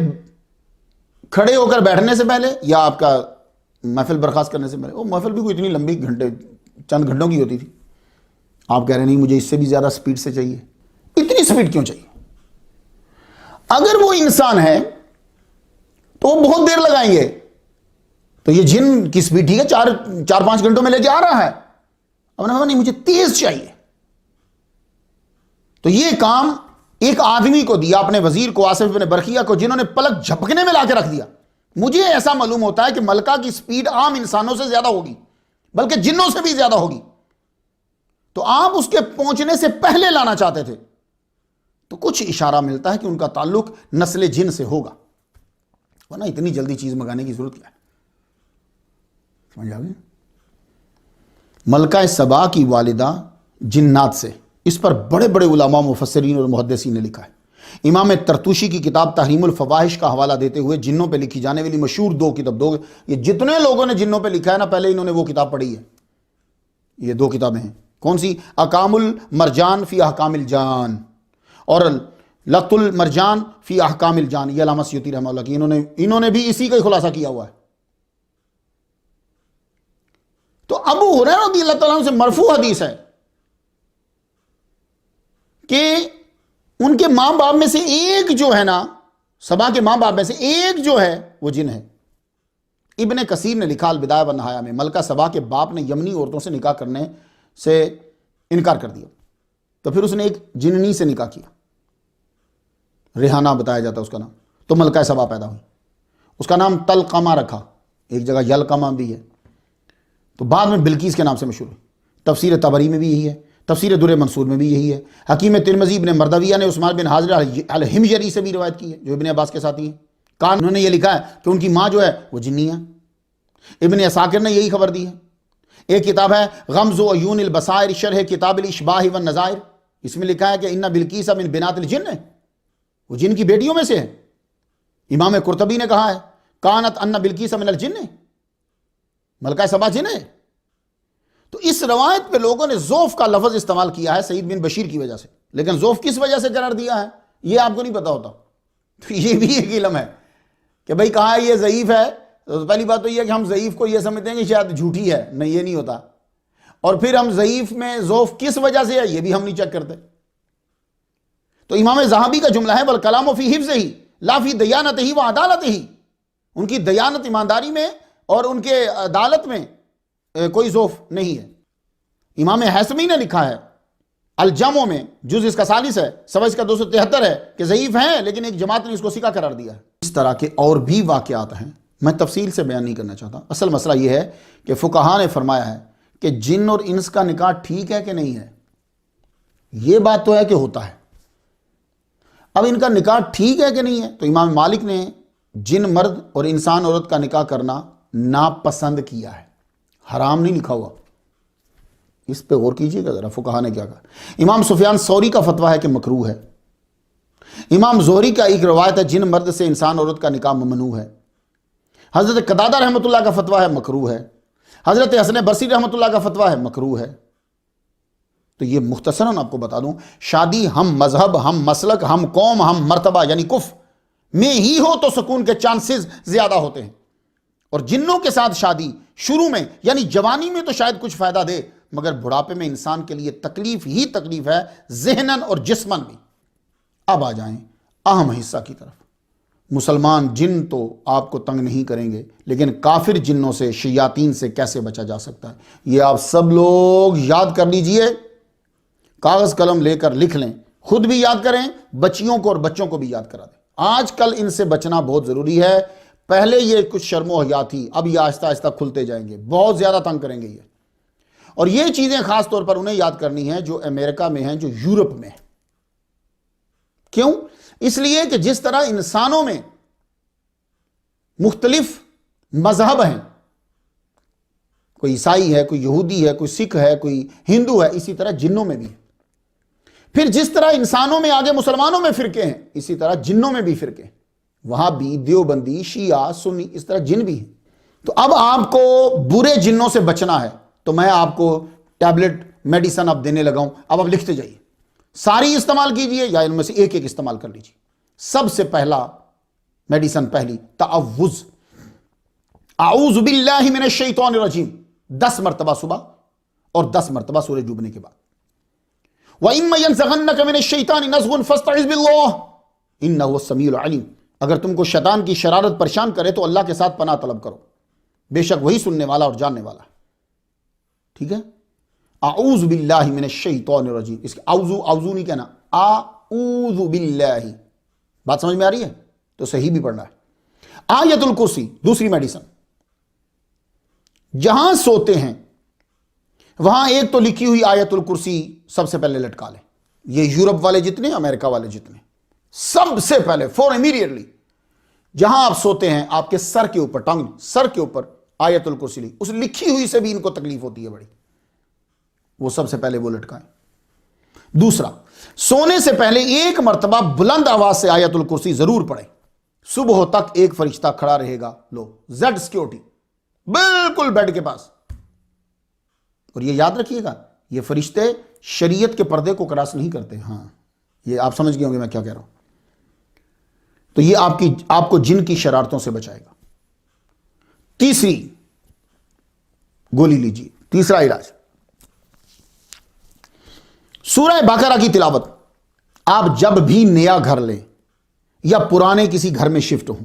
کھڑے ہو کر بیٹھنے سے پہلے یا آپ کا محفل برخاست کرنے سے پہلے۔ وہ محفل بھی کوئی اتنی لمبی گھنٹے، چند گھنٹوں کی ہوتی تھی، آپ کہہ رہے نہیں مجھے اس سے بھی زیادہ سپیڈ سے چاہیے۔ اتنی سپیڈ کیوں چاہیے؟ اگر وہ انسان ہے تو وہ بہت دیر لگائیں گے، تو یہ جن کی سپیڈ ٹھیک ہے، 4-5 گھنٹوں میں لے کے آ رہا ہے، اب نے کہا نہیں مجھے تیز چاہیے۔ تو یہ کام ایک آدمی کو دیا، اپنے وزیر کو، آصف بن برقیہ کو، جنہوں نے پلک جھپکنے میں لا کے رکھ دیا۔ مجھے ایسا معلوم ہوتا ہے کہ ملکہ کی سپیڈ عام انسانوں سے زیادہ ہوگی، بلکہ جنوں سے بھی زیادہ ہوگی، تو آپ اس کے پہنچنے سے پہلے لانا چاہتے تھے، تو کچھ اشارہ ملتا ہے کہ ان کا تعلق نسل جن سے ہوگا، ورنہ اتنی جلدی چیز منگانے کی ضرورت کیا ہے؟ سمجھ آ گئی؟ ملکہ سبا کی والدہ جنات سے، اس پر بڑے بڑے علماء، مفسرین اور محدثین نے لکھا ہے۔ امام ترتوشی کی کتاب تحریم الفواحش کا حوالہ دیتے ہوئے جنوں پہ لکھی جانے والی مشہور 2 کتاب، یہ جتنے لوگوں نے جنوں پہ لکھا ہے نا، پہلے انہوں نے وہ کتاب پڑھی ہے، یہ دو کتابیں ہیں. کون سی؟ احکام المرجان فی احکام الجان اور لقط المرجان فی احکام الجان. یہ علامہ سیوطی رحمہ اللہ کی انہوں نے بھی اسی کا ہی خلاصہ کیا ہوا ہے. تو ابو ہریرہ رضی اللہ تعالیٰ عنہ سے مرفوع حدیث ہے کہ ان کے ماں باپ میں سے ایک جو ہے نا، سبا کے ماں باپ میں سے ایک جو ہے وہ جن ہے. ابن کثیر نے لکھا البدایہ والنہایہ میں، ملکہ سبا کے باپ نے یمنی عورتوں سے نکاح کرنے سے انکار کر دیا، تو پھر اس نے ایک جننی سے نکاح کیا، ریحانہ بتایا جاتا ہے اس کا نام. تو ملکہ سبا پیدا ہوئی. اس کا نام تلقمہ رکھا، ایک جگہ یلقمہ بھی ہے. تو بعد میں بلقیس کے نام سے مشہور ہوئی. تفسیر طبری میں بھی یہی ہے، تفسیر در منصور میں بھی یہی ہے. حکیم ترمذی ابن مردویہ نے عثمان بن حاضر الحمجری سے بھی روایت کی ہے، جو ابن عباس کے ساتھی ہیں. انہوں نے یہ لکھا ہے کہ ان کی ماں جو ہے وہ جنی ہے. ابن عساکر نے یہی خبر دی ہے. ایک کتاب ہے غمز و عیون البصائر شرح کتاب الاشباح والنظائر، اس میں لکھا ہے کہ ان بلقیس من بنات الجن ہے، وہ جن کی بیٹیوں میں سے ہے. امام قرطبی نے کہا ہے کانت ان بلقیس من الجن، ملکہ سبا جن ہے. تو اس روایت پہ لوگوں نے ضعف کا لفظ استعمال کیا ہے سعید بن بشیر کی وجہ سے، لیکن ضعف کس وجہ سے قرار دیا ہے یہ آپ کو نہیں پتا ہوتا. تو یہ بھی ایک علم ہے کہ بھئی کہاں یہ ضعیف ہے. تو پہلی بات تو یہ ہے کہ ہم ضعیف کو یہ سمجھتے ہیں کہ شاید جھوٹی ہے، نہیں یہ نہیں ہوتا. اور پھر ہم ضعیف میں ضعف کس وجہ سے ہے یہ بھی ہم نہیں چیک کرتے. تو امام ذہبی کا جملہ ہے والکلام فی حفظہ لا فی دیانتہ و عدالتہ، ان کی دیانت ایمانداری میں اور ان کے عدالت میں کوئی ضعف نہیں ہے. امام حیثمی نے لکھا ہے الجمع میں، جز اس کا 40 ہے، صفحہ اس کا 273 ہے کہ ضعیف ہیں لیکن ایک جماعت نے اس کو ثقہ قرار دیا ہے. اس طرح کے اور بھی واقعات ہیں، میں تفصیل سے بیان نہیں کرنا چاہتا. اصل مسئلہ یہ ہے کہ فقہا نے فرمایا ہے کہ جن اور انس کا نکاح ٹھیک ہے کہ نہیں ہے. یہ بات تو ہے کہ ہوتا ہے. اب ان کا نکاح ٹھیک ہے کہ نہیں ہے، تو امام مالک نے جن مرد اور انسان عورت کا نکاح کرنا ناپسند کیا ہے، حرام نہیں لکھا ہوا. اس پہ غور کیجئے گا ذرا فقہا نے کیا کہا. امام سفیان ثوری کا فتویٰ ہے کہ مکروہ ہے. امام زہری کا ایک روایت ہے جن مرد سے انسان عورت کا نکاح ممنوع ہے. حضرت قتادہ رحمۃ اللہ کا فتویٰ ہے مکروہ ہے. حضرت حسن بصری رحمۃ اللہ کا فتویٰ ہے مکروہ ہے. تو یہ مختصراً آپ کو بتا دوں، شادی ہم مذہب، ہم مسلک، ہم قوم، ہم مرتبہ یعنی کف میں ہی ہو تو سکون کے چانسز زیادہ ہوتے ہیں. اور جنوں کے ساتھ شادی شروع میں یعنی جوانی میں تو شاید کچھ فائدہ دے، مگر بڑھاپے میں انسان کے لیے تکلیف ہی تکلیف ہے، ذہناً اور جسماً بھی. اب آ جائیں اہم حصہ کی طرف. مسلمان جن تو آپ کو تنگ نہیں کریں گے، لیکن کافر جنوں سے، شیاطین سے کیسے بچا جا سکتا ہے، یہ آپ سب لوگ یاد کر لیجئے. کاغذ قلم لے کر لکھ لیں، خود بھی یاد کریں، بچیوں کو اور بچوں کو بھی یاد کرا دیں. آج کل ان سے بچنا بہت ضروری ہے. پہلے یہ کچھ شرم و حیا تھی، اب یہ آہستہ آہستہ کھلتے جائیں گے، بہت زیادہ تنگ کریں گے یہ. اور یہ چیزیں خاص طور پر انہیں یاد کرنی ہیں جو امریکہ میں ہیں، جو یورپ میں ہیں. کیوں؟ اس لیے کہ جس طرح انسانوں میں مختلف مذہب ہیں، کوئی عیسائی ہے، کوئی یہودی ہے، کوئی سکھ ہے، کوئی ہندو ہے، اسی طرح جنوں میں بھی ہے. پھر جس طرح انسانوں میں آگے مسلمانوں میں فرقے ہیں، اسی طرح جنوں میں بھی فرقے ہیں. وہاں بھی دیوبندی، شیعہ، سنی، اس طرح جن بھی ہیں. تو اب آپ کو برے جنوں سے بچنا ہے تو میں آپ کو ٹیبلٹ میڈیسن اب دینے لگا ہوں. اب آپ لکھتے جائیے، ساری استعمال کیجئے یا ان میں سے ایک ایک استعمال کر لیجئے. سب سے پہلا میڈیسن، پہلی تعوذ، اعوذ باللہ من الشیطان الرجیم، 10 مرتبہ صبح اور 10 مرتبہ سورج ڈوبنے کے بعد. وَإِمَّا يَنزَغَنَّكَ مِنَ الشَّيْطَانِ نَزْغٌ فَاسْتَعِذْ بِاللَّهِ إِنَّهُ هُوَ السَّمِيعُ الْعَلِيمُ. اگر تم کو شیطان کی شرارت پریشان کرے تو اللہ کے ساتھ پناہ طلب کرو، بے شک وہی سننے والا اور جاننے والا ہے. ٹھیک ہے؟ اعوذ باللہ من الشیطان الرجیم. اس کے اعوذ نہیں کہنا، اعوذ باللہ. بات سمجھ میں آ رہی ہے؟ تو صحیح بھی پڑھنا ہے. آیت الکرسی دوسری میڈیسن. جہاں سوتے ہیں وہاں ایک تو لکھی ہوئی آیت الکرسی سب سے پہلے لٹکا لیں. یہ یورپ والے جتنے، امریکہ والے جتنے، سب سے پہلے فور امیڈیٹلی جہاں آپ سوتے ہیں آپ کے سر کے اوپر، ٹانگ سر کے اوپر آیت الکرسی لی. اس لکھی ہوئی سے بھی ان کو تکلیف ہوتی ہے بڑی، وہ سب سے پہلے وہ لٹکائیں. دوسرا، سونے سے پہلے ایک مرتبہ بلند آواز سے آیت الکرسی ضرور پڑھیں. صبح تک ایک فرشتہ کھڑا رہے گا. لو، زیڈ سیکیورٹی، بالکل بیڈ کے پاس اور یہ یاد رکھیے گا، یہ فرشتے شریعت کے پردے کو کراس نہیں کرتے. ہاں یہ آپ سمجھ گئے ہوں گے میں کیا کہہ رہا ہوں. تو یہ آپ کو جن کی شرارتوں سے بچائے گا. تیسری گولی لیجیے، تیسرا علاج، سورہ بقرہ کی تلاوت. آپ جب بھی نیا گھر لیں یا پرانے کسی گھر میں شفٹ ہوں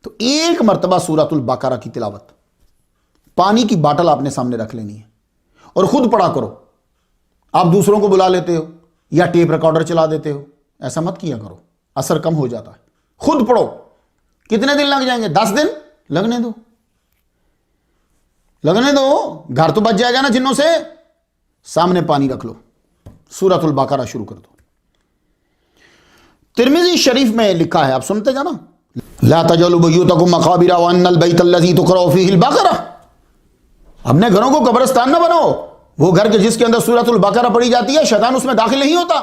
تو ایک مرتبہ سورۃ البقرہ کی تلاوت، پانی کی باٹل آپ نے سامنے رکھ لینی ہے اور خود پڑھا کرو. آپ دوسروں کو بلا لیتے ہو یا ٹیپ ریکارڈر چلا دیتے ہو، ایسا مت کیا کرو، اثر کم ہو جاتا ہے. خود پڑھو. کتنے دن لگ جائیں گے؟ 10 دن لگنے دو، گھر تو بچ جائے گا نا جنوں سے. سامنے پانی رکھ لو، سورۃ البقرہ شروع کر دو. ترمذی شریف میں لکھا ہے، آپ سنتے جانا، لا تجعلوا بیوتکم مقابر وان البیت الذی تقرأ فیہ البقرہ. اپنے گھروں کو قبرستان نہ بناؤ. وہ گھر کے جس کے اندر سورۃ البقرہ پڑھی جاتی ہے شیطان اس میں داخل نہیں ہوتا.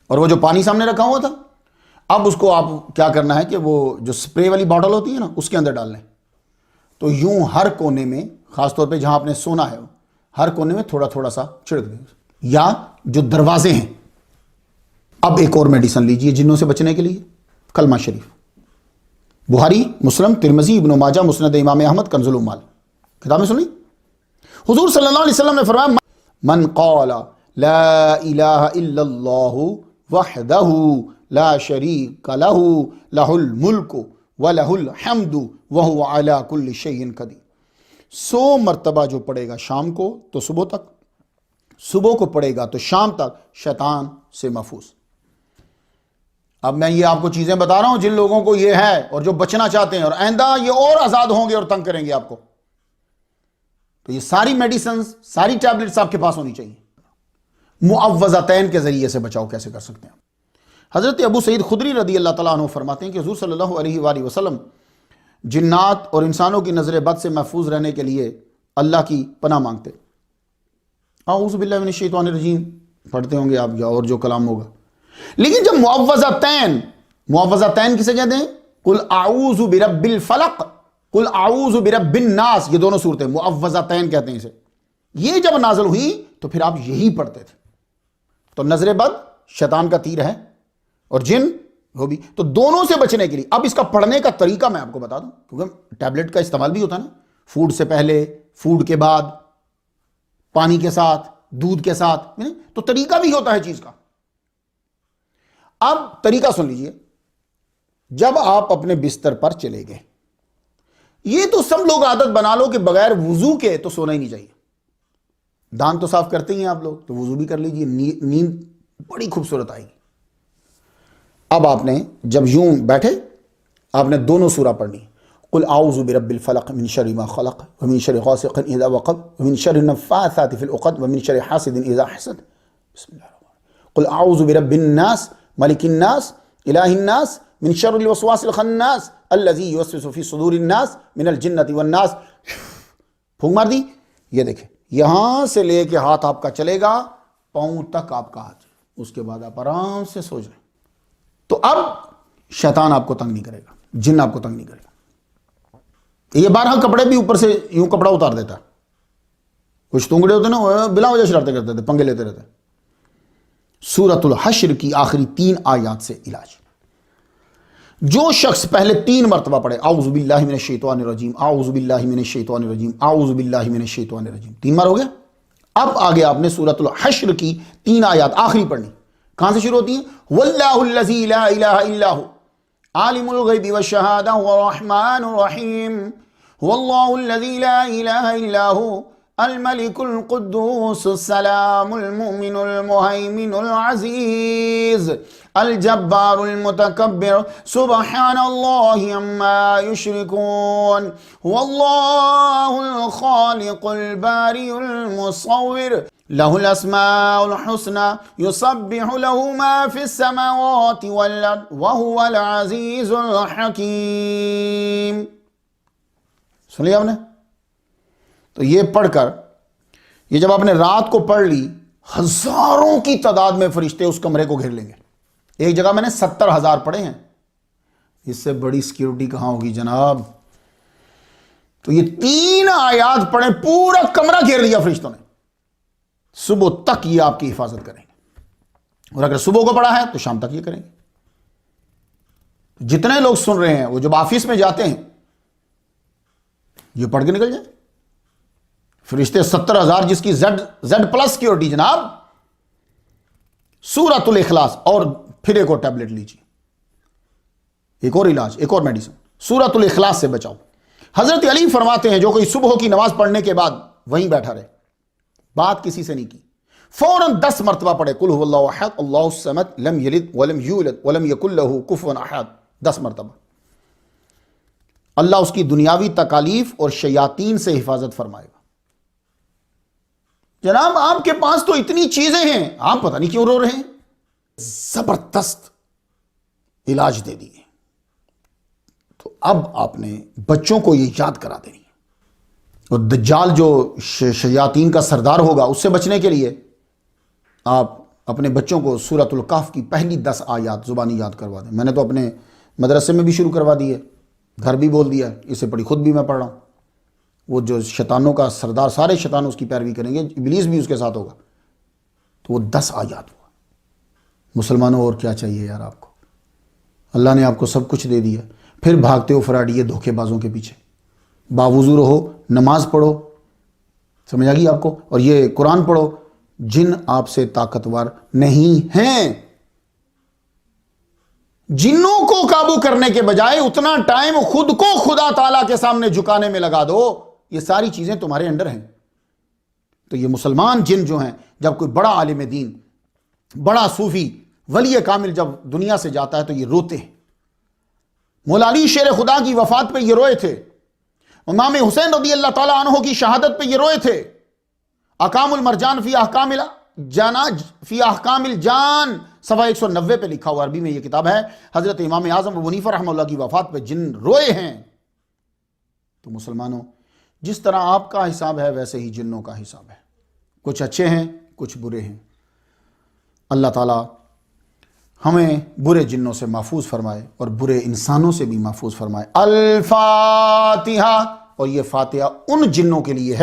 اور وہ جو پانی سامنے رکھا ہوا تھا، اب اس کو آپ کیا کرنا ہے کہ وہ جو سپرے والی باٹل ہوتی ہے نا اس کے اندر ڈال لیں. تو یوں ہر کونے میں، خاص طور پہ جہاں آپ نے سونا ہے ہر کونے میں تھوڑا تھوڑا سا چھڑک دیں. یا جو دروازے ہیں. اب ایک اور میڈیسن لیجئے جنوں سے بچنے کے لیے، کلمہ شریف. بخاری، مسلم، ترمذی، ابن ماجہ، مسند امام احمد، کنز العمال کتابیں سنی. حضور صلی اللہ علیہ وسلم نے فرمایا من قال لا الہ الا اللہ وحدہ لا شریک لہ لہ الملک ولہ الحمد وہو علی کل شیء قدیر. 100 مرتبہ جو پڑھے گا شام کو تو صبح تک، صبح کو پڑھے گا تو شام تک، شیطان سے محفوظ. اب میں یہ آپ کو چیزیں بتا رہا ہوں جن لوگوں کو یہ ہے اور جو بچنا چاہتے ہیں اور آئندہ یہ اور آزاد ہوں گے اور تنگ کریں گے آپ کو. تو یہ ساری میڈیسنز، ساری ٹیبلٹس آپ کے پاس ہونی چاہیے. معوذتین کے ذریعے سے بچاؤ کیسے کر سکتے ہیں؟ حضرت ابو سعید خدری رضی اللہ تعالیٰ عنہ فرماتے ہیں کہ حضور صلی اللہ علیہ وآلہ وسلم جنات اور انسانوں کی نظر بد سے محفوظ رہنے کے لیے اللہ کی پناہ مانگتے. اعوذ باللہ من الشیطان الرجیم پڑھتے ہوں گے آپ یا اور جو کلام ہوگا. لیکن جب معوذتین کسے کہتے ہیں؟ قل اعوذ برب الفلق، قل اعوذ برب الناس، یہ دونوں صورتیں معوذتین کہتے ہیں اسے. یہ جب نازل ہوئی تو پھر آپ یہی پڑھتے تھے. تو نظر بد شیطان کا تیر ہے اور جن وہ بھی. تو دونوں سے بچنے کے لیے اب اس کا پڑھنے کا طریقہ میں آپ کو بتا دوں، کیونکہ ٹیبلٹ کا استعمال بھی ہوتا ہے نا، فوڈ سے پہلے، فوڈ کے بعد، پانی کے ساتھ، دودھ کے ساتھ، تو طریقہ بھی ہوتا ہے چیز کا. اب طریقہ سن لیجئے. جب آپ اپنے بستر پر چلے گئے، یہ تو سب لوگ عادت بنا لو کہ بغیر وضو کے تو سونا ہی نہیں چاہیے. دانت تو صاف کرتے ہی ہیں آپ لوگ، تو وضو بھی کر لیجئے، نیند بڑی خوبصورت آئے گی. اب آپ نے جب یوں بیٹھے آپ نے دونوں سورہ پڑھنی. قل اعوذ برب الفلق من شر ما خلق ومن شر غاسق اذا وقب ومن شر النفاثات في العقد ومن شر حاسد اذا حسد. بسم اللہ الرحمن الرحیم. قل اعوذ برب الناس ملک الناس الہ الناس من شر الوسواس الخناس الذی یوسوس فی صدور الناس من الجنۃ والناس. پھونک مار دی. یہ دیکھیں یہاں سے لے کے ہاتھ آپ کا چلے گا پاؤں تک آپ کا ہاتھ، اس کے بعد آپ آرام سے سو جائیں. تو اب شیطان آپ کو تنگ نہیں کرے گا، جن آپ کو تنگ نہیں کرے گا. یہ 12 کپڑے بھی اوپر سے یوں کپڑا اتار دیتا. کچھ تونگڑے ہوتے نا بلا وجہ شرارتیں کرتے تھے، پنگے لیتے رہتے. سورۃ الحشر کی آخری 3 آیات سے علاج. جو شخص پہلے 3 مرتبہ پڑھے اعوذ باللہ من الشیطان الرجیم، اعوذ باللہ من الشیطان الرجیم، اعوذ باللہ من الشیطان الرجیم، 3 بار ہو گیا. اب آگے آپ نے سورۃ الحشر کی 3 آیات آخری پڑھنی. کہاں سے شروع ہوتی ہیں؟ واللہ الذی لا الہ الا ہو عالم الغیب والشہادہ والرحمن الرحیم. واللہ الذی لا الہ الا ہو الملک القدوس السلام المؤمن المہیمن العزیز الجبار المتکبر سبحان اللہ عما یشرکون. واللہ الخالق الباری المصور له الاسماء الحسنى يسبح له ما في السماوات والارض وهو العزيز الحكيم. سن لیا آپ نے؟ تو یہ پڑھ کر، یہ جب آپ نے رات کو پڑھ لی، ہزاروں کی تعداد میں فرشتے اس کمرے کو گھیر لیں گے. ایک جگہ میں نے 70,000 پڑھے ہیں. اس سے بڑی سیکیورٹی کہاں ہوگی جناب. تو یہ 3 آیات پڑھیں، پورا کمرہ گھیر لیا فرشتوں نے. صبح تک یہ آپ کی حفاظت کریں گے، اور اگر صبح کو پڑھا ہے تو شام تک یہ کریں گے۔ جتنے لوگ سن رہے ہیں وہ جب آفس میں جاتے ہیں یہ پڑھ کے نکل جائیں۔ فرشتے 70,000 جس کی زیڈ پلس سیکورٹی جناب، سورۃ الاخلاص، اور پھر ایک اور ٹیبلٹ لیجیے، ایک اور علاج، ایک اور میڈیسن، سورۃ الاخلاص سے بچاؤ۔ حضرت علی فرماتے ہیں جو کوئی صبح کی نماز پڑھنے کے بعد وہیں بیٹھا رہے، بات کسی سے نہیں کی، فوراً 10 مرتبہ پڑھے قل هو اللہ احد اللہ الصمد لم یلد ولم یولد ولم یکن له کفوا احد، 10 مرتبہ، اللہ اس کی دنیاوی تکالیف اور شیاطین سے حفاظت فرمائے گا۔ جناب آپ کے پاس تو اتنی چیزیں ہیں، آپ پتہ نہیں کیوں رو رہے ہیں۔ زبردست علاج دے دیے، تو اب آپ نے بچوں کو یہ یاد کرا دینی ہے، اور دجال جو شیاطین کا سردار ہوگا اس سے بچنے کے لیے آپ اپنے بچوں کو سورۃ الکہف کی پہلی 10 آیات زبانی یاد کروا دیں۔ میں نے تو اپنے مدرسے میں بھی شروع کروا دی ہے، گھر بھی بول دیا، اسے پڑھی خود بھی میں پڑھ رہا ہوں۔ وہ جو شیطانوں کا سردار، سارے شیطان اس کی پیروی کریں گے، ابلیس بھی اس کے ساتھ ہوگا، تو وہ 10 آیات ہوا۔ مسلمانوں اور کیا چاہیے یار آپ کو؟ اللہ نے آپ کو سب کچھ دے دیا، پھر بھاگتے ہو فراڈیے دھوکے بازوں کے پیچھے۔ باوضو رہو، نماز پڑھو، سمجھ آ گئی آپ کو، اور یہ قرآن پڑھو۔ جن آپ سے طاقتور نہیں ہیں، جنوں کو قابو کرنے کے بجائے اتنا ٹائم خود کو خدا تعالیٰ کے سامنے جھکانے میں لگا دو، یہ ساری چیزیں تمہارے انڈر ہیں۔ تو یہ مسلمان جن جو ہیں، جب کوئی بڑا عالم دین، بڑا صوفی، ولی کامل جب دنیا سے جاتا ہے تو یہ روتے ہیں۔ مولا علی شیر خدا کی وفات پہ یہ روئے تھے، امام حسین رضی اللہ تعالیٰ عنہ کی شہادت پہ یہ روئے تھے۔ احکام المرجان فی احکام الجان صفحہ 190 پہ لکھا ہوا، عربی میں یہ کتاب ہے۔ حضرت امام اعظم ابو حنیفہ رحمہ اللہ کی وفات پہ جن روئے ہیں۔ تو مسلمانوں، جس طرح آپ کا حساب ہے ویسے ہی جنوں کا حساب ہے، کچھ اچھے ہیں کچھ برے ہیں۔ اللہ تعالیٰ ہمیں برے جنوں سے محفوظ فرمائے اور برے انسانوں سے بھی محفوظ فرمائے۔ الفاتحہ۔ اور یہ فاتحہ ان جنوں کے لیے ہے